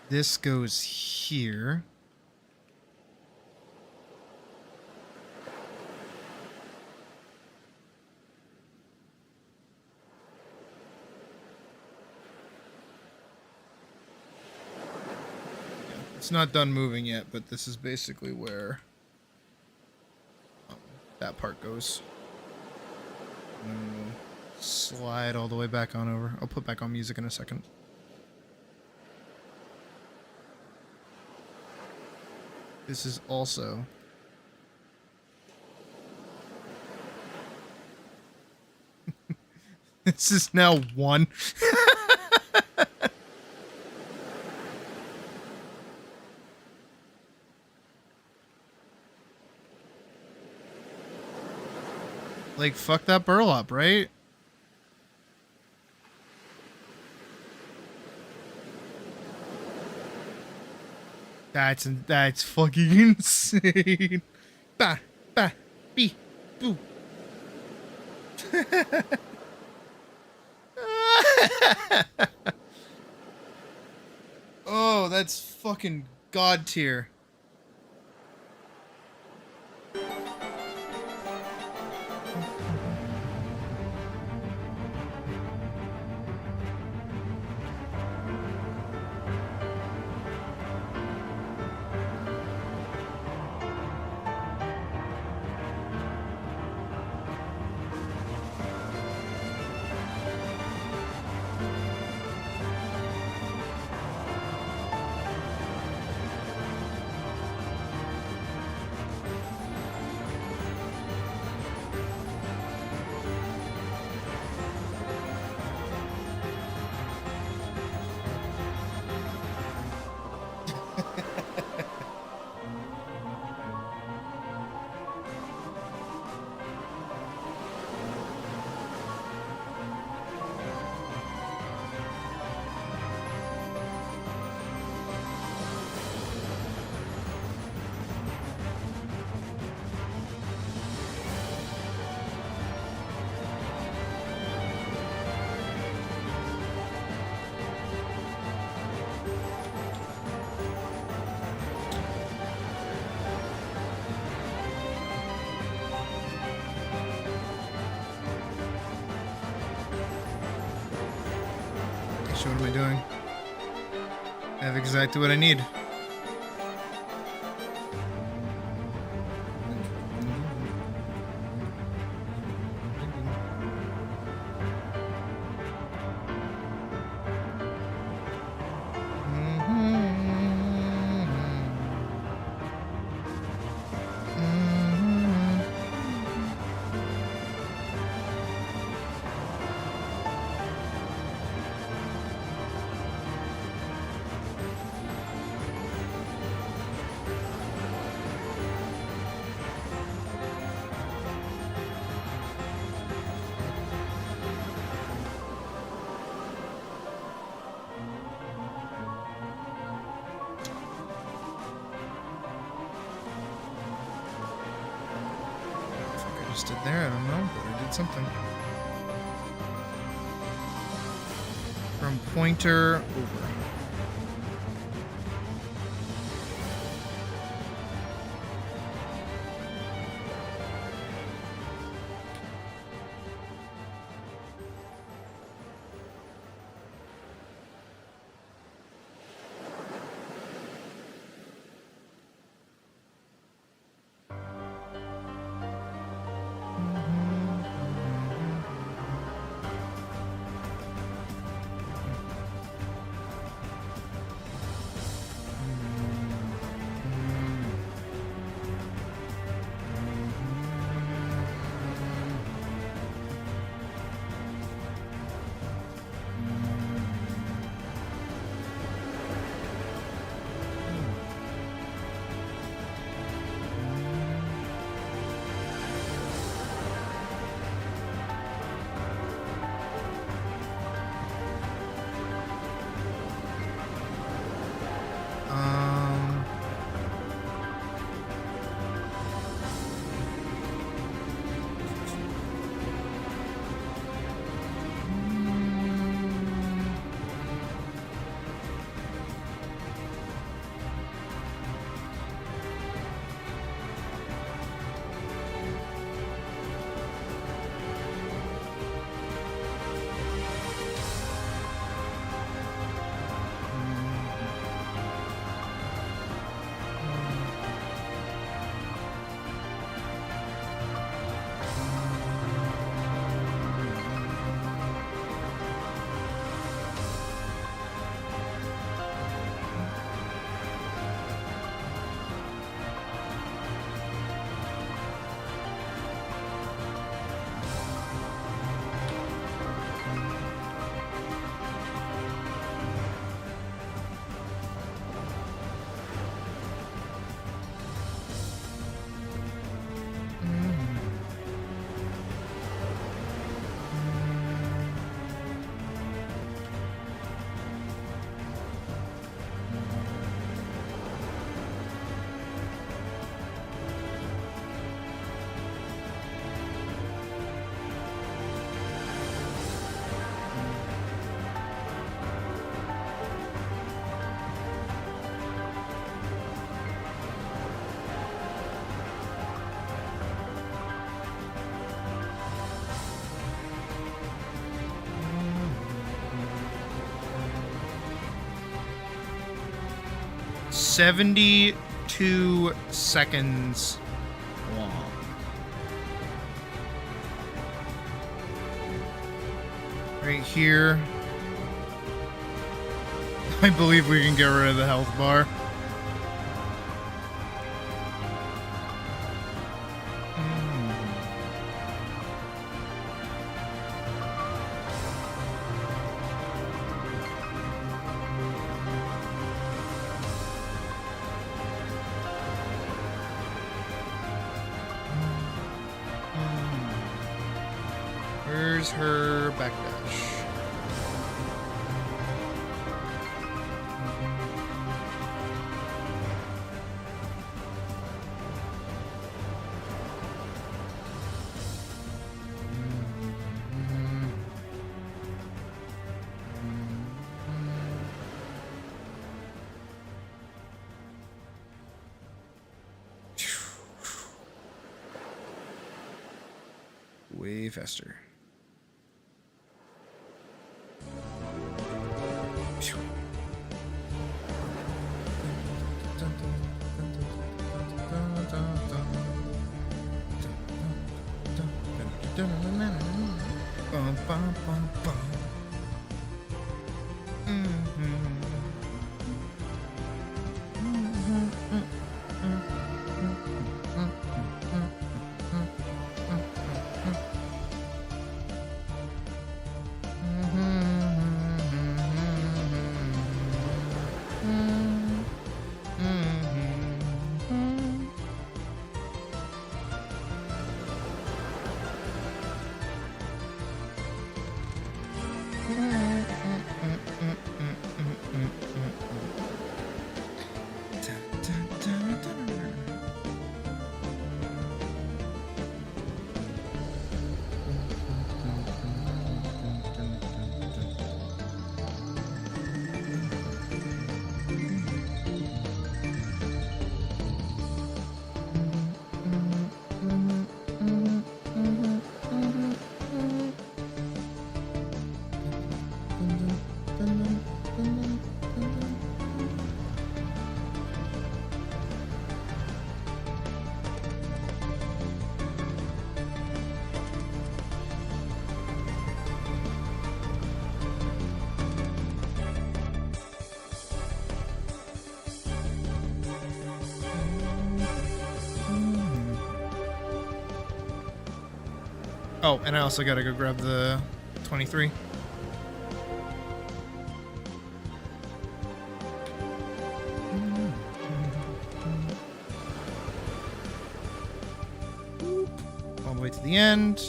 A: This goes here. It's not done moving yet, but this is basically where that part goes. And slide all the way back on over. I'll put back on music in a second. This is also... This is now 1. Like, fuck that burlap, right? That's fucking insane. Ba, ba, bee, boo. Oh, that's fucking god tier. So what am I doing? I have exactly what I need. I just did there, I don't know, but I did something. From pointer over. 72 seconds long. Right here. I believe we can get rid of the health bar. Where's her backdash? Way faster. Oh, and I also gotta go grab the 23. All the way to the end.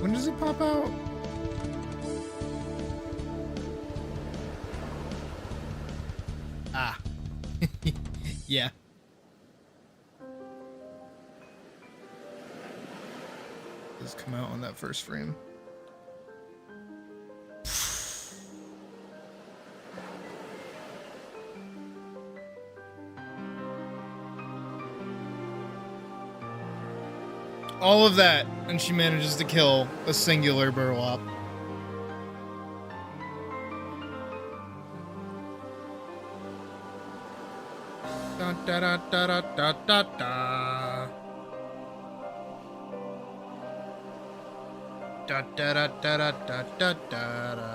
A: When does it pop out? Ah. Yeah. Does come out on that first frame. All of that, and she manages to kill a singular burlap. Da da da da da da da. Da da da da da da da da.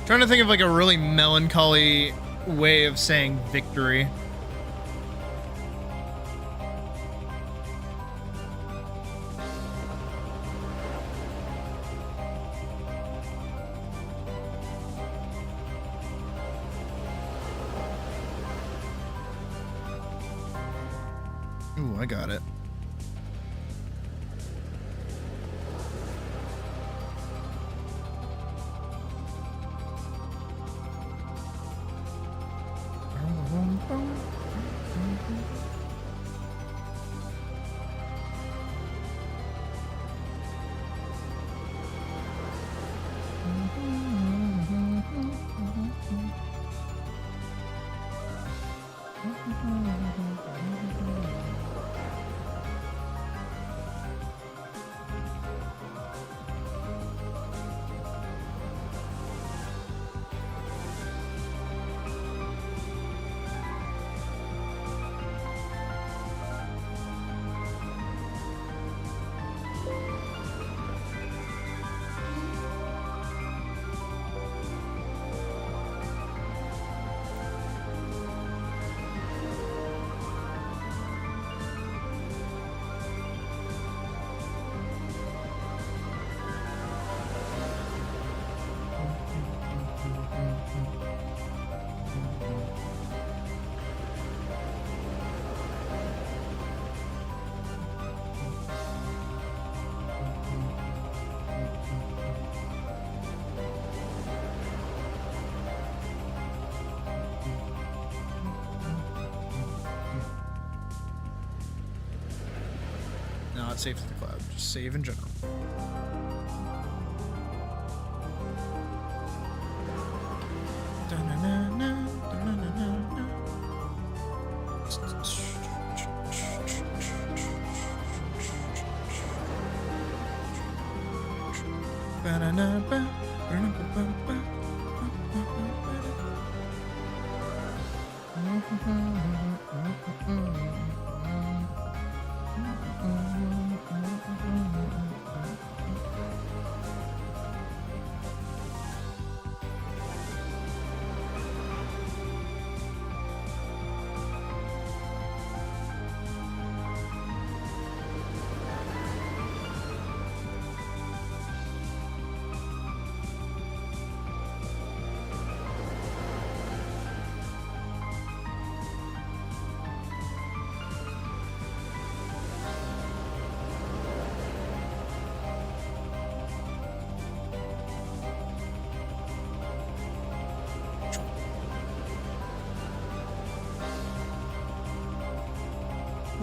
A: Trying to think of like a really melancholy way of saying victory. Ooh, I got it. Not save to the cloud, just save in general.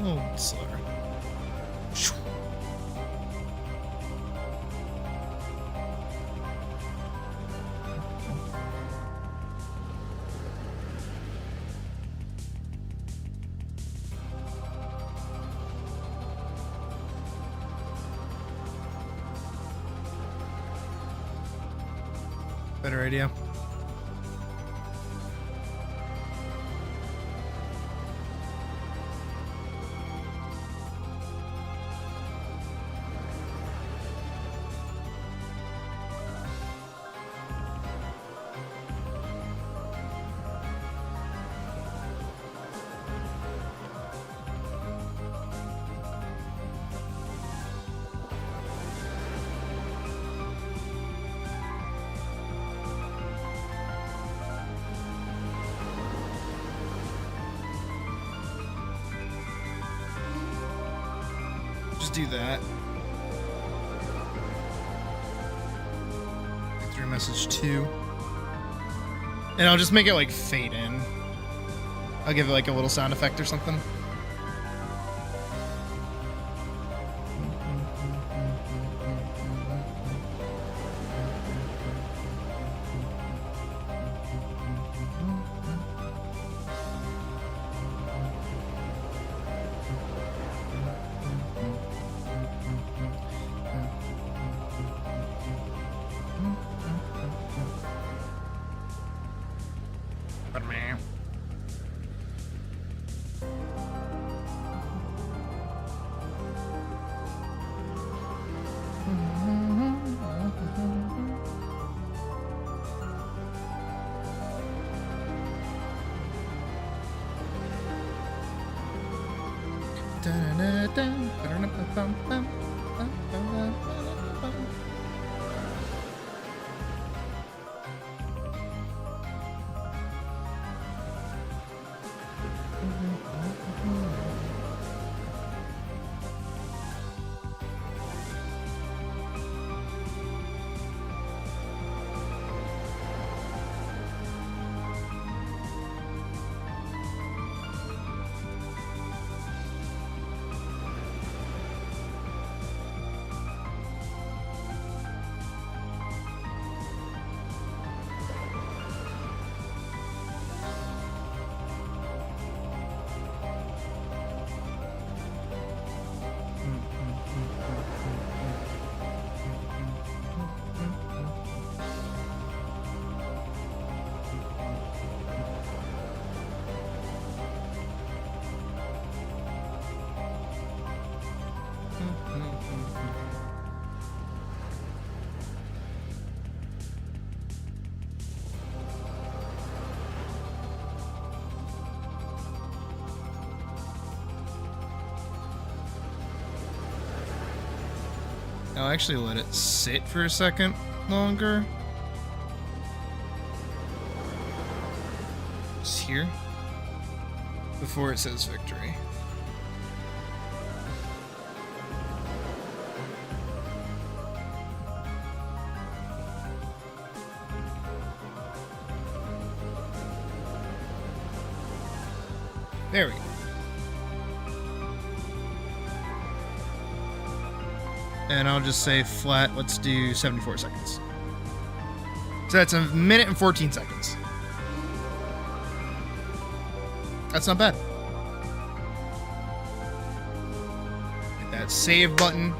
A: Oh, slower. Better idea. Do that. Through message 2. And I'll just make it like fade in. I'll give it like a little sound effect or something. I'll actually let it sit for a second longer. Just here. Before it says victory. There we go. And I'll just say flat, let's do 74 seconds. So that's a minute and 14 seconds. That's not bad. Hit that save button.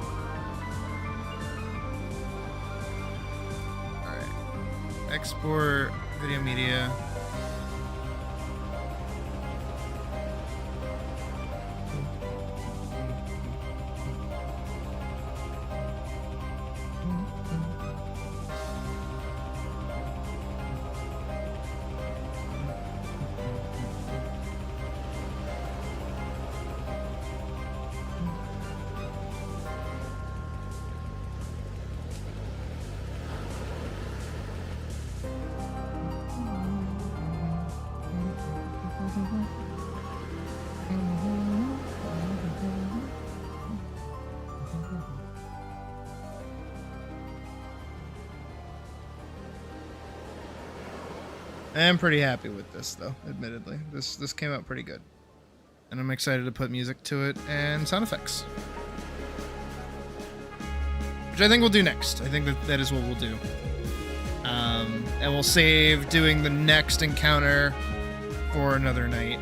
A: Alright. Export video media. I'm pretty happy with this, though, admittedly. This came out pretty good. And I'm excited to put music to it and sound effects. Which I think we'll do next. I think that is what we'll do. And we'll save doing the next encounter for another night.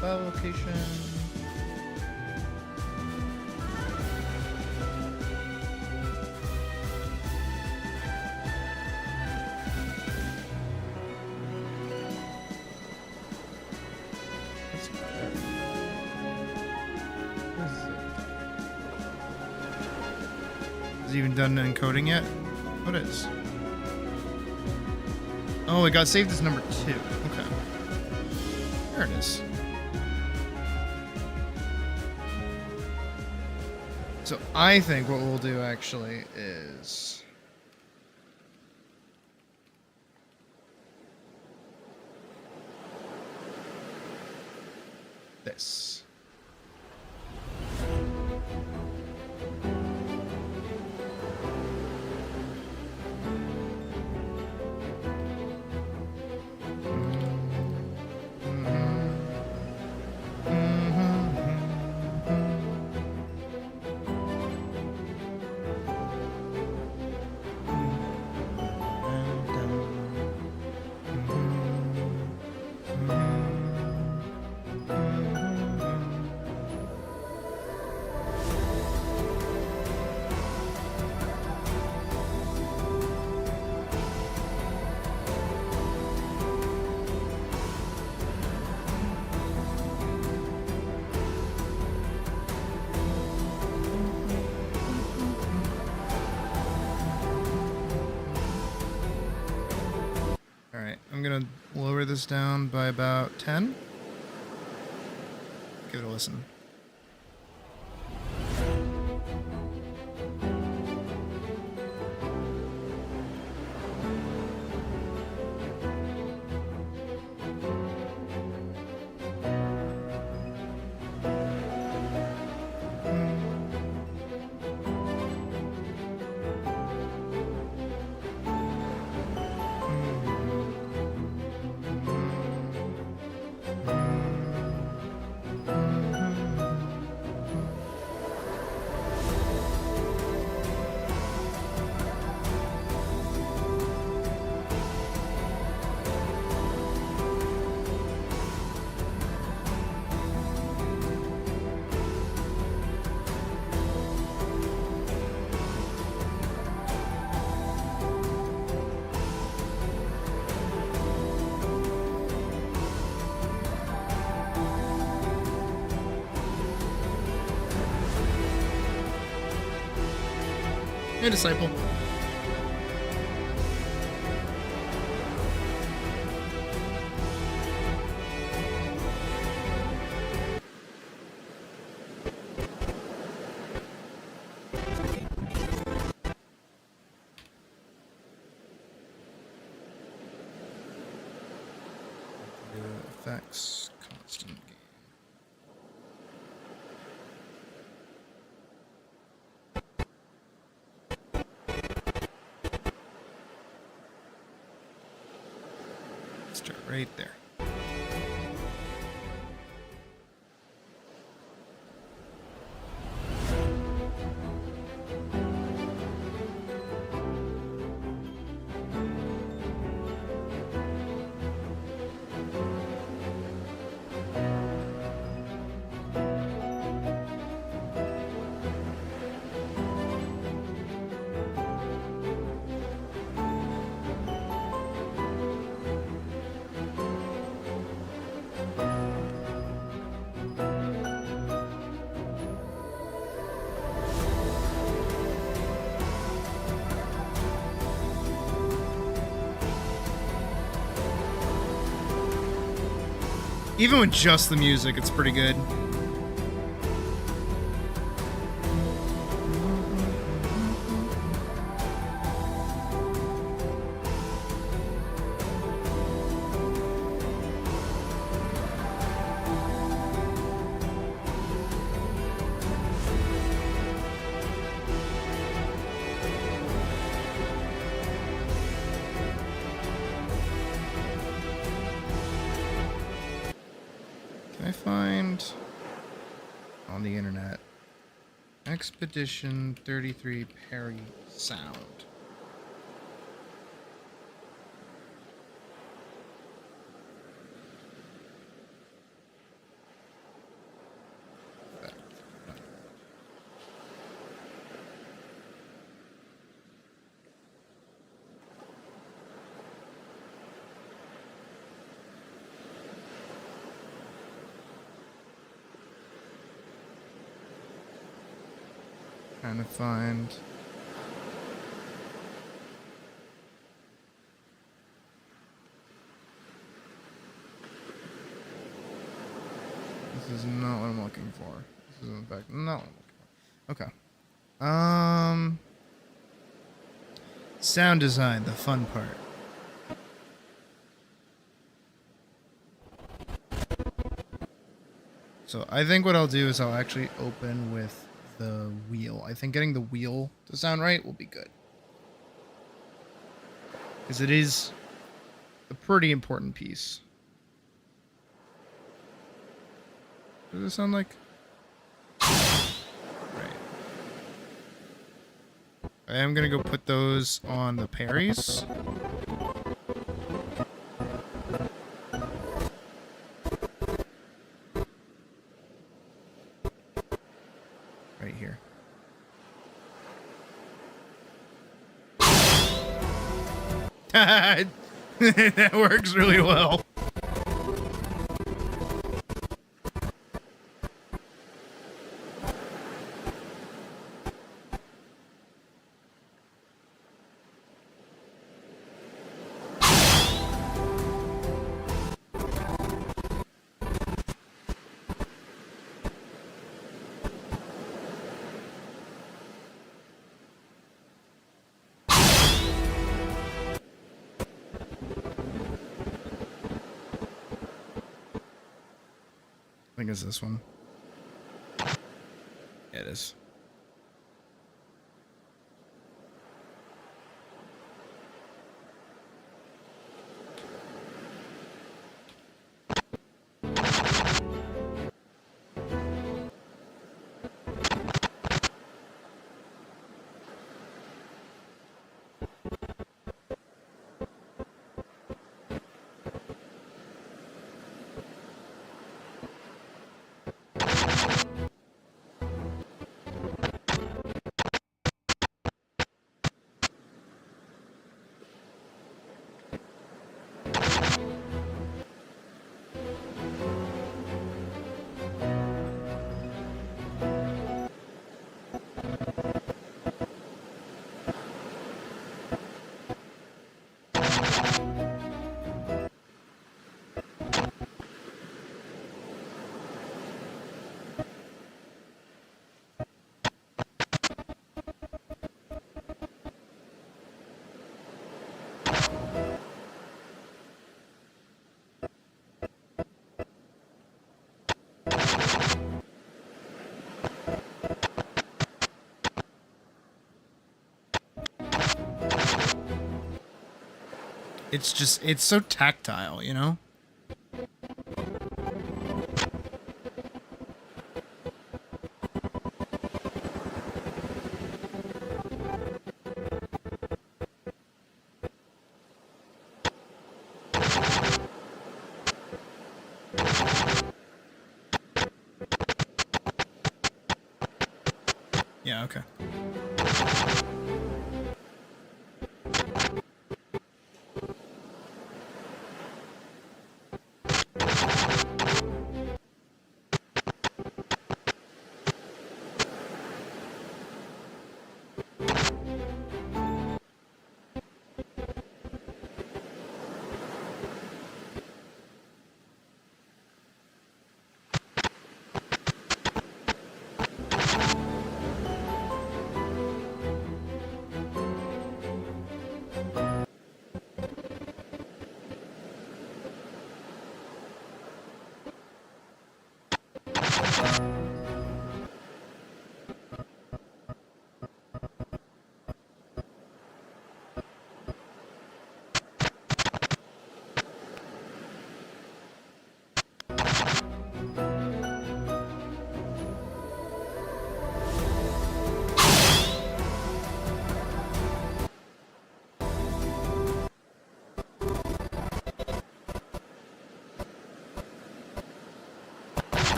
A: File location. That's not bad. Is it even done encoding yet? What is? Oh, it got saved as number 2. Okay. There it is. So I think what we'll do actually is this. Alright, I'm gonna lower this down by about 10. Give it a listen. Hey, disciple. Effects, constant gain. Start right there. Even with just the music, it's pretty good. I find on the internet Expedition 33 Perry sound. Trying to find This is not what I'm looking for. This is in fact not what I'm looking for. Okay. Sound design, the fun part. So I think what I'll do is I'll actually open with the wheel. I think getting the wheel to sound right will be good. Because it is a pretty important piece. Does it sound like? Right. I am going to go put those on the parries. Right here. That works really well. I think it's this one. Yeah, it is. It's just, it's so tactile, you know? Yeah, okay.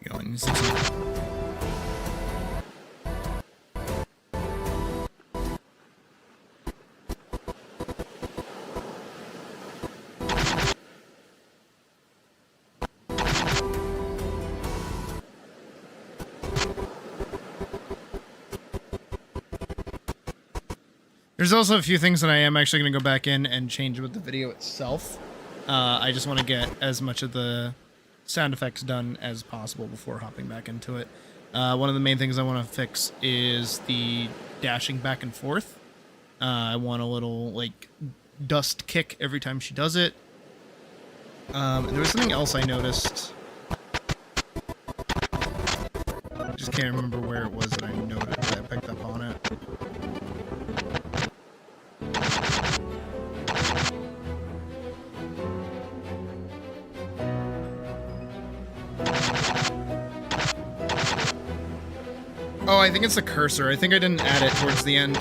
A: Going 60. There's also a few things that I am actually going to go back in and change with the video itself. I just want to get as much of the sound effects done as possible before hopping back into it. One of the main things I want to fix is the dashing back and forth. I want a little, like, dust kick every time she does it. There was something else I noticed. I just can't remember where it was that I noted that I picked up on it. Oh, I think it's the cursor. I think I didn't add it towards the end.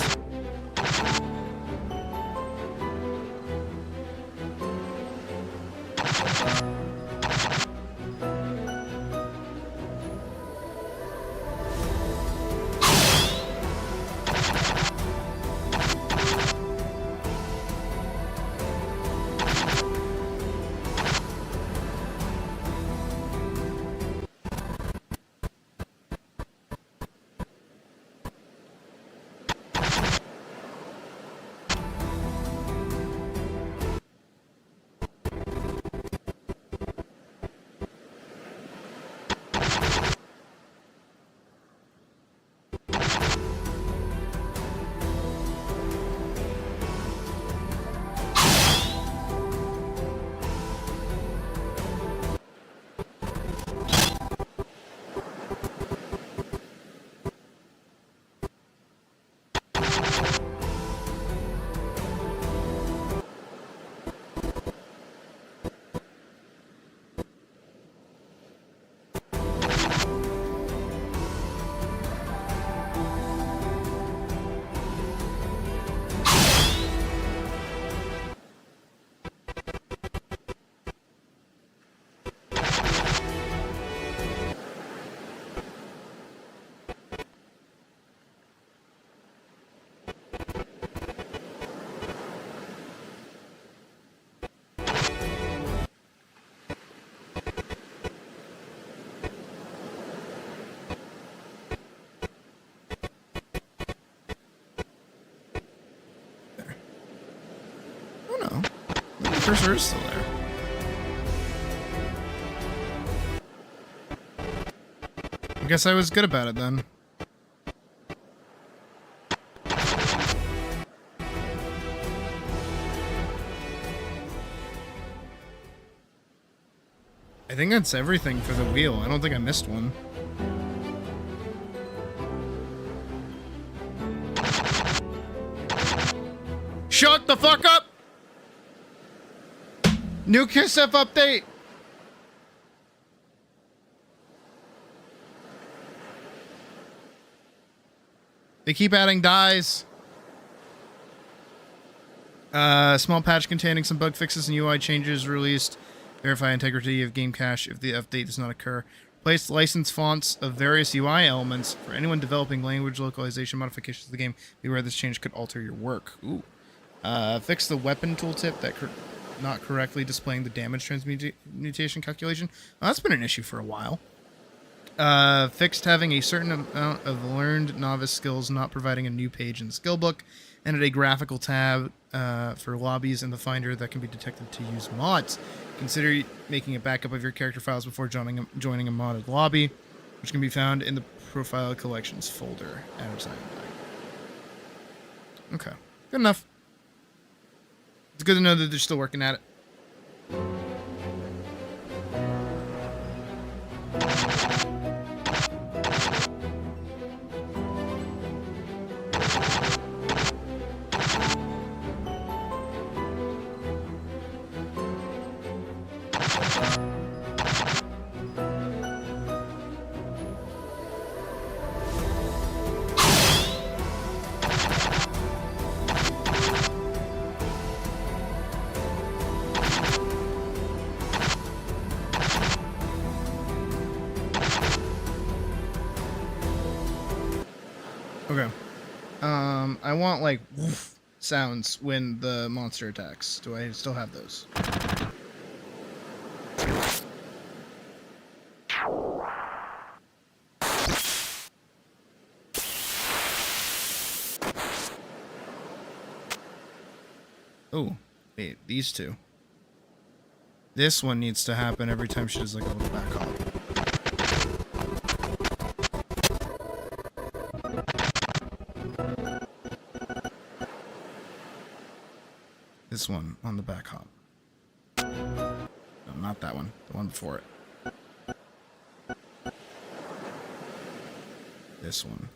A: Cursor is still there. I guess I was good about it then. I think that's everything for the wheel. I don't think I missed one. Shut the fuck up! New KISS-F update! They keep adding dies. Small patch containing some bug fixes and UI changes released. Verify integrity of game cache if the update does not occur. Replace licensed fonts of various UI elements for anyone developing language localization modifications to the game. Beware this change could alter your work. Ooh. Fix the weapon tooltip that not correctly displaying the damage transmutation calculation. Well, that's been an issue for a while. Fixed having a certain amount of learned novice skills not providing a new page in the skill book, and a graphical tab for lobbies in the finder that can be detected to use mods. Consider making a backup of your character files before joining a modded lobby, which can be found in the profile collections folder. Okay, good enough. It's good to know that they're still working at it. Okay. I want, like, woof sounds when the monster attacks. Do I still have those? Oh, wait, these two. This one needs to happen every time she does like a little back hop. This one on the back hop. No, not that one. The one before it. This one.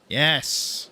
A: Yes!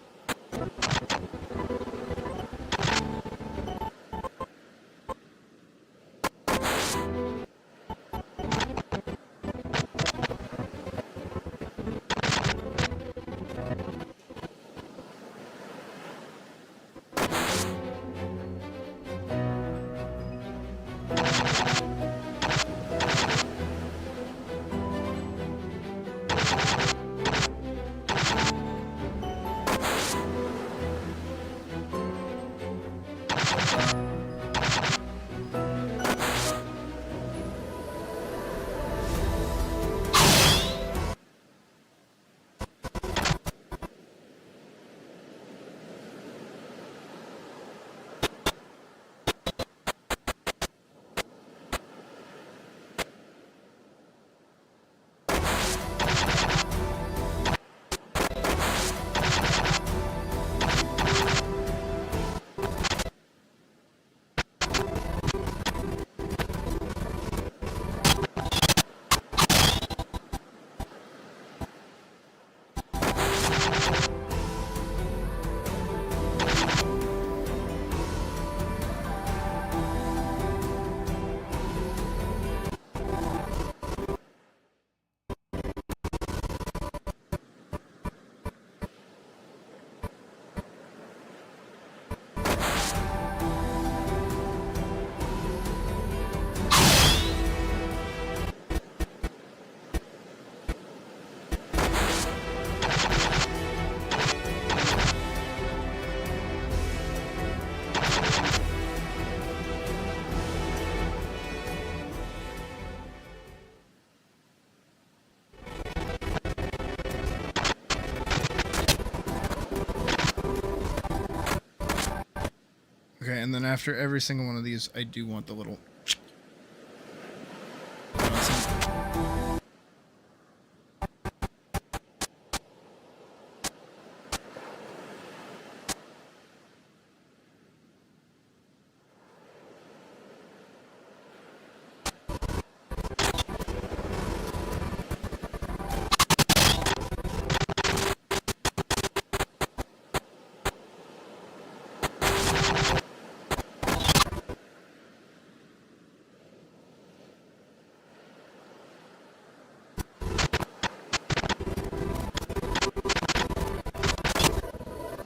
A: Okay, and then after every single one of these, I do want the little...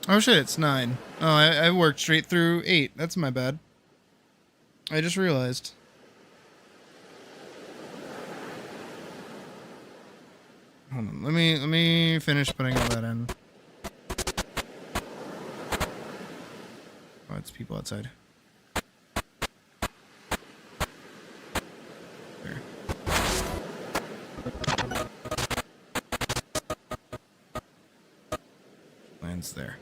A: Oh shit, it's 9. Oh, I worked straight through 8. That's my bad. I just realized. Hold on, let me finish putting all that in. Oh, it's people outside. There. Lands there.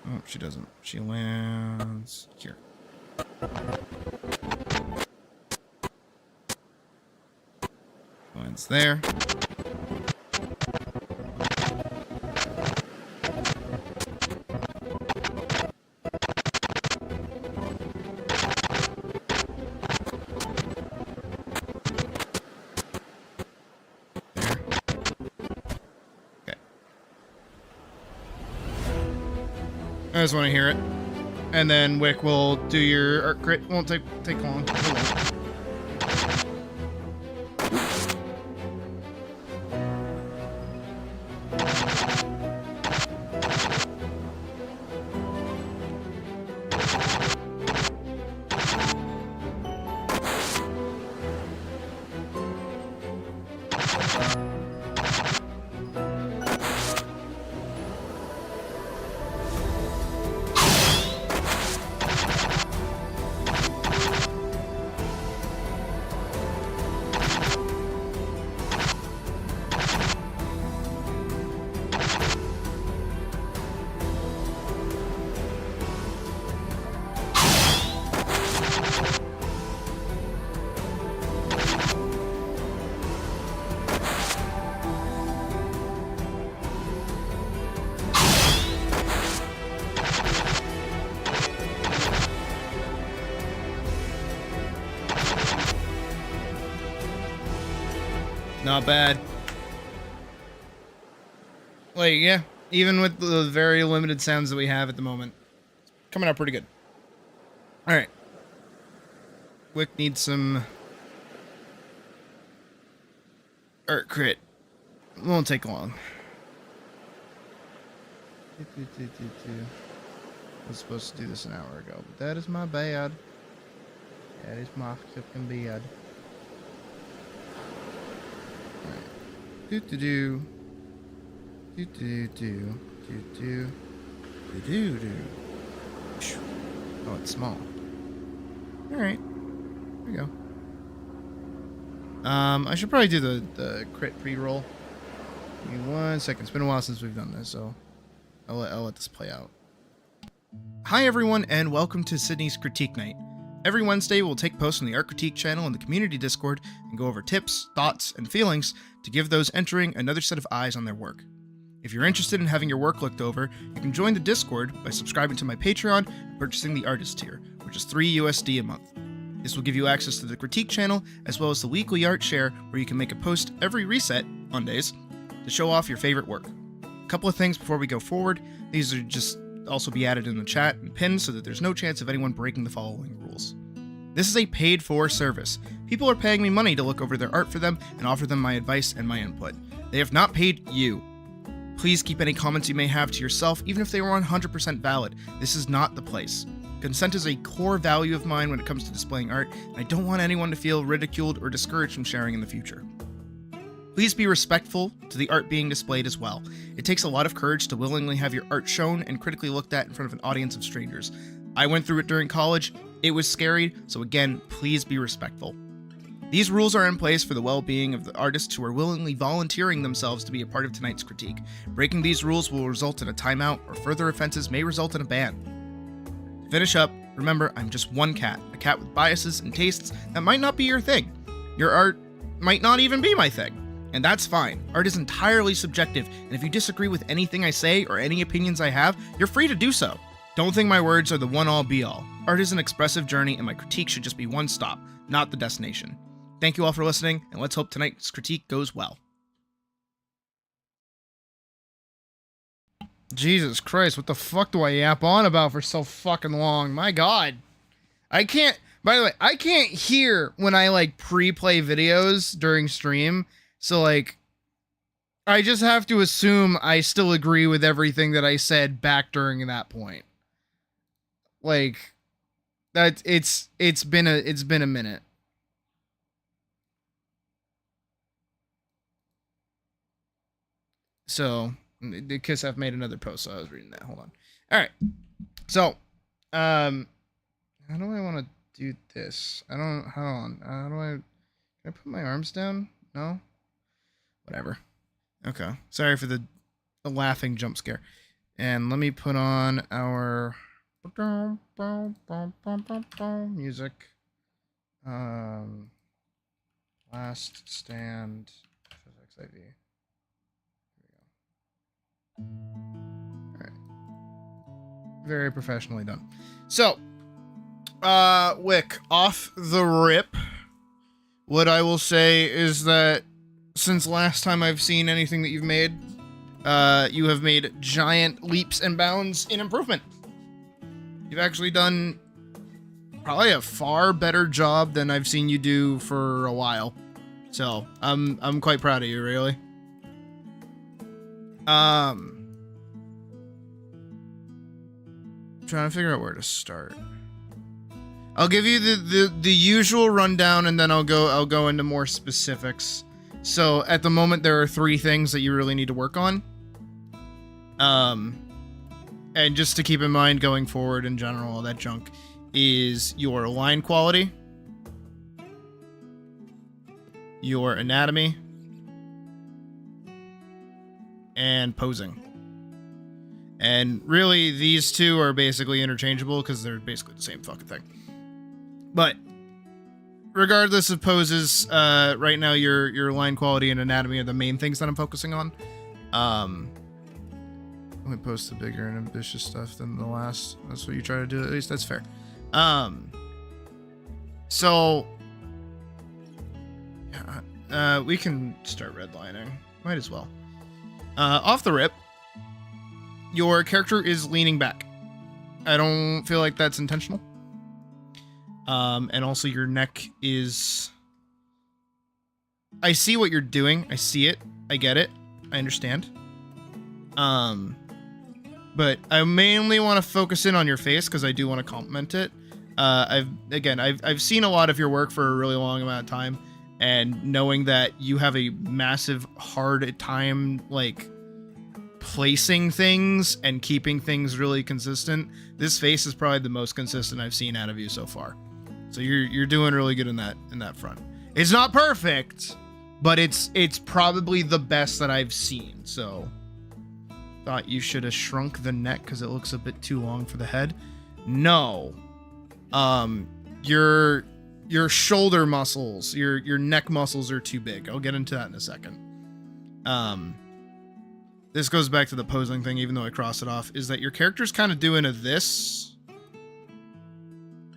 A: Oh, she doesn't. She lands here. Lands there. I just want to hear it. And then Wick will do your art crit. Won't take long. Not bad. Like, yeah, even with the very limited sounds that we have at the moment, coming out pretty good. All right. Wick needs some art crit. Won't take long. I was supposed to do this an hour ago, but that is my bad. That is my fucking bad. Alright. Do-do-do. Do-do-do. Do-do. Do-do-do. Oh, it's small. Alright. There we go. I should probably do the crit pre-roll. Give me 1 second. It's been a while since we've done this, so I'll let this play out. Hi everyone, and welcome to Sydney's Critique Night. Every Wednesday, we'll take posts on the Art Critique channel in the community Discord and go over tips, thoughts, and feelings to give those entering another set of eyes on their work. If you're interested in having your work looked over, you can join the Discord by subscribing to my Patreon and purchasing the Artist tier, which is $3 USD a month. This will give you access to the Critique channel, as well as the weekly art share, where you can make a post every reset, Mondays, to show off your favorite work. A couple of things before we go forward. These are just also be added in the chat and pinned so that there's no chance of anyone breaking the following rules. This is a paid-for service. People are paying me money to look over their art for them and offer them my advice and my input. They have not paid you. Please keep any comments you may have to yourself, even if they were 100% valid. This is not the place. Consent is a core value of mine when it comes to displaying art, and I don't want anyone to feel ridiculed or discouraged from sharing in the future. Please be respectful to the art being displayed as well. It takes a lot of courage to willingly have your art shown and critically looked at in front of an audience of strangers. I went through it during college. It was scary, so again, please be respectful. These rules are in place for the well-being of the artists who are willingly volunteering themselves to be a part of tonight's critique. Breaking these rules will result in a timeout, or further offenses may result in a ban. To finish up, remember, I'm just one cat, a cat with biases and tastes that might not be your thing. Your art might not even be my thing. And that's fine. Art is entirely subjective, and if you disagree with anything I say or any opinions I have, you're free to do so. Don't think my words are the one-all be-all. Art is an expressive journey, and my critique should just be one stop, not the destination. Thank you all for listening, and let's hope tonight's critique goes well. Jesus Christ, what the fuck do I yap on about for so fucking long? My God. I can't, by the way, I can't hear when I like pre-play videos during stream. So, like, I just have to assume I still agree with everything that I said back during that point. Like, that it's been a minute. So, because I've made another post, so I was reading that. Hold on. All right. So, how do I want to do this? I don't. Hold on. How do I? Can I put my arms down? No. Whatever. Okay. Sorry for the laughing jump scare. And let me put on our music. Last stand physics IV. Here we go. Alright. Very professionally done. So, Wick, off the rip, what I will say is that since last time I've seen anything that you've made, you have made giant leaps and bounds in improvement. You've actually done probably a far better job than I've seen you do for a while. So, I'm quite proud of you, really. Trying to figure out where to start. I'll give you the usual rundown, and then I'll go into more specifics. So at the moment, there are 3 things that you really need to work on. And just to keep in mind going forward in general, all that junk is your line quality, your anatomy, and posing. And really, these 2 are basically interchangeable because they're basically the same fucking thing. But regardless of poses, right now your line quality and anatomy are the main things that I'm focusing on. Let me post the bigger and ambitious stuff than the last. That's what you try to do. At least that's fair. So, yeah, we can start redlining. Might as well. Off the rip, your character is leaning back. I don't feel like that's intentional. And also your neck is... I see what you're doing. I see it. I get it. I understand. But I mainly want to focus in on your face because I do want to compliment it. I've seen a lot of your work for a really long amount of time, and knowing that you have a massive hard time like placing things and keeping things really consistent, this face is probably the most consistent I've seen out of you so far. So you're doing really good in that front. It's not perfect, but it's probably the best that I've seen. So thought you should have shrunk the neck because it looks a bit too long for the head. No. Your shoulder muscles, your neck muscles are too big. I'll get into that in a second. This goes back to the posing thing, even though I crossed it off, is that your character's kind of doing a this,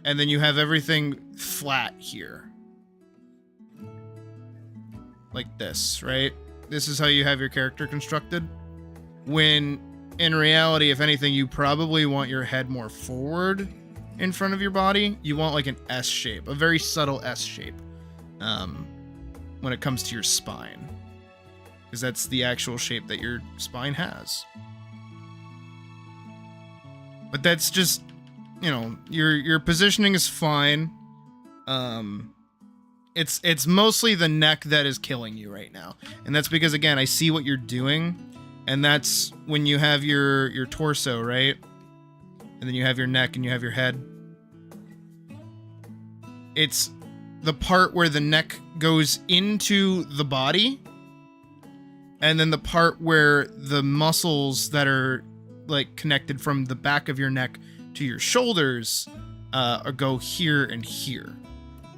A: and then you have everything flat here. Like this, right? This is how you have your character constructed. When, in reality, if anything, you probably want your head more forward in front of your body. You want like an S shape, a very subtle S shape, when it comes to your spine. Because that's the actual shape that your spine has. But that's just, you know, your positioning is fine. It's mostly the neck that is killing you right now. And that's because, again, I see what you're doing. And that's when you have your torso, right? And then you have your neck and you have your head. It's the part where the neck goes into the body. And then the part where the muscles that are like connected from the back of your neck to your shoulders go here and here.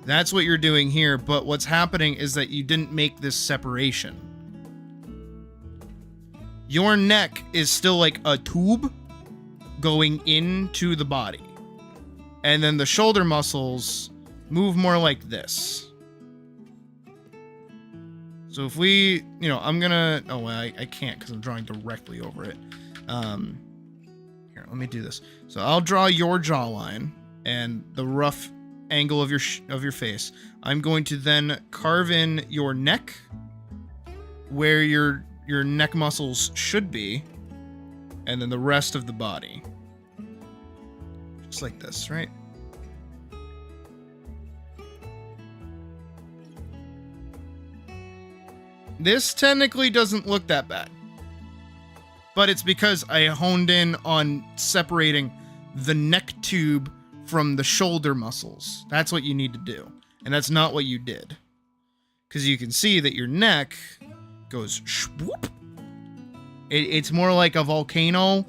A: That's what you're doing here. But what's happening is that you didn't make this separation. Your neck is still like a tube going into the body. And then the shoulder muscles move more like this. So if we, you know, I'm gonna, oh, I can't because I'm drawing directly over it. Here, let me do this. So I'll draw your jawline and the rough angle of your face. I'm going to then carve in your neck where your neck muscles should be, and then the rest of the body. Just like this, right? This technically doesn't look that bad. But it's because I honed in on separating the neck tube from the shoulder muscles. That's what you need to do. And that's not what you did. Because you can see that your neck goes swoop. It's more like a volcano.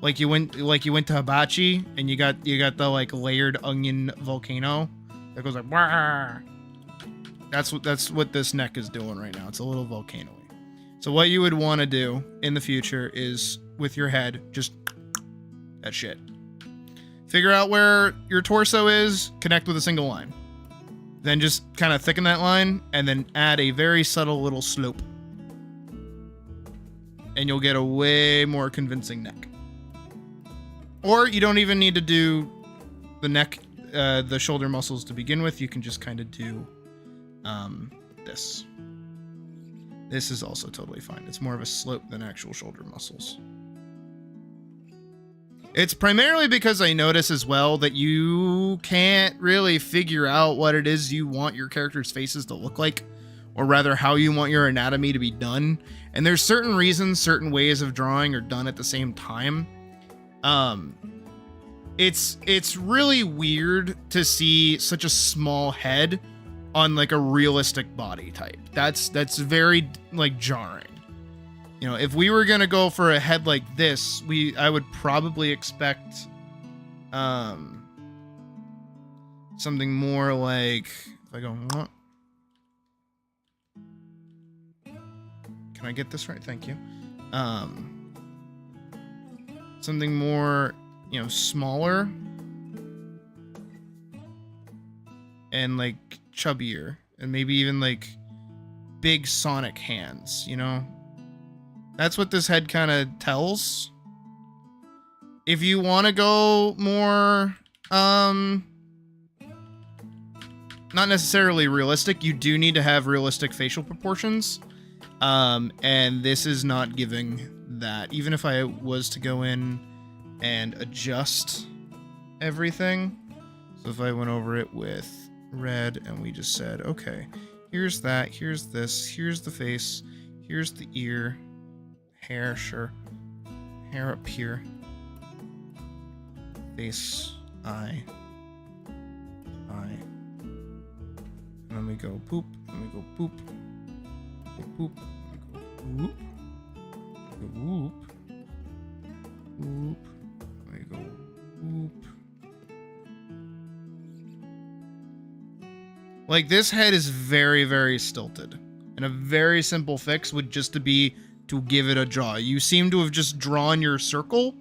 A: Like you went to Hibachi and you got the like layered onion volcano that goes like Wah! That's what this neck is doing right now. It's a little volcano-y. So what you would want to do in the future is with your head, just that shit. Figure out where your torso is, connect with a single line. Then just kind of thicken that line and then add a very subtle little slope. And you'll get a way more convincing neck. Or you don't even need to do the neck, the shoulder muscles to begin with. You can just kind of do this. This is also totally fine. It's more of a slope than actual shoulder muscles. It's primarily because I notice as well that you can't really figure out what it is you want your characters' faces to look like, or rather how you want your anatomy to be done. And there's certain reasons, certain ways of drawing are done at the same time. It's really weird to see such a small head on like a realistic body type. That's very like jarring. You know, if we were gonna go for a head like this, I would probably expect something more like, if I go, can I get this right? Thank you. Something more, you know, smaller and like chubbier, and maybe even like big Sonic hands, you know? That's what this head kind of tells. If you want to go more, not necessarily realistic, you do need to have realistic facial proportions. And this is not giving that. Even if I was to go in and adjust everything. So if I went over it with red and we just said, okay, here's that, here's this, here's the face, here's the ear, hair, sure, hair up here, face, eye, and then we go boop, and we go boop, boop, we go whoop, we go whoop, whoop, we go whoop. Like, this head is very, very stilted. And a very simple fix would just to be to give it a jaw. You seem to have just drawn your circle,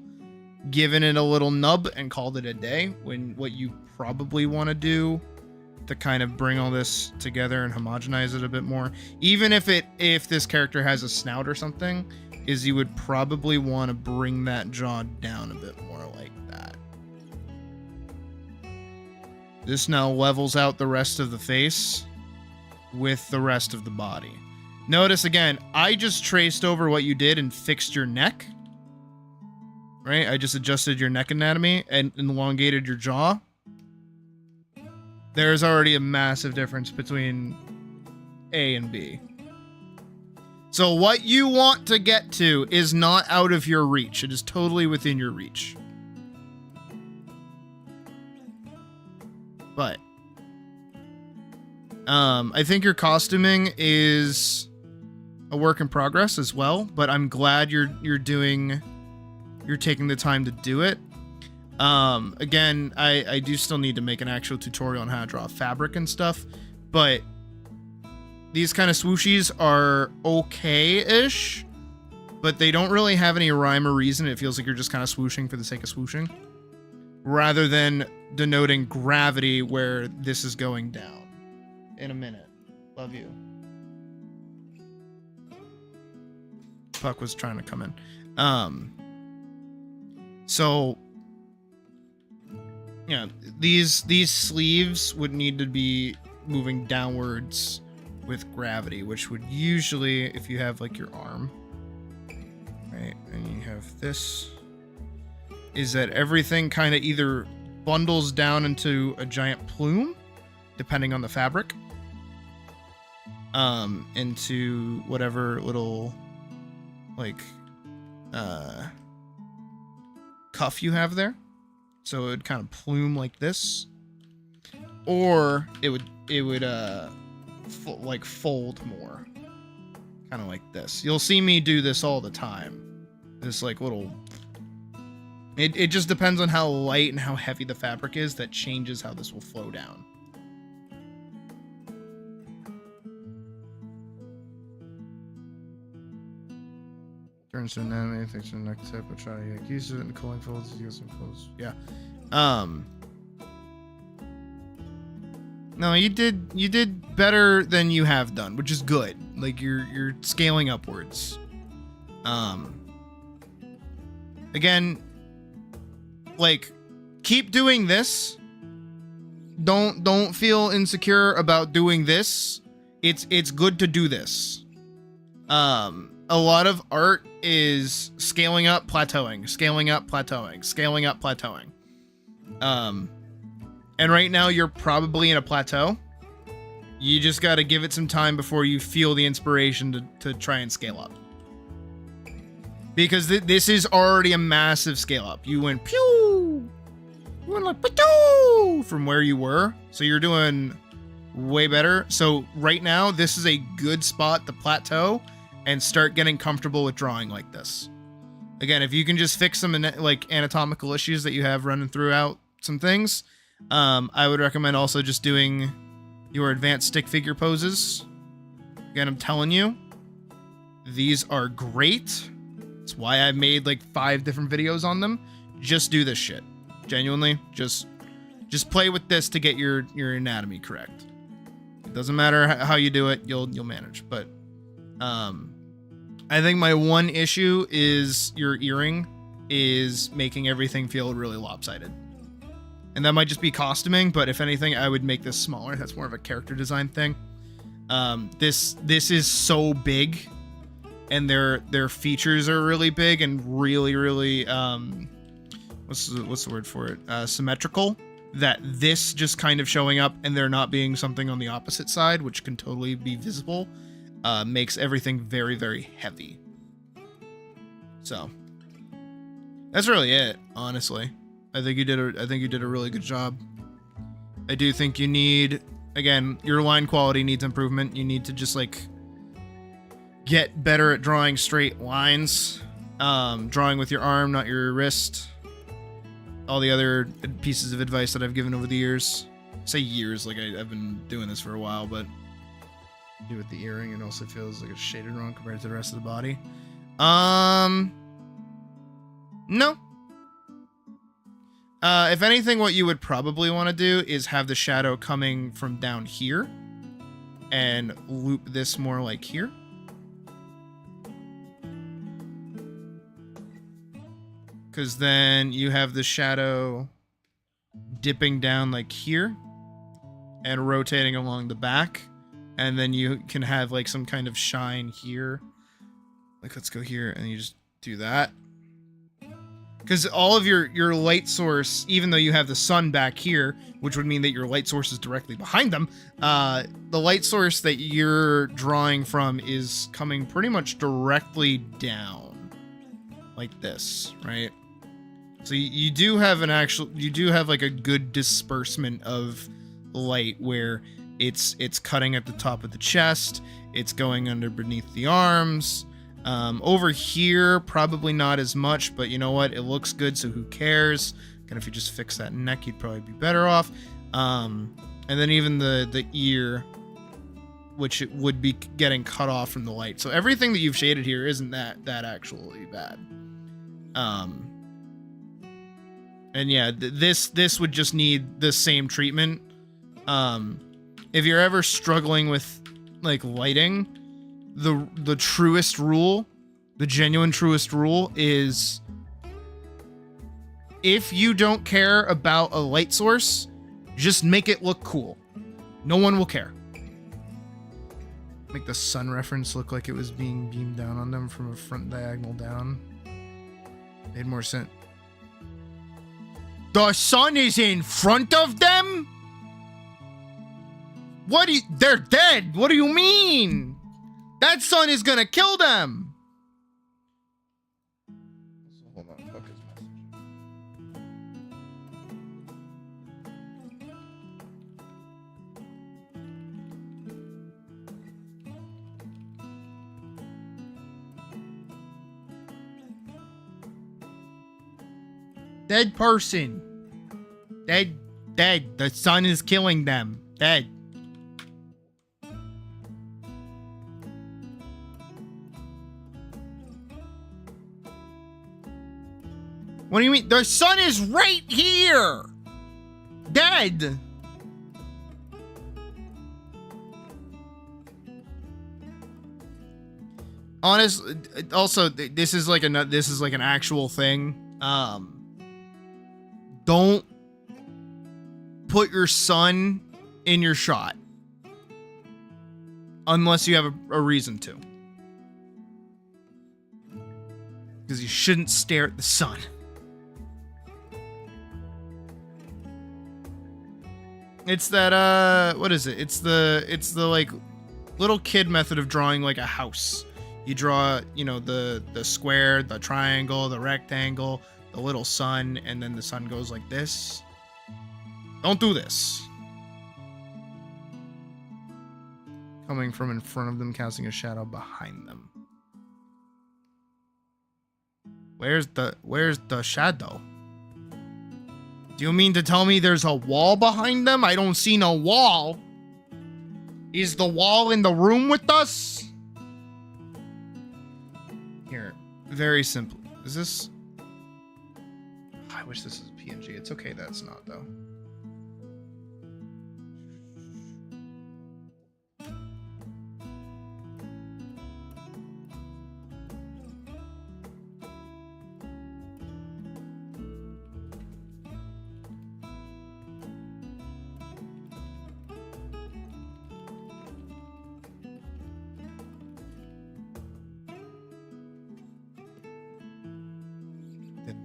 A: given it a little nub, and called it a day, when what you probably want to do to kind of bring all this together and homogenize it a bit more, even if this character has a snout or something, is you would probably want to bring that jaw down a bit more like that. This now levels out the rest of the face with the rest of the body. Notice again, I just traced over what you did and fixed your neck. Right? I just adjusted your neck anatomy and elongated your jaw. There's already a massive difference between A and B. So what you want to get to is not out of your reach. It is totally within your reach. But I think your costuming is a work in progress as well, but I'm glad you're taking the time to do it. Again, I do still need to make an actual tutorial on how to draw fabric and stuff, but these kind of swooshies are okay-ish, but they don't really have any rhyme or reason. It feels like you're just kind of swooshing for the sake of swooshing, rather than denoting gravity where this is going down. In a minute. Love you. Puck was trying to come in. So yeah, these sleeves would need to be moving downwards with gravity, which would usually, if you have like your arm, right, and you have this, is that everything kind of either bundles down into a giant plume, depending on the fabric, into whatever little like cuff you have there. So it would kind of plume like this, or it would like fold more, kind of like this. You'll see me do this all the time. This like little. It just depends on how light and how heavy the fabric is that changes how this will flow down. Turns to an anime, thinks to the next step, but try to get used to it and cooling folds, you get some clothes. Yeah. No, you did better than you have done, which is good. Like you're scaling upwards. Again, like, keep doing this. Don't feel insecure about doing this. It's good to do this. A lot of art is scaling up, plateauing, scaling up, plateauing, scaling up, plateauing. And right now you're probably in a plateau. You just got to give it some time before you feel the inspiration to try and scale up. Because this is already a massive scale up. You went pew! You went like pew! From where you were. So you're doing way better. So right now, this is a good spot to plateau and start getting comfortable with drawing like this. Again, if you can just fix some like anatomical issues that you have running throughout some things, I would recommend also just doing your advanced stick figure poses. Again, I'm telling you, these are great. That's why I made like 5 different videos on them. Just do this shit. Genuinely, just play with this to get your anatomy correct. It doesn't matter how you do it, you'll manage. But I think my one issue is your earring is making everything feel really lopsided. And that might just be costuming, but if anything, I would make this smaller. That's more of a character design thing. This is so big, and their features are really big and really what's the word for it? Symmetrical. That this just kind of showing up and there not being something on the opposite side, which can totally be visible, makes everything very, very heavy. So that's really it, honestly. I think you did a really good job. I do think you need, again, your line quality needs improvement. You need to just like get better at drawing straight lines, drawing with your arm, not your wrist. All the other pieces of advice that I've given over the years. I say years, like I've been doing this for a while, but do with the earring, it also feels like it's shaded wrong compared to the rest of the body. No. If anything, what you would probably want to do is have the shadow coming from down here and loop this more like here. Because then you have the shadow dipping down like here and rotating along the back. And then you can have like some kind of shine here. Like, let's go here and you just do that. Because all of your light source, even though you have the sun back here, which would mean that your light source is directly behind them, the light source that you're drawing from is coming pretty much directly down. Like this, right? So you do have like a good disbursement of light where it's cutting at the top of the chest, it's going under beneath the arms. Over here, probably not as much, but you know what? It looks good, so who cares? And if you just fix that neck, you'd probably be better off. And then even the ear, which it would be getting cut off from the light. So everything that you've shaded here isn't that actually bad. And yeah, this would just need the same treatment. If you're ever struggling with like lighting, the truest rule, the genuine truest rule is if you don't care about a light source, just make it look cool. No one will care. Make the sun reference look like it was being beamed down on them from a front diagonal down. Made more sense. The sun is in front of them? They're dead. What do you mean? That sun is gonna kill them. Hold on, fuck his message. Dead person. Dead. The sun is killing them. Dead. What do you mean? The sun is right here! Dead! Honestly, also, this is like an actual thing. Don't put your son in your shot. Unless you have a reason to. Because you shouldn't stare at the sun. It's that, what is it? It's the like little kid method of drawing like a house. You draw, you know, the square, the triangle, the rectangle, the little sun, and then the sun goes like this. Don't do this. Coming from in front of them, casting a shadow behind them. Where's the shadow? Do you mean to tell me there's a wall behind them? I don't see no wall. Is the wall in the room with us? Here, very simple. Is this... I wish this is PNG. It's okay that it's not, though.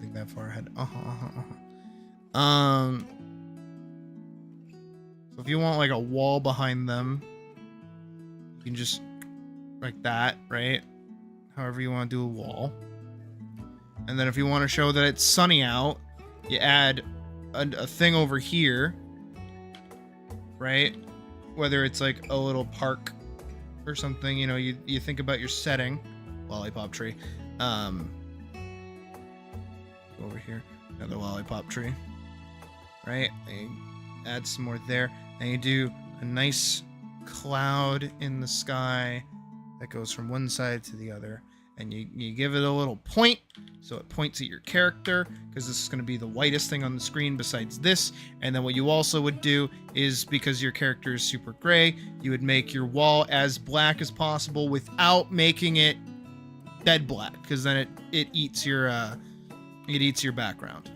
A: think that far ahead. So if you want like a wall behind them, you can just like that, right? However you want to do a wall. And then if you want to show that it's sunny out, you add a thing over here, right? Whether it's like a little park or something, you know, you think about your setting. Lollipop tree. Go over here, another lollipop tree, right? And you add some more there, and you do a nice cloud in the sky that goes from one side to the other, and you give it a little point, so it points at your character, because this is going to be the whitest thing on the screen besides this. And then what you also would do is, because your character is super gray, you would make your wall as black as possible without making it dead black, because then it eats your background.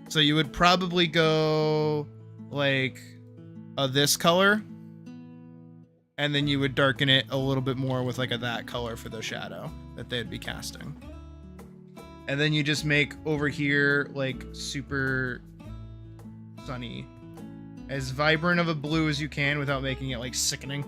A: So you would probably go like this color, and then you would darken it a little bit more with like that color for the shadow that they'd be casting. And then you just make over here like super sunny, as vibrant of a blue as you can without making it like sickening.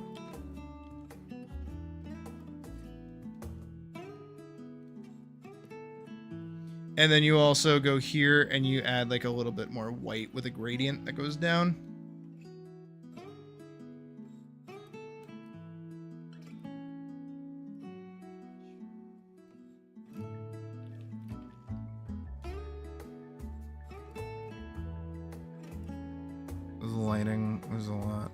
A: And then you also go here and you add like a little bit more white with a gradient that goes down. The lighting was a lot.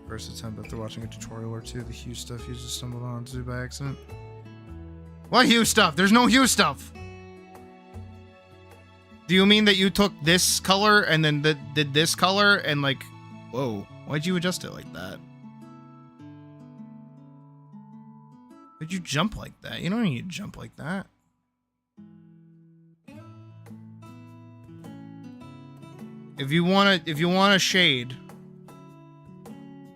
A: First attempt after watching a tutorial or two, the hue stuff you just stumbled onto by accident. What hue stuff? There's no hue stuff! Do you mean that you took this color and then did this color and like, whoa, why'd you adjust it like that? Why'd you jump like that? You don't need to jump like that. If you want a shade,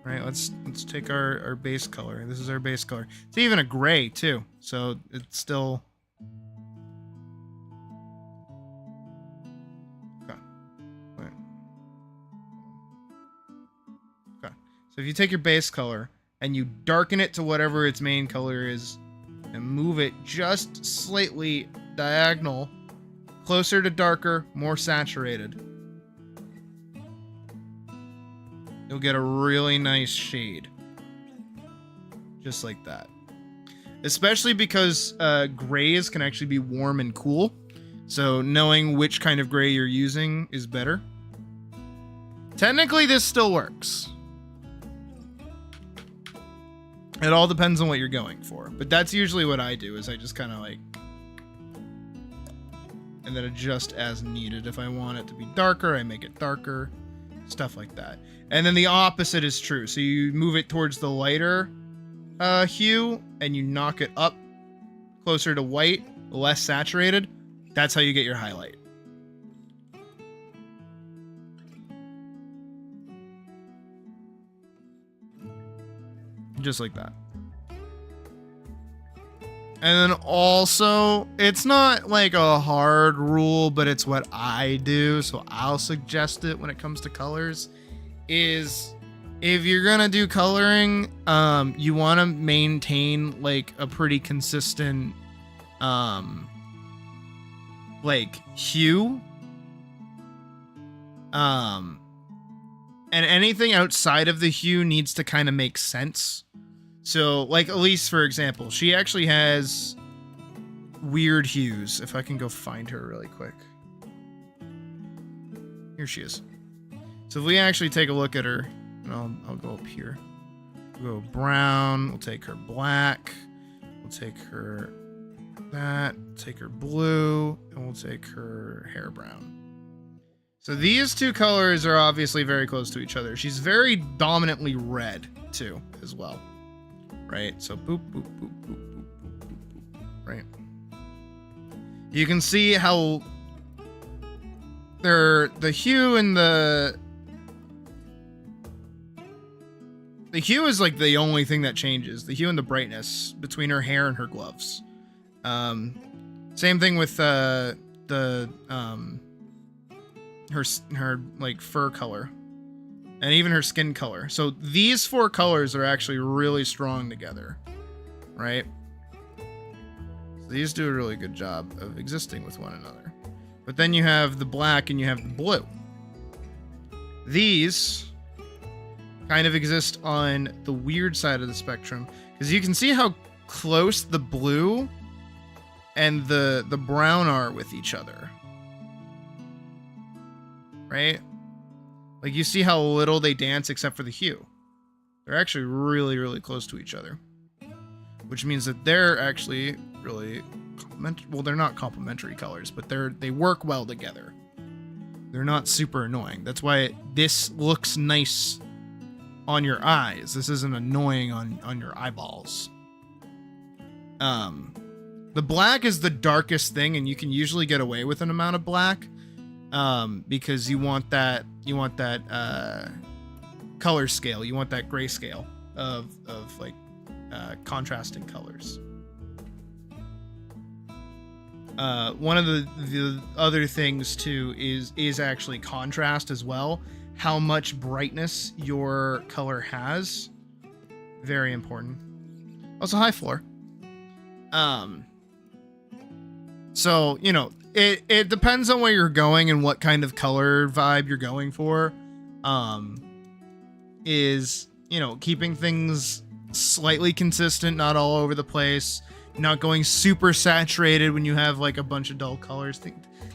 A: right? Let's take our base color. This is our base color. It's even a gray too, so it's still. So if you take your base color and you darken it to whatever its main color is and move it just slightly diagonal, closer to darker, more saturated, you'll get a really nice shade. Just like that. Especially because grays can actually be warm and cool. So knowing which kind of gray you're using is better. Technically, this still works. It all depends on what you're going for. But that's usually what I do, is I just kind of like... and then adjust as needed. If I want it to be darker, I make it darker. Stuff like that. And then the opposite is true. So you move it towards the lighter hue, and you knock it up closer to white, less saturated. That's how you get your highlight. Just like that. And then also, it's not like a hard rule, but it's what I do, so I'll suggest it when it comes to colors, is if you're gonna do coloring, you want to maintain like a pretty consistent like hue, and anything outside of the hue needs to kind of make sense. So like Elise, for example, she actually has weird hues. If I can go find her really quick. Here she is. So if we actually take a look at her, and I'll go up here. We'll go brown, we'll take her black, we'll take her that, take her blue, and we'll take her hair brown. So these two colors are obviously very close to each other. She's very dominantly red too, as well. Right? So boop, boop, boop, boop, boop, boop, boop, boop, right? You can see how the hue and the hue is like the only thing that changes. The hue and the brightness between her hair and her gloves. Same thing with her like fur color and even her skin color. So these 4 colors are actually really strong together, right? So these do a really good job of existing with one another. But then you have the black and you have the blue. These kind of exist on the weird side of the spectrum, because you can see how close the blue and the brown are with each other, right? Like, you see how little they dance except for the hue. They're actually really, really close to each other, which means that they're actually really well, they're not complementary colors, but they work well together. They're not super annoying. That's why this looks nice on your eyes. This isn't annoying on your eyeballs. The black is the darkest thing, and you can usually get away with an amount of black, because you want that color scale. You want that gray scale of like contrasting colors. One of the other things too is actually contrast as well. How much brightness your color has, very important. Also, hi Floor. So, you know, it depends on where you're going and what kind of color vibe you're going for. Is, you know, keeping things slightly consistent, not all over the place, not going super saturated when you have like a bunch of dull colors.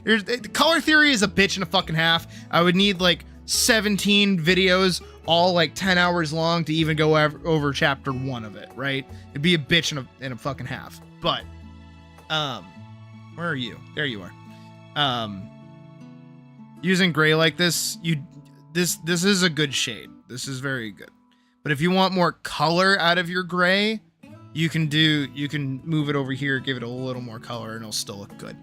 A: The color theory is a bitch and a fucking half. I would need like 17 videos, all like 10 hours long, to even go over chapter 1 of it, right? It'd be a bitch and a fucking half. But, where are you? There you are. Using gray like this, this is a good shade. This is very good. But if you want more color out of your gray, you can move it over here, give it a little more color, and it'll still look good.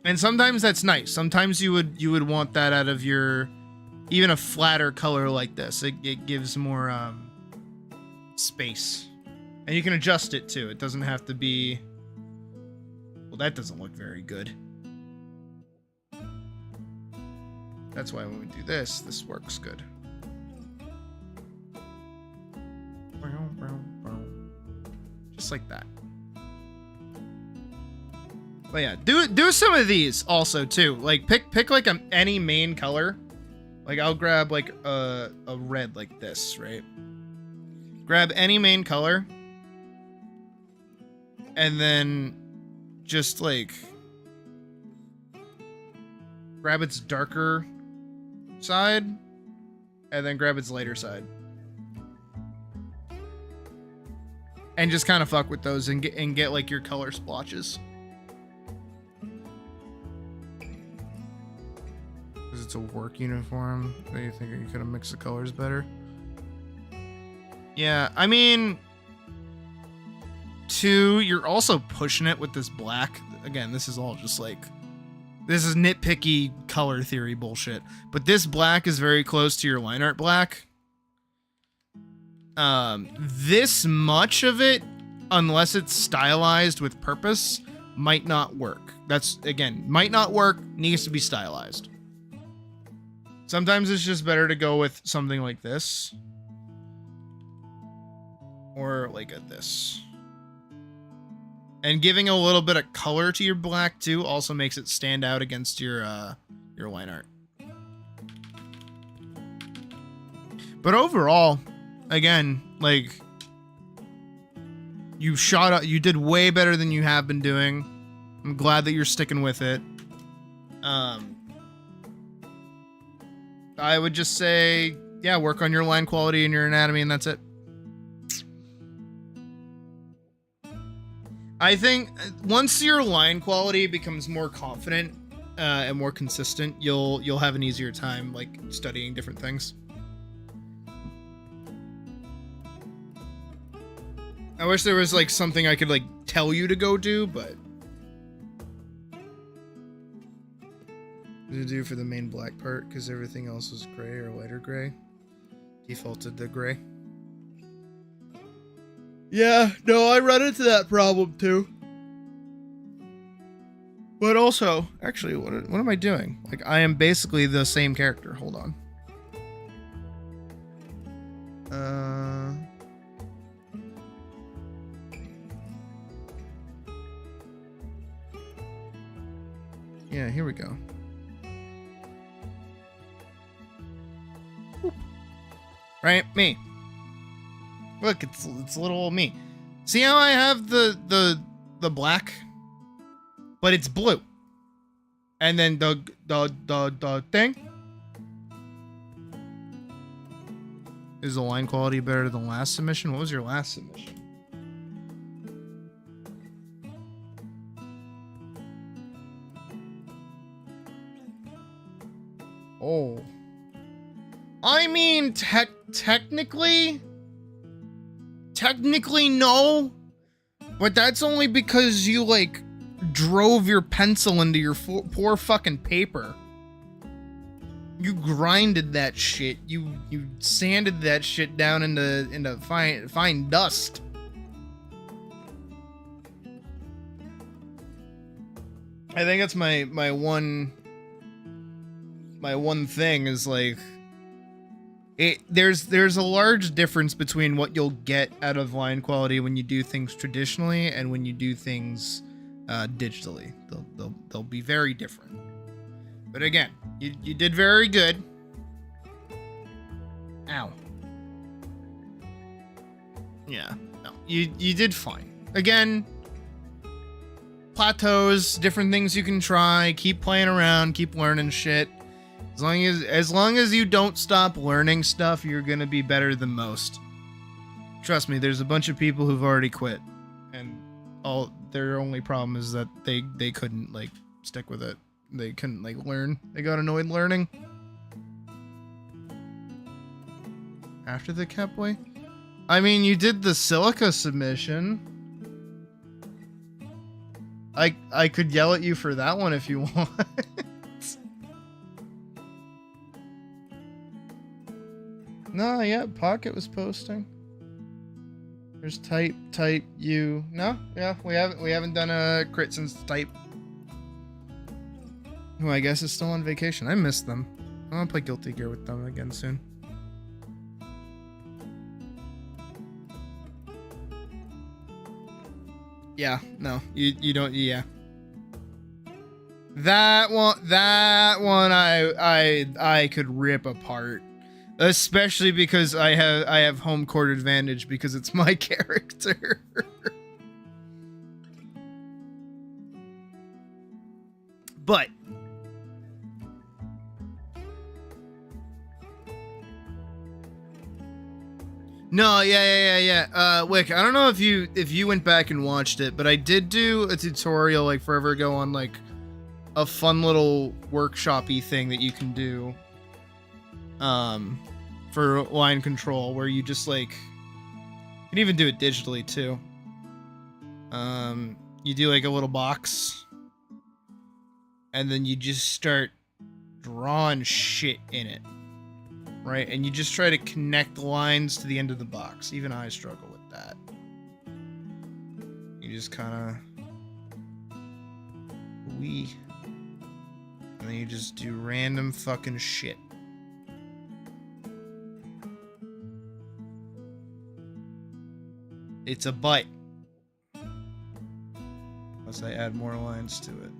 A: And sometimes that's nice. Sometimes you would want that out of your, even a flatter color like this. It gives more space, and you can adjust it too. It doesn't have to be. Well, that doesn't look very good. That's why when we do this, this works good. Just like that. But yeah, do some of these also too. Like pick like any main color. Like I'll grab like a red like this, right? Grab any main color, and then just like grab its darker side, and then grab its lighter side, and just kind of fuck with those and get like your color splotches. Because it's a work uniform. Do you think you could have mixed the colors better? Yeah, I mean, you're also pushing it with this black. Again, this is all just like, this is nitpicky color theory bullshit. But this black is very close to your line art black. This much of it, unless it's stylized with purpose, might not work. That's, again, might not work, needs to be stylized. Sometimes it's just better to go with something like this. Or like this. And giving a little bit of color to your black too also makes it stand out against your line art. But overall, again, like, you did way better than you have been doing. I'm glad that you're sticking with it. I would just say, yeah, work on your line quality and your anatomy, and that's it. I think once your line quality becomes more confident and more consistent, you'll have an easier time like studying different things. I wish there was like something I could like tell you to go do, but to do for the main black part, because everything else was gray or lighter gray. Defaulted to gray. Yeah, no, I run into that problem too. But also, actually, what am I doing? Like, I am basically the same character. Hold on. Yeah, here we go. Whoop. Right, me. Look, it's little old me. See how I have the black, but it's blue. And then the thing. Is the line quality better than the last submission? What was your last submission? Oh. I mean, technically no. But that's only because you, like, drove your pencil into your poor fucking paper. You grinded that shit. You sanded that shit down into fine dust. I think that's my one thing is like there's a large difference between what you'll get out of line quality when you do things traditionally and when you do things digitally. They'll be very different. But again, you did very good. Ow. Yeah, no, you did fine. Again, plateaus, different things you can try. Keep playing around, keep learning shit. As long as you don't stop learning stuff, you're gonna be better than most. Trust me, there's a bunch of people who've already quit, and their only problem is that they couldn't like stick with it. They couldn't like learn. They got annoyed learning. After the Catboy? I mean, you did the silica submission. I could yell at you for that one if you want. No, yeah, Pocket was posting. There's type you. No, yeah, we haven't done a crit since type. Who I guess is still on vacation. I miss them. I want to play Guilty Gear with them again soon. Yeah, no, you don't. Yeah, that one I could rip apart, especially because I have home court advantage because it's my character. But no, yeah. Wick, I don't know if you went back and watched it, but I did do a tutorial like forever ago on like a fun little workshop-y thing that you can do for line control where you just like you can even do it digitally too. You do like a little box and then you just start drawing shit in it. Right, and you just try to connect lines to the end of the box. Even I struggle with that. You just kind of... And then you just do random fucking shit. It's a bite. Unless I add more lines to it.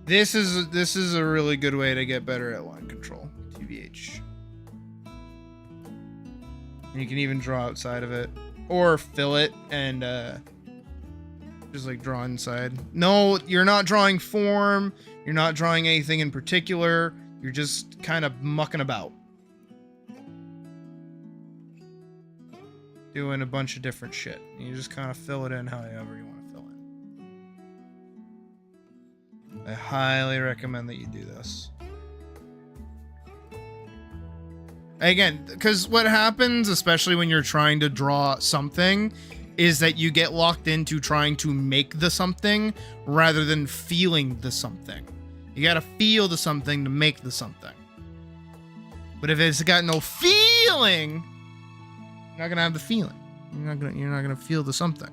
A: This is a really good way to get better at line control. TBH. You can even draw outside of it. Or fill it and just like draw inside. No, you're not drawing form. You're not drawing anything in particular. You're just kind of mucking about. Doing a bunch of different shit. You just kind of fill it in however you want to fill it. I highly recommend that you do this. Again, because what happens, especially when you're trying to draw something, is that you get locked into trying to make the something rather than feeling the something. You gotta feel the something to make the something. But if it's got no feeling, you're not gonna have the feeling. You're not gonna feel the something.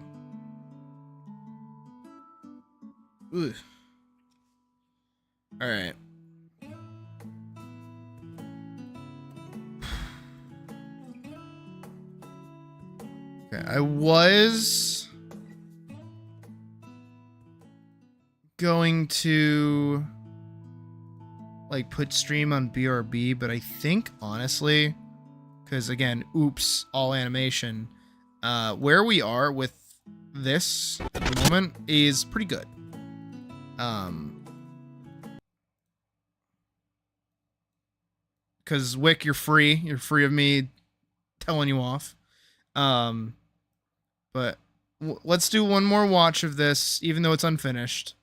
A: Ugh. All right. Okay, I was going to like put stream on BRB, but I think honestly, because again, oops, all animation, where we are with this at the moment is pretty good. Because Wick, you're free of me telling you off. But let's do one more watch of this, even though it's unfinished.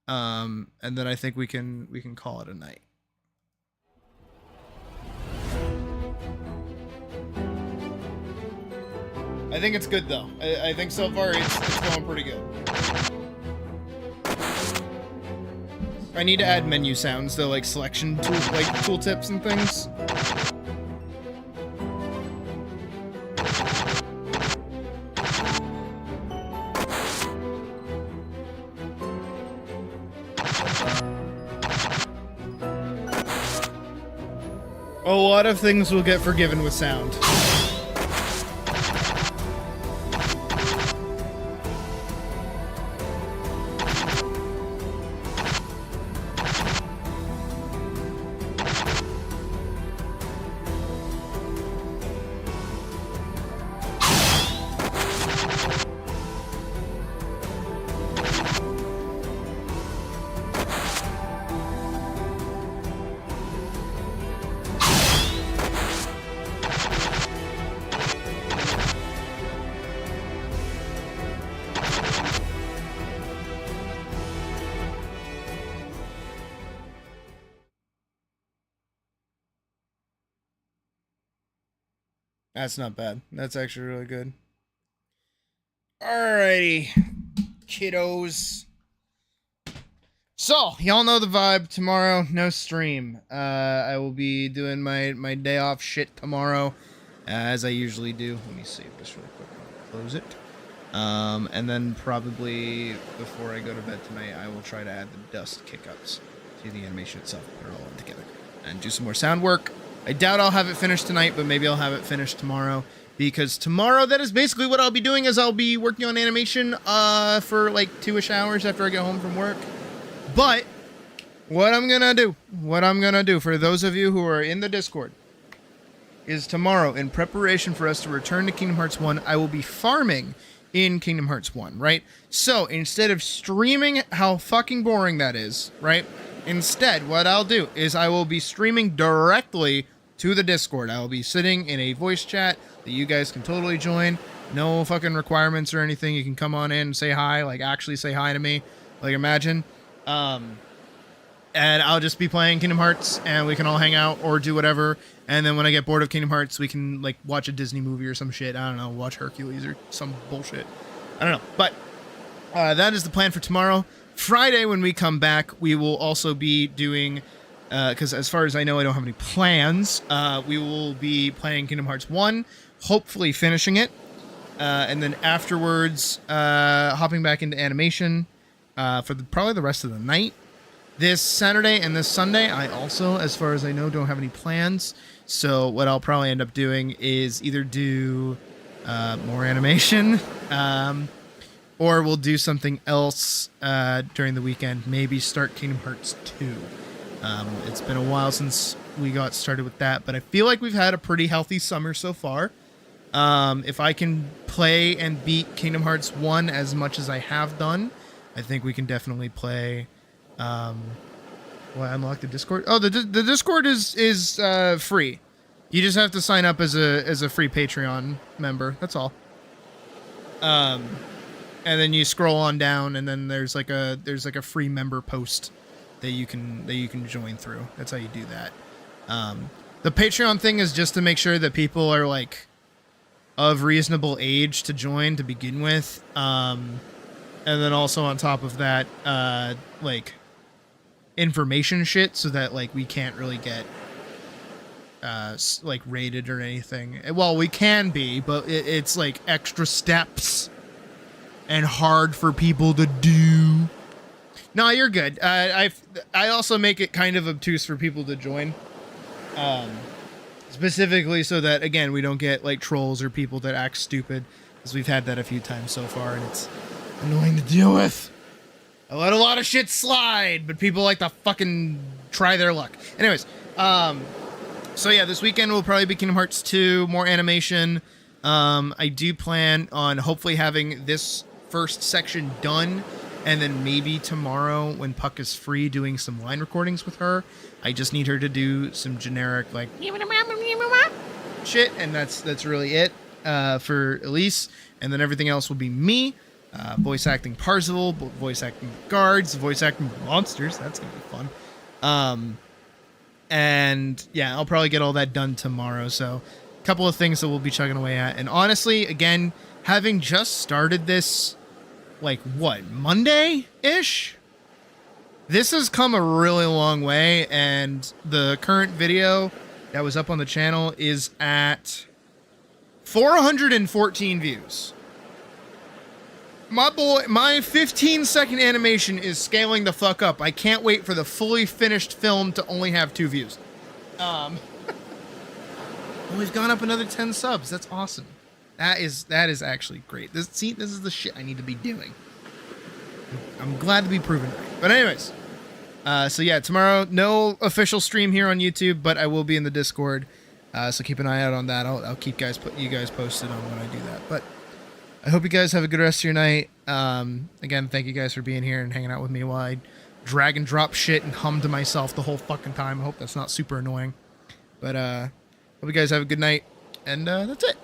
A: And then I think we can call it a night. I think it's good though. I think so far it's going pretty good. I need to add menu sounds though, like selection tool, like tooltips and things. A lot of things will get forgiven with sound. That's not bad. That's actually really good. Alrighty, kiddos. So, y'all know the vibe. Tomorrow, no stream. I will be doing my day off shit tomorrow, as I usually do. Let me save this really quick. Close it. And then probably before I go to bed tonight, I will try to add the dust kick-ups to the animation itself. Put it all in together. And do some more sound work. I doubt I'll have it finished tonight, but maybe I'll have it finished tomorrow. Because tomorrow, that is basically what I'll be doing, is I'll be working on animation for like 2-ish hours after I get home from work. But what I'm gonna do for those of you who are in the Discord is tomorrow, in preparation for us to return to Kingdom Hearts 1, I will be farming in Kingdom Hearts 1, right? So instead of streaming, how fucking boring that is, right? Instead, what I'll do is I will be streaming directly to the Discord. I will be sitting in a voice chat that you guys can totally join. No fucking requirements or anything. You can come on in and say hi, like actually say hi to me. Like imagine. And I'll just be playing Kingdom Hearts and we can all hang out or do whatever. And then when I get bored of Kingdom Hearts, we can like watch a Disney movie or some shit. I don't know, watch Hercules or some bullshit. I don't know. But that is the plan for tomorrow. Friday, when we come back, we will also be doing, because as far as I know, I don't have any plans. We will be playing Kingdom Hearts 1, hopefully finishing it. And then afterwards, hopping back into animation for probably the rest of the night. This Saturday and this Sunday, I also, as far as I know, don't have any plans. So what I'll probably end up doing is either do more animation, or we'll do something else during the weekend. Maybe start Kingdom Hearts 2. It's been a while since we got started with that, but I feel like we've had a pretty healthy summer so far. If I can play and beat Kingdom Hearts 1 as much as I have done, I think we can definitely play... unlock the Discord? Oh, the Discord is free. You just have to sign up as a free Patreon member. That's all. And then you scroll on down, and then there's like a free member post that you can join through. That's how you do that. The Patreon thing is just to make sure that people are like of reasonable age to join to begin with. And then also on top of that, like information shit, so that like we can't really get like rated or anything. Well, we can be, but it's like extra steps and hard for people to do. No, you're good. I also make it kind of obtuse for people to join, specifically so that again we don't get like trolls or people that act stupid, because we've had that a few times so far, and it's annoying to deal with. I let a lot of shit slide, but people like to fucking try their luck. Anyways, so yeah, this weekend will probably be Kingdom Hearts 2, more animation. I do plan on hopefully having this first section done, and then maybe tomorrow when Puck is free doing some line recordings with her. I just need her to do some generic like shit, and that's really it for Elise, and then everything else will be me. Voice acting Parzival, voice acting guards, voice acting monsters. That's gonna be fun. And yeah, I'll probably get all that done tomorrow. So a couple of things that we'll be chugging away at. And honestly, again, having just started this, like what, Monday-ish? This has come a really long way, and the current video that was up on the channel is at 414 views. My 15-second animation is scaling the fuck up. I can't wait for the fully finished film to only have 2 views. We've gone up another 10 subs. That's awesome. That is actually great. This is the shit I need to be doing. I'm glad to be proven right. But anyways, so yeah, tomorrow, no official stream here on YouTube, but I will be in the Discord. So keep an eye out on that. I'll keep you guys posted on when I do that. But I hope you guys have a good rest of your night. Again, thank you guys for being here and hanging out with me while I drag and drop shit and hum to myself the whole fucking time. I hope that's not super annoying. But hope you guys have a good night, and that's it.